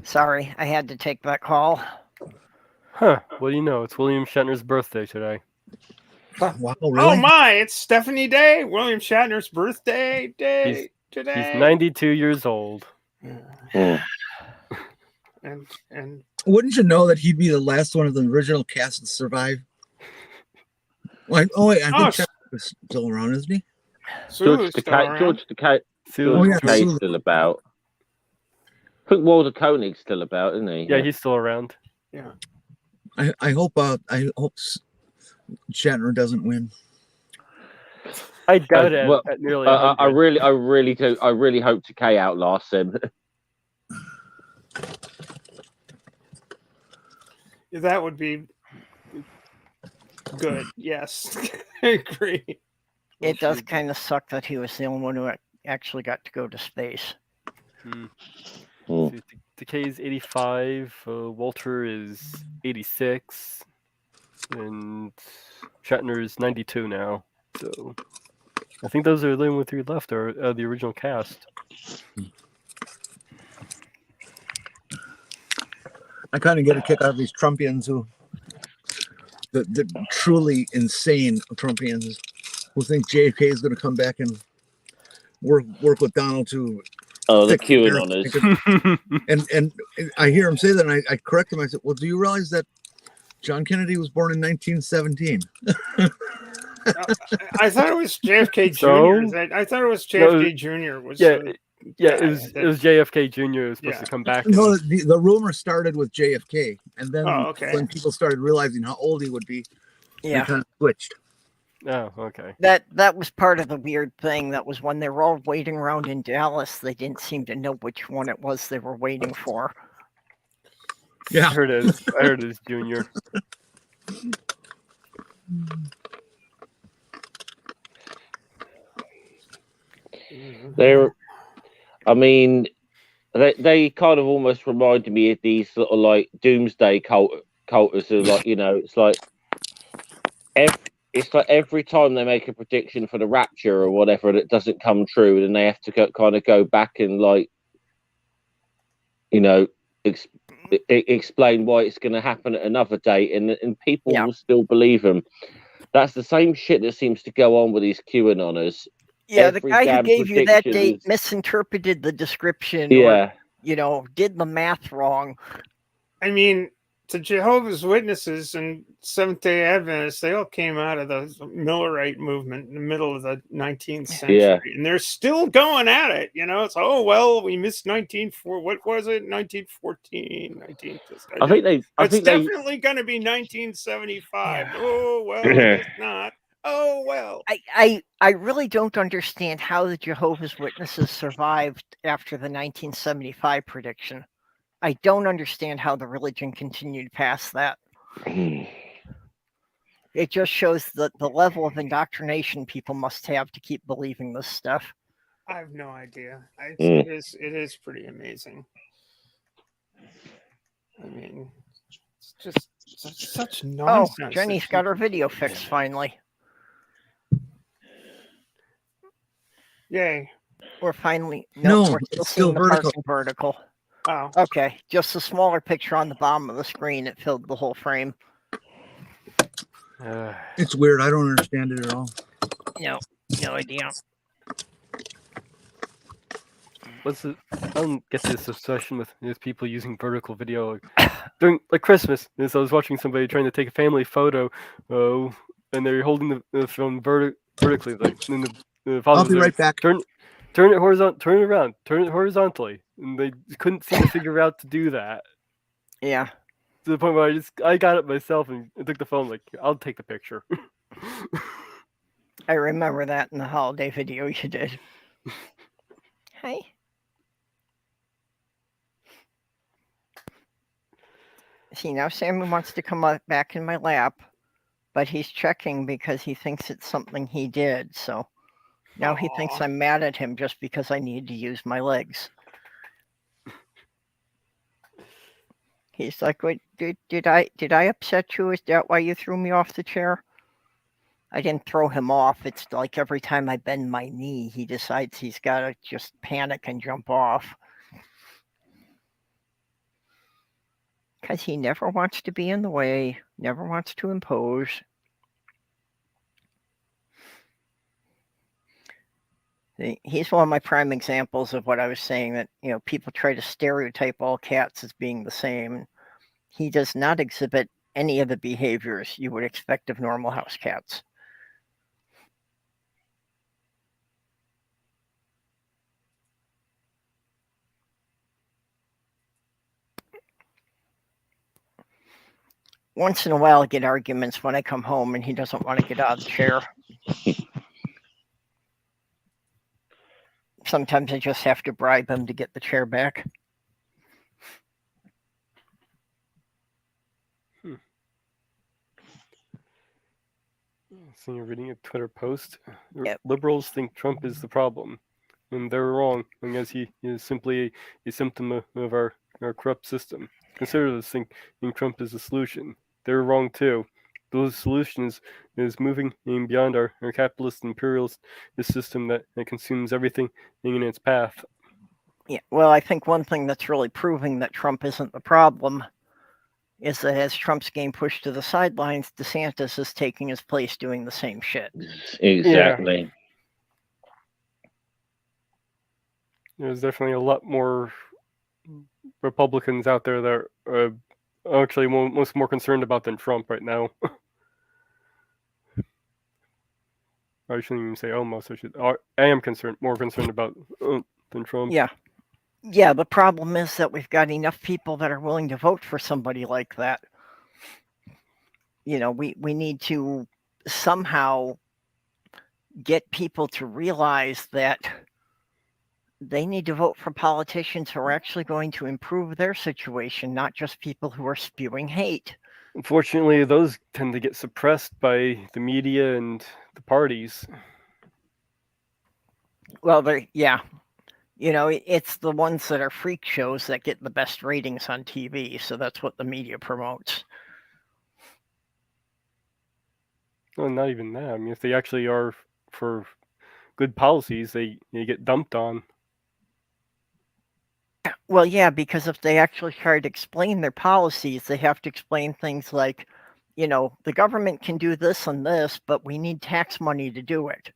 S1: Sorry, I had to take that call.
S3: Huh. Well, it's William Shatner's birthday today.
S5: Wow,
S8: Oh
S5: really?
S8: my! It's Stephanie Day, William Shatner's birthday day today.
S3: He's 92 years old.
S6: Mm.
S8: And
S5: Wouldn't you know that he'd be the last one of the original cast to survive? Like, wait, I think Chuck was still around, isn't he?
S6: George Takei's still about. I think Walter Koenig's still about, isn't he?
S3: Yeah, he's still around.
S8: Yeah.
S5: I hope Shatner doesn't win.
S3: I doubt it.
S6: Well,
S3: at nearly
S6: I really do. I really hope Takei outlasts him.
S8: That would be good. Yes, I agree.
S1: It does kind of suck that he was the only one who actually got to go to space.
S3: Takei's 85, Walter is 86, and Shatner is 92 now. So I think those are the only three left, are the original cast.
S5: I kind of get a kick out of these Trumpians the truly insane Trumpians who think JFK is going to come back and work with Donald to.
S6: Oh, the QAnoners.
S5: and I hear him say that, and I correct him. I said, "Well, do you realize that John Kennedy was born in 1917?"
S8: I thought it was JFK Jr. I thought it was JFK Jr.
S3: It was JFK Jr. who was supposed to come back.
S5: No, the rumor started with JFK, and then
S8: when
S5: people started realizing how old he would be, they kind of switched.
S3: Oh, okay.
S1: That was part of the weird thing. That was when they were all waiting around in Dallas. They didn't seem to know which one it was they were waiting for.
S5: Yeah,
S3: I heard it is Junior.
S6: They kind of almost reminded me of these sort of like doomsday cultists who, like, it's like every time they make a prediction for the rapture or whatever and it doesn't come true, then they have to kind of go back and explain why it's going to happen at another date, and people will still believe them. That's the same shit that seems to go on with these QAnoners.
S1: Yeah, the guy who gave you that date misinterpreted the description.
S6: Yeah.
S1: Or, did the math wrong.
S8: I mean, the Jehovah's Witnesses and Seventh-day Adventists, they all came out of the Millerite movement in the middle of the 19th century.
S6: Yeah.
S8: And they're still going at it. It's, we missed 1914. I think it's definitely going to be 1975. Yeah. Oh, well, it's not. Oh, well.
S1: I really don't understand how the Jehovah's Witnesses survived after the 1975 prediction. I don't understand how the religion continued past that. It just shows the level of indoctrination people must have to keep believing this stuff.
S8: I have no idea. It is pretty amazing. I mean, it's just such nonsense.
S1: Oh, Jenny's got her video fixed finally.
S8: Yay.
S1: We're finally...
S5: No,
S1: we're still seeing vertical.
S8: Oh.
S1: Okay, just a smaller picture on the bottom of the screen. It filled the whole frame.
S5: It's weird. I don't understand it at all.
S1: No idea.
S3: I don't get this obsession with people using vertical video during Christmas. I was watching somebody trying to take a family photo, and they're holding the phone vertically. And the
S5: I'll be right back.
S3: turn it horizontal, turn it around, turn it horizontally, and they couldn't seem to figure out to do that.
S1: Yeah.
S3: To the point where I got it myself and I took the phone like, I'll take the picture.
S1: I remember that in the holiday video you did. Hi. See, now Sammy wants to come back in my lap, but he's checking because he thinks it's something he did. So now he thinks
S8: Aw.
S1: I'm mad at him just because I need to use my legs. He's like, "Wait, did I upset you? Is that why you threw me off the chair?" I didn't throw him off. It's like every time I bend my knee, he decides he's got to just panic and jump off. Because he never wants to be in the way, never wants to impose. He's one of my prime examples of what I was saying, that, you know, people try to stereotype all cats as being the same. He does not exhibit any of the behaviors you would expect of normal house cats. Once in a while, I get arguments when I come home and he doesn't want to get out of the chair. Sometimes I just have to bribe him to get the chair back.
S3: So you're reading a Twitter post.
S1: Yep.
S3: Liberals think Trump is the problem, and they're wrong. I guess he is simply a symptom of our corrupt system. Conservatives think Trump is the solution. They're wrong too. The solution is moving beyond our capitalist imperialist system that consumes everything in its path.
S1: Yeah, well, I think one thing that's really proving that Trump isn't the problem is that as Trump's game pushed to the sidelines, DeSantis is taking his place doing the same shit.
S6: Exactly.
S3: Yeah. There's definitely a lot more Republicans out there that are actually most more concerned about than Trump right now. I shouldn't even say almost. I am more concerned about than Trump.
S1: Yeah. Yeah, the problem is that we've got enough people that are willing to vote for somebody like that. You know, we need to somehow get people to realize that they need to vote for politicians who are actually going to improve their situation, not just people who are spewing hate.
S3: Unfortunately, those tend to get suppressed by the media and the parties.
S1: Well, yeah. You know, it's the ones that are freak shows that get the best ratings on TV, so that's what the media promotes.
S3: Well, not even that. I mean, if they actually are for good policies, they get dumped on.
S1: Well, yeah, because if they actually try to explain their policies, they have to explain things like, you know, the government can do this and this, but we need tax money to do it.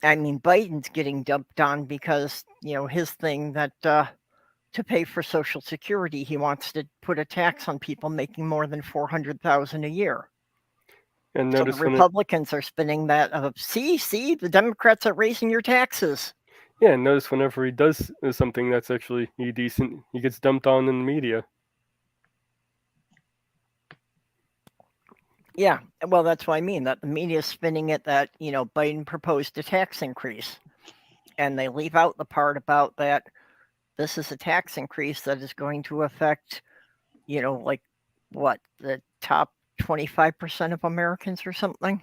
S1: I mean, Biden's getting dumped on because, you know, his thing that to pay for Social Security, he wants to put a tax on people making more than $400,000 a year.
S3: And
S1: so the Republicans are spinning that of, see, the Democrats are raising your taxes.
S3: Yeah, and notice whenever he does something that's actually decent, he gets dumped on in the media.
S1: Yeah, well, that's what I mean, that the media is spinning it that, you know, Biden proposed a tax increase. And they leave out the part about that this is a tax increase that is going to affect, you know, like, what, the top 25% of Americans or something?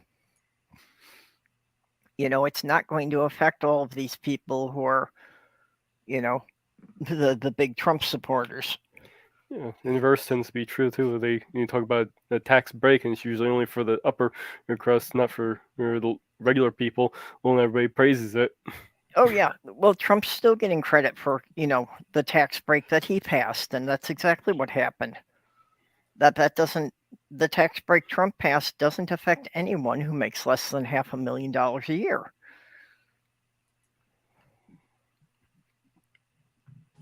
S1: You know, it's not going to affect all of these people who are, you know, the big Trump supporters.
S3: Yeah, the inverse tends to be true too. You talk about a tax break, and it's usually only for the upper crust, not for the regular people. Well, everybody praises it.
S1: Oh yeah, well, Trump's still getting credit for, you know, the tax break that he passed, and that's exactly what happened. The tax break Trump passed doesn't affect anyone who makes less than $500,000 a year.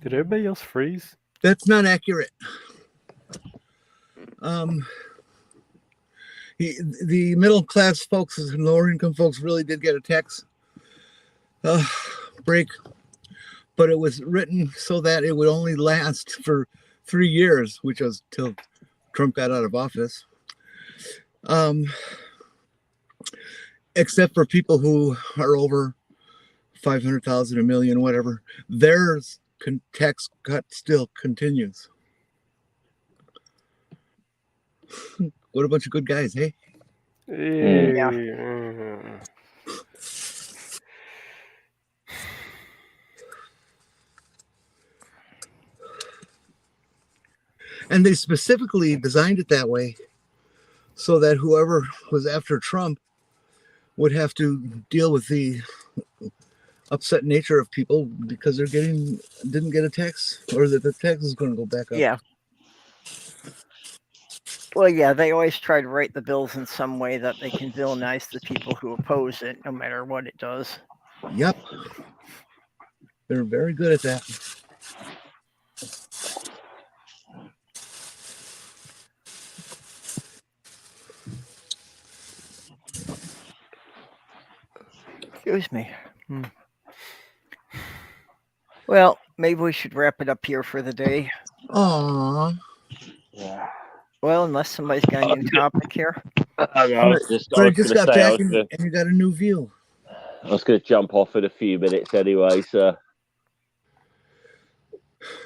S3: Did everybody else freeze?
S5: That's not accurate. The middle class folks and lower income folks really did get a tax break, but it was written so that it would only last for 3 years, which was till Trump got out of office. Except for people who are over 500,000, a million, whatever, their tax cut still continues. What a bunch of good guys, hey?
S3: Yeah.
S5: And they specifically designed it that way so that whoever was after Trump would have to deal with the upset nature of people because they're didn't get a tax, or that the tax is going to go back up.
S1: Yeah. Well, yeah, they always try to write the bills in some way that they can villainize the people who oppose it, no matter what it does.
S5: Yep. They're very good at that.
S1: Excuse me. Well, maybe we should wrap it up here for the day.
S5: Aww.
S6: Yeah.
S1: Well, unless somebody's got a new topic here.
S6: I was
S5: But I
S6: going
S5: just
S6: to
S5: got
S6: say,
S5: back and you got a new view.
S6: I was going to jump off in a few minutes anyway, so.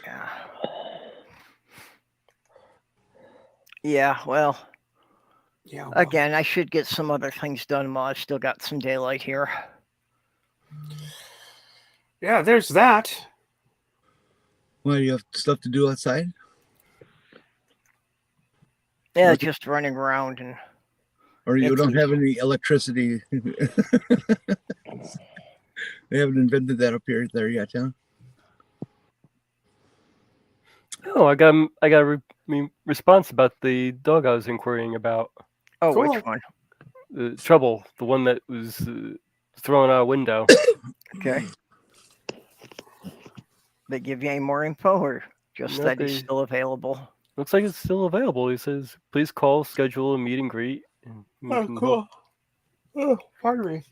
S1: Yeah. Yeah, well,
S8: Yeah. Well,
S1: again, I should get some other things done while I've still got some daylight here.
S8: yeah, there's that.
S5: Why, do you have stuff to do outside?
S1: Yeah,
S5: Okay.
S1: just running around and
S5: Or you
S1: It's
S5: don't
S1: easy.
S5: have any electricity? They haven't invented that up here there yet, huh?
S3: Oh, I got a response about the dog I was inquiring about.
S1: oh,
S8: Cool.
S1: which one?
S3: The Trouble, the one that was thrown out a window.
S1: Okay. They give you any more info, or just
S3: No,
S1: that he's
S3: they-
S1: still available?
S3: Looks like it's still available. He says, please call, schedule a meet and greet. And we
S8: Oh,
S3: can
S8: cool. Oh, pardon me.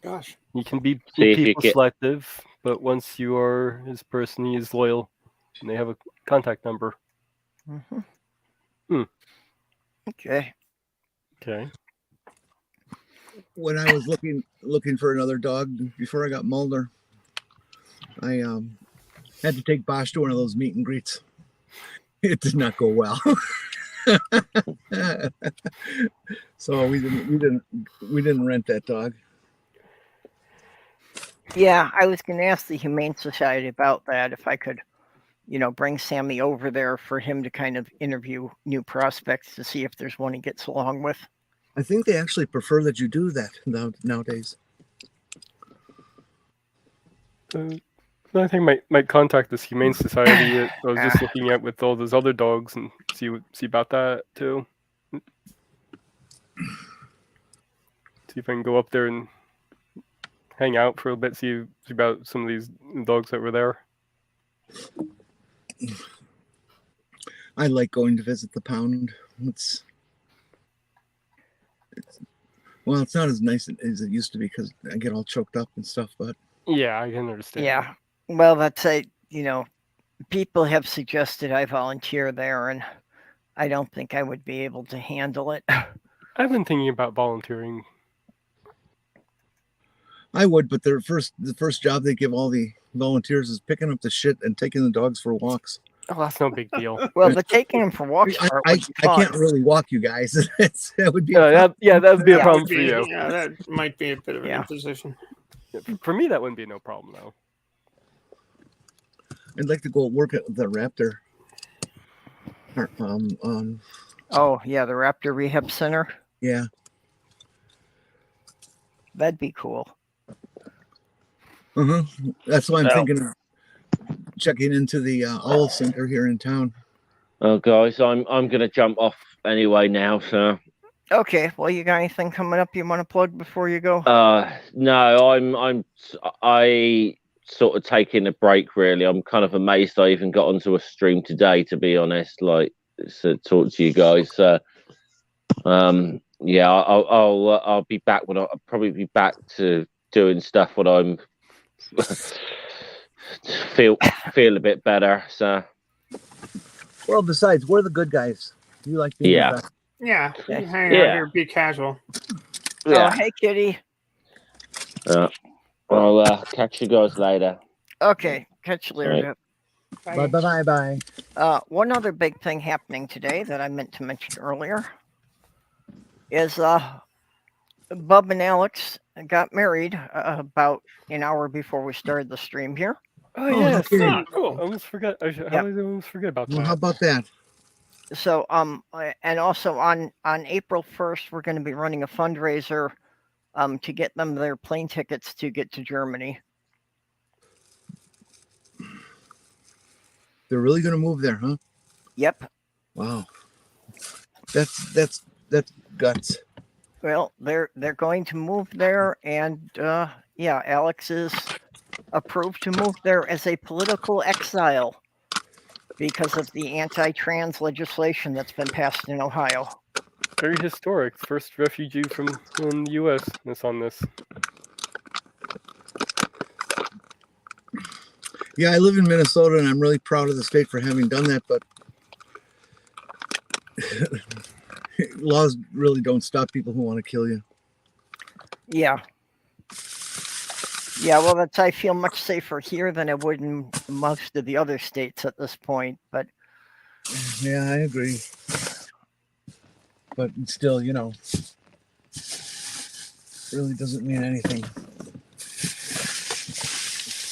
S8: Gosh.
S3: You can be
S6: See if you
S3: people
S6: get-
S3: selective, but once you are his person, he is loyal, and they have a contact number.
S1: Mm-hmm. Okay.
S3: Okay.
S5: When I was looking for another dog before I got Mulder, I had to take Bosch to one of those meet and greets. It did not go well. So we didn't rent that dog.
S1: Yeah, I was going to ask the Humane Society about that, if I could, bring Sammy over there for him to kind of interview new prospects to see if there's one he gets along with.
S5: I think they actually prefer that you do that nowadays.
S3: I think might contact this Humane Society that I was just looking at with all those other dogs and see about that too. See if I can go up there and hang out for a bit, see about some of these dogs that were there.
S5: I like going to visit the pound. It's not as nice as it used to be because I get all choked up and stuff, but
S3: Yeah, I can understand.
S1: Yeah. Well, that's people have suggested I volunteer there, and I don't think I would be able to handle it.
S3: I've been thinking about volunteering.
S5: I would, but the first job they give all the volunteers is picking up the shit and taking the dogs for walks.
S3: Oh, that's no big deal.
S1: Well, the taking them for walks part
S5: I
S1: would be fun.
S5: can't really walk you guys. That would be
S3: that would be a
S1: Yeah,
S3: problem
S8: Would
S3: for
S8: be-
S3: you.
S8: Yeah, that might be a bit of an
S1: Yeah.
S8: imposition.
S3: For me, that wouldn't be no problem though.
S5: I'd like to go work at the Raptor.
S1: Oh, yeah, the Raptor Rehab Center.
S5: Yeah.
S1: That'd be cool.
S5: That's why I'm
S6: Well-
S5: thinking of checking into the Owl Center here in town.
S6: Oh, guys, I'm going to jump off anyway now, so.
S1: Okay, well, you got anything coming up you want to plug before you go?
S6: No, I sort of taking a break. Really, I'm kind of amazed I even got onto a stream today. To be honest, like to talk to you guys. Yeah, I'll be back I'll probably be back to doing stuff when I'm feel a bit better. So
S5: Well, besides, we're the good guys. You like being
S6: Yeah.
S5: the best.
S8: Yeah, you
S1: Okay.
S8: can hang out
S6: Yeah.
S8: here, be casual.
S1: Oh,
S6: yeah.
S1: hey, Kitty.
S6: I'll catch you guys later.
S1: Okay, catch you later.
S6: Right.
S1: Deb.
S5: Bye, bye, bye, bye.
S1: One other big thing happening today that I meant to mention earlier is Bub and Alex got married about an hour before we started the stream here.
S3: Oh,
S5: Oh,
S3: yeah,
S5: no kidding.
S3: sweet.
S8: Oh, cool.
S3: I almost forgot. How
S1: Yep.
S3: did I almost forget about
S5: Well, how
S3: that?
S5: about that?
S1: So and also on April 1st we're going to be running a fundraiser to get them their plane tickets to get to Germany.
S5: They're really going to move there, huh?
S1: Yep.
S5: Wow. That's guts.
S1: Well, they're going to move there, and yeah, Alex is approved to move there as a political exile because of the anti-trans legislation that's been passed in Ohio.
S3: Very historic. First refugee from the U.S. that's on this.
S5: Yeah, I live in Minnesota, and I'm really proud of the state for having done that, but laws really don't stop people who want to kill you.
S1: Yeah. Yeah, well, I feel much safer here than I would in most of the other states at this point, but
S5: Yeah, I agree. But still, really doesn't mean anything.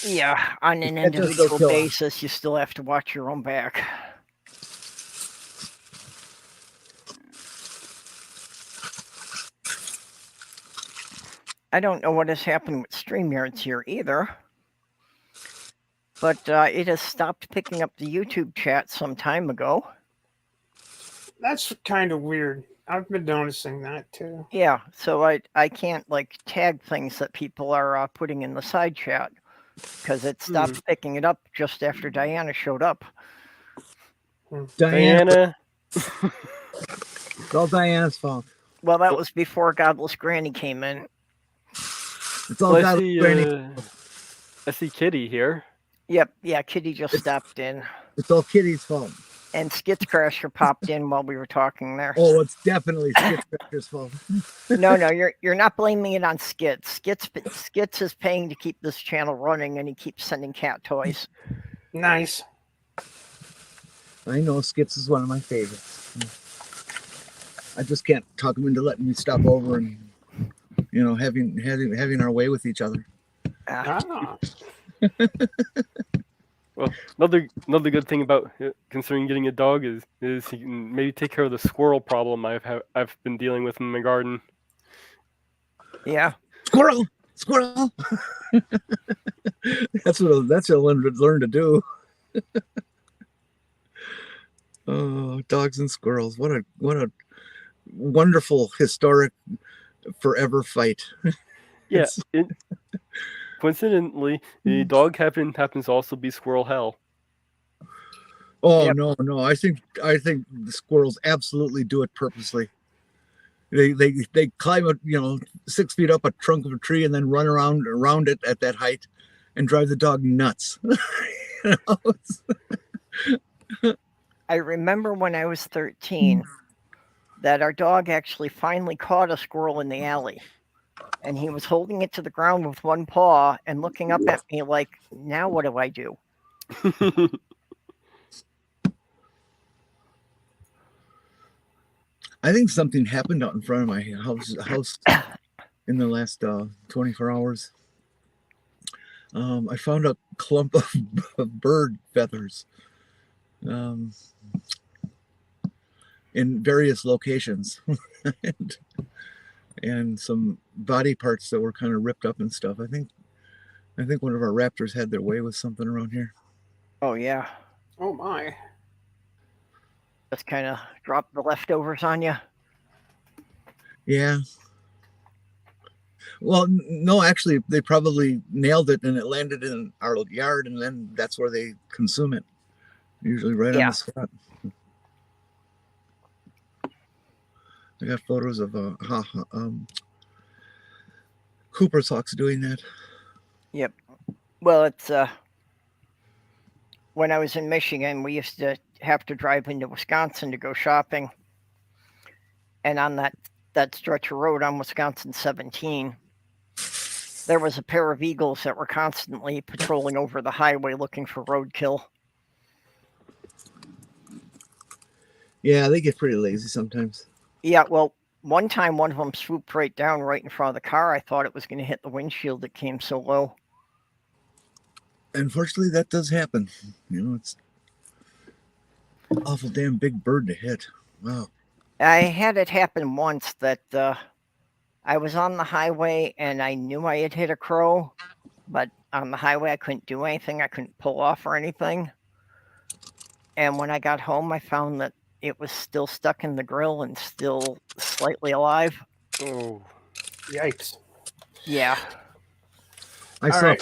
S1: yeah, on an
S5: That does go
S1: individual
S5: kill 'em.
S1: basis, you still have to watch your own back. I don't know what has happened with StreamYards here either, but it has stopped picking up the YouTube chat some time ago.
S8: That's kind of weird. I've been noticing that too.
S1: Yeah, so I can't like tag things that people are putting in the side chat because it stopped picking it up just after Diana showed up.
S3: Diana.
S5: It's all Diana's fault.
S1: Well, that was before Godless Granny came in.
S5: It's all
S3: Well,
S5: Godless
S3: I see Kitty here.
S1: Yep, yeah, Kitty just stopped in.
S5: It's all Kitty's fault.
S1: And Skitscrasher popped in while we were talking there.
S5: Oh, it's definitely Skitscrasher's fault.
S1: No, you're not blaming it on Skits. Skits is paying to keep this channel running, and he keeps sending cat toys.
S8: Nice.
S5: I know Skits is one of my favorites. I just can't talk him into letting me stop over and having our way with each other.
S8: Ah.
S3: Well, another good thing about considering getting a dog is he can maybe take care of the squirrel problem I've been dealing with in my garden.
S1: Yeah.
S5: Squirrel. That's what I'll learn to do. Oh, dogs and squirrels! What a wonderful historic forever fight.
S3: Yeah. Coincidentally, the dog happens to also be squirrel hell.
S5: Oh,
S1: Yep.
S5: no! I think the squirrels absolutely do it purposely. They climb 6 feet up a trunk of a tree and then run around it at that height, and drive the dog nuts.
S1: I remember when I was 13 that our dog actually finally caught a squirrel in the alley. And he was holding it to the ground with one paw and looking up at me like, now what do I do?
S5: I think something happened out in front of my house in the last 24 hours. I found a clump of bird feathers in various locations. and some body parts that were kind of ripped up and stuff. I think one of our raptors had their way with something around here.
S1: Oh, yeah.
S8: Oh my.
S1: Just kind of dropped the leftovers on you.
S5: Yeah. Well, no, actually, they probably nailed it and it landed in our yard, and then that's where they consume it. Usually right on the spot. I got photos of Cooper's hawks doing that.
S1: Yep. Well, it's when I was in Michigan, we used to have to drive into Wisconsin to go shopping, and on that stretch of road on Wisconsin 17, there was a pair of eagles that were constantly patrolling over the highway looking for roadkill.
S5: Yeah, they get pretty lazy sometimes.
S1: Yeah, well, one time one of them swooped right down right in front of the car. I thought it was going to hit the windshield. It came so low.
S5: Unfortunately, that does happen. You know, it's an awful damn big bird to hit. Wow.
S1: I had it happen once that I was on the highway and I knew I had hit a crow, but on the highway I couldn't do anything. I couldn't pull off or anything. And when I got home, I found that it was still stuck in the grill and still slightly alive.
S3: Oh,
S8: Yikes.
S1: Yeah.
S5: I
S8: All
S5: saw
S8: right.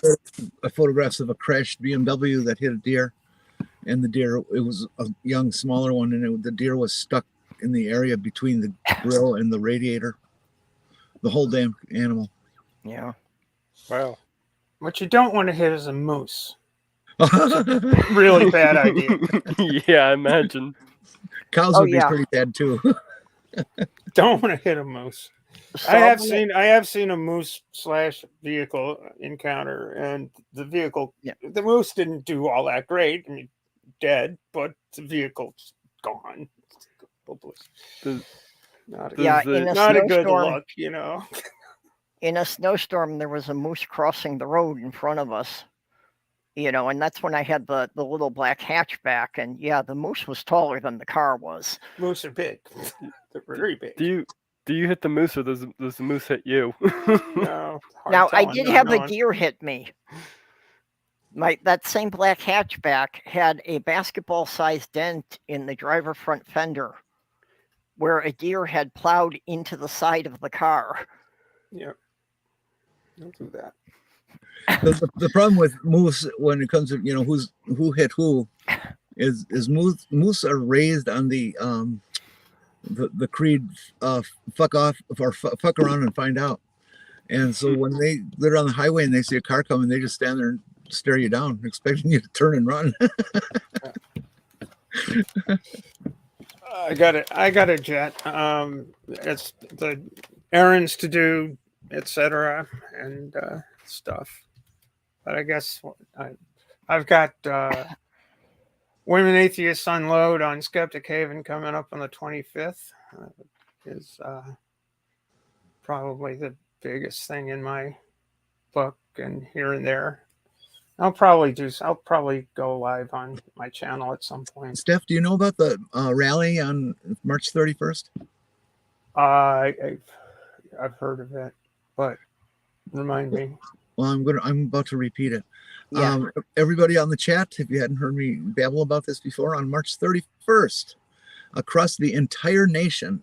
S5: photographs of a crashed BMW that hit a deer, and the deer, it was a young, smaller one, and the deer was stuck in the area between the grill and the radiator. The whole damn animal.
S1: Yeah.
S3: wow.
S8: What you don't want to hit is a moose. Really bad idea.
S3: Yeah, I imagine.
S5: Cows
S1: Oh,
S5: would be
S1: yeah.
S5: pretty bad too.
S8: Don't want to hit a moose. I have seen a moose / vehicle encounter, and the vehicle,
S1: Yeah.
S8: the moose didn't do all that great. I mean, dead, but the vehicle's gone.
S3: Does-
S8: Not a,
S1: Yeah,
S3: Does
S1: in a
S8: not a good
S1: snowstorm,
S8: look, you know.
S1: in a snowstorm, there was a moose crossing the road in front of us. You know, and that's when I had the little black hatchback, and yeah, the moose was taller than the car was.
S8: Moose are big. They're very big.
S3: do you hit the moose, or does the moose hit you?
S8: No, hard
S1: Now, I
S8: telling,
S1: did
S8: not
S1: have a
S8: knowing.
S1: deer hit me. That same black hatchback had a basketball-sized dent in the driver front fender where a deer had plowed into the side of the car.
S8: Yep. Don't do that.
S5: The problem with moose when it comes to, you know, who hit who is moose are raised on the creed fuck off or fuck around and find out. And so when they're on the highway and they see a car coming, they just stand there and stare you down, expecting you to turn and run.
S8: I got a jet. It's the errands to do, etc., and stuff. But I guess I've got Women Atheists Unload on Skeptic Haven coming up on the 25th. Is probably the biggest thing in my book, and here and there. I'll probably go live on my channel at some point.
S5: Steph, do you know about the rally on March 31st?
S8: I've heard of it, but remind me.
S5: Well, I'm about to repeat it.
S1: Yeah.
S5: Everybody on the chat, if you hadn't heard me babble about this before, on March 31st, across the entire nation,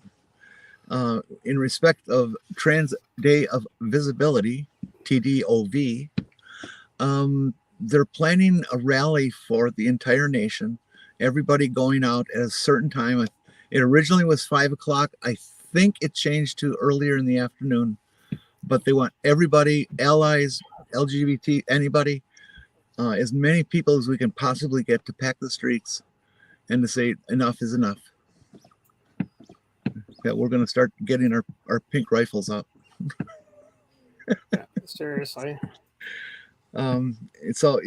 S5: in respect of Trans Day of Visibility, TDOV, they're planning a rally for the entire nation. Everybody going out at a certain time. It originally was 5 o'clock. I think it changed to earlier in the afternoon. But they want everybody, allies, LGBT, anybody, as many people as we can possibly get to pack the streets and to say enough is enough. Yeah, we're going to start getting our pink rifles up.
S8: Yeah, seriously.
S5: So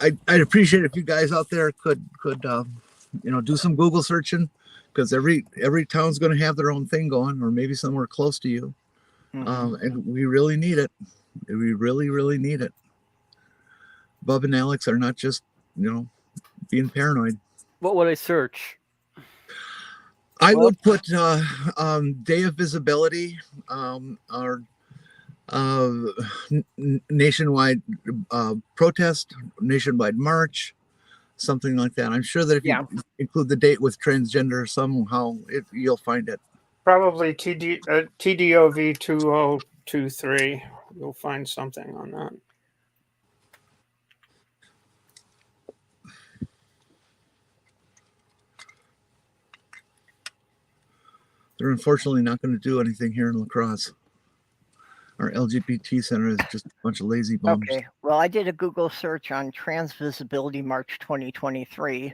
S5: I'd appreciate if you guys out there could do some Google searching, because every town's going to have their own thing going, or maybe somewhere close to you. And we really need it. We really, really need it. Bub and Alex are not just, being paranoid.
S3: What would I search?
S5: I would put Day of Visibility, or nationwide protest, nationwide march, something like that. I'm sure that if you include the date with transgender somehow, you'll find it.
S8: Probably TDOV 2023. You'll find something on that.
S5: They're unfortunately not going to do anything here in La Crosse. Our LGBT center is just a bunch of lazy bums.
S1: Okay. Well, I did a Google search on Trans Visibility March 2023.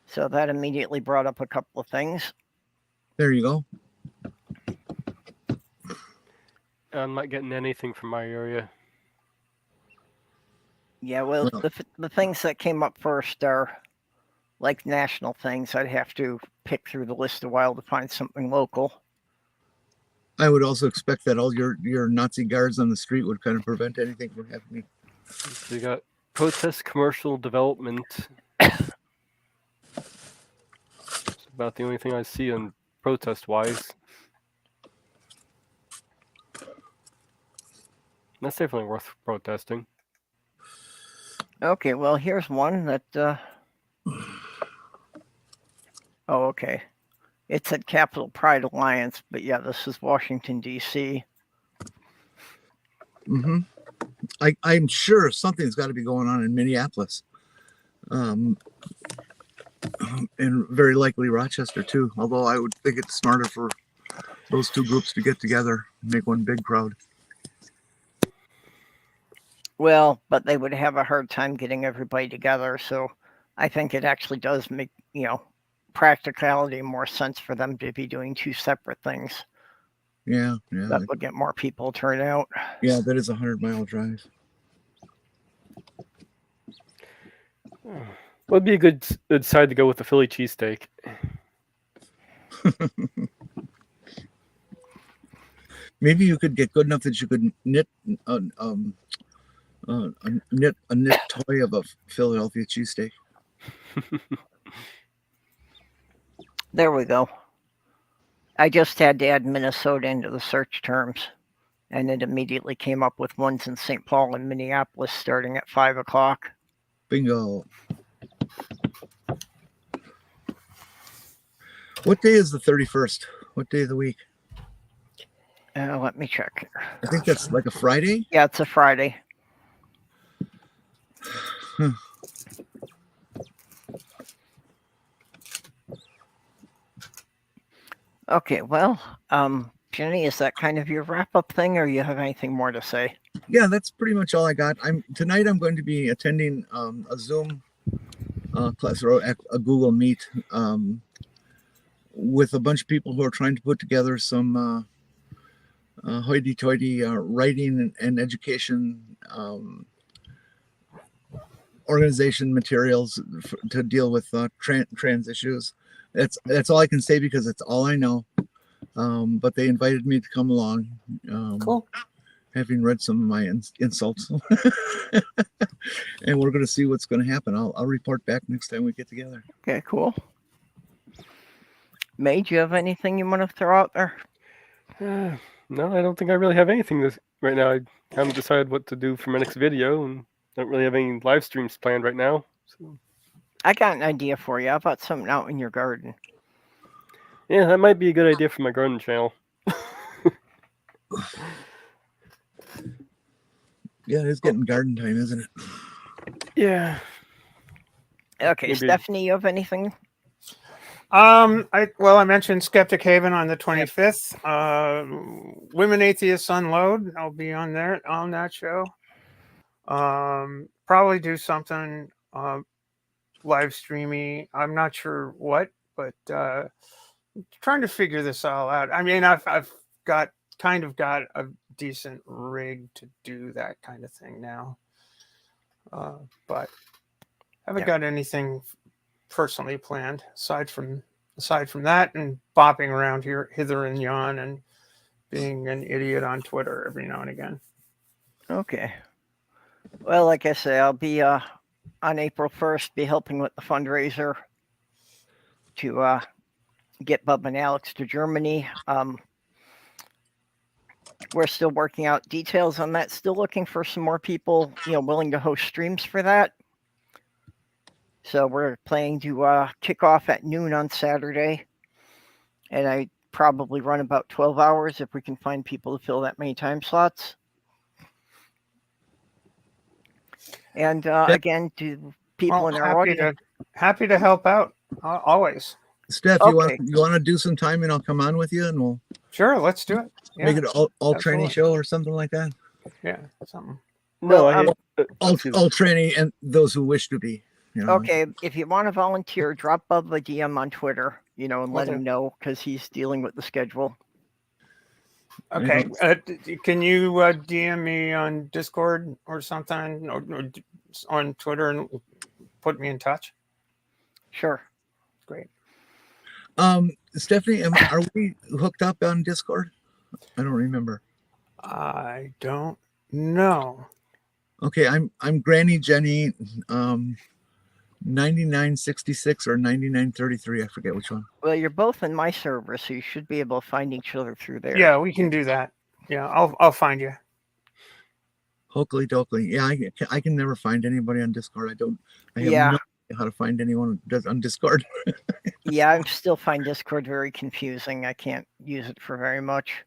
S1: So that immediately brought up a couple of things.
S5: There you go.
S3: I'm not getting anything from my area.
S1: Yeah, well,
S5: Well-
S1: the things that came up first are like national things. I'd have to pick through the list a while to find something local.
S5: I would also expect that all your Nazi guards on the street would kind of prevent anything from happening.
S3: So you got protest commercial development. It's about the only thing I see on protest-wise. That's definitely worth protesting.
S1: Okay, well, here's one that. Oh, okay. It said Capital Pride Alliance, but yeah, this is Washington, D.C.
S5: Mm-hmm. I'm sure something's got to be going on in Minneapolis. And very likely Rochester, too. Although I would think it's smarter for those two groups to get together and make one big crowd.
S1: Well, but they would have a hard time getting everybody together, so I think it actually does make, practicality more sense for them to be doing two separate things.
S5: Yeah.
S1: That would get more people turn out.
S5: Yeah, that is a 100-mile drive.
S3: Would be a good side to go with the Philly cheesesteak.
S5: Maybe you could get good enough that you could knit a knit toy of a Philadelphia cheesesteak.
S1: There we go. I just had to add Minnesota into the search terms, and it immediately came up with ones in St. Paul and Minneapolis starting at 5 o'clock.
S5: Bingo. What day is the 31st? What day of the week?
S1: Let me check.
S5: I think that's like a Friday.
S1: Yeah, it's a Friday. Okay, well, Jenny, is that kind of your wrap-up thing, or you have anything more to say?
S5: Yeah, that's pretty much all I got. Tonight I'm going to be attending a Zoom class or a Google Meet with a bunch of people who are trying to put together some hoity-toity writing and education organization materials to deal with trans issues. That's all I can say because it's all I know. But they invited me to come along.
S8: Cool.
S5: Having read some of my insults, and we're going to see what's going to happen. I'll report back next time we get together.
S1: Okay, cool. May, do you have anything you want to throw out there?
S3: No, I don't think I really have anything right now. I haven't decided what to do for my next video, and don't really have any live streams planned right now. So.
S1: I got an idea for you. How about something out in your garden?
S3: Yeah, that might be a good idea for my garden channel.
S5: Yeah, it is getting garden time, isn't it?
S3: Yeah.
S1: Okay,
S3: Maybe.
S1: Stephanie, you have anything?
S8: I mentioned Skeptic Haven on the 25th. Women Atheists Unload. I'll be on that show. Probably do something live streamy. I'm not sure what, but trying to figure this all out. I mean, I've got a decent rig to do that kind of thing now, but haven't got anything personally planned aside from that, and bopping around here hither and yon and being an idiot on Twitter every now and again.
S1: Okay. Well, like I say, I'll be on April 1st, be helping with the fundraiser to get Bub and Alex to Germany. We're still working out details on that. Still looking for some more people, willing to host streams for that. So we're planning to kick off at noon on Saturday, and I probably run about 12 hours if we can find people to fill that many time slots. And again, to people in our audience,
S8: happy to help out always.
S5: Steph,
S1: Okay.
S5: you want to do some time, and I'll come on with you, and we'll
S8: Sure, let's do it. Yeah,
S5: make it all tranny
S8: absolutely.
S5: show or something like that.
S8: Yeah, something.
S3: No,
S1: Well,
S5: All tranny and those who wish to be. You know,
S1: okay, if you want to volunteer, drop Bub a DM on Twitter, and let
S8: Okay.
S1: him know because he's dealing with the schedule.
S8: Okay. Can you DM me on Discord or something, or on Twitter, and put me in touch?
S1: Sure.
S8: Great.
S5: Stephanie, are we hooked up on Discord? I don't remember.
S8: I don't know.
S5: Okay, I'm Granny Jenny, 9966 or 9933. I forget which one.
S1: Well, you're both in my server, so you should be able to find each other through there.
S8: Yeah, we can do that. Yeah, I'll find you.
S5: Hokely dokely. Yeah, I can never find anybody on Discord. I have no idea how to find anyone on Discord.
S1: Yeah, I still find Discord very confusing. I can't use it for very much.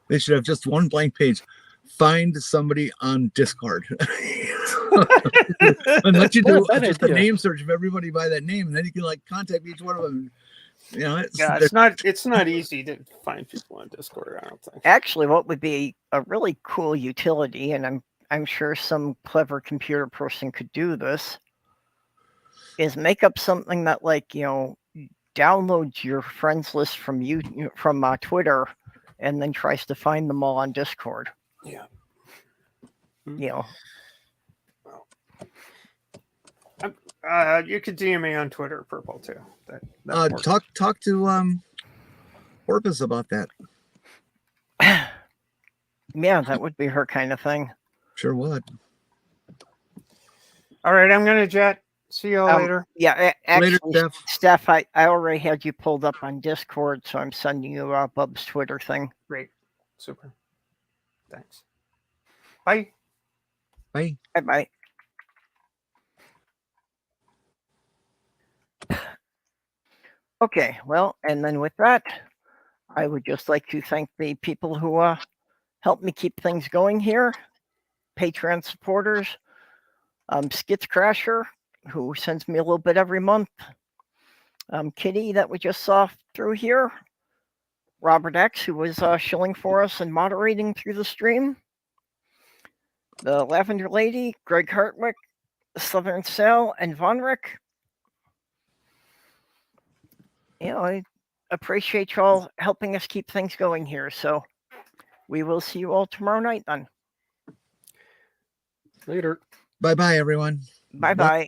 S5: They should have just one blank page. Find somebody on Discord. And let you do just the name search of everybody by that name, and then you can contact each one of them. You know,
S8: it's not easy to find people on Discord, I don't think.
S1: Actually, what would be a really cool utility, and I'm sure some clever computer person could do this, is make up something that downloads your friends list from Twitter, and then tries to find them all on Discord.
S8: Yeah. You could DM me on Twitter, Purple, too.
S5: Talk to Porpoise about that.
S1: Yeah, that would be her kind of thing.
S5: Sure would.
S8: All right, I'm gonna jet. See you all later.
S1: Yeah, actually,
S5: Later,
S1: Steph, I already had you pulled up on Discord, so I'm sending you Bub's Twitter thing.
S8: Great. Super. Thanks. Bye.
S5: Bye.
S1: Bye-bye. Okay, well, and then with that, I would just like to thank the people who helped me keep things going here. Patreon supporters, Skits Crasher, who sends me a little bit every month. Kitty, that we just saw through here. Robert X, who was shilling for us and moderating through the stream. The Lavender Lady, Greg Hartwick, Southern Cell, and Vonrek. I appreciate y'all helping us keep things going here. So we will see you all tomorrow night then.
S3: Later.
S5: Bye-bye, everyone.
S1: Bye-bye.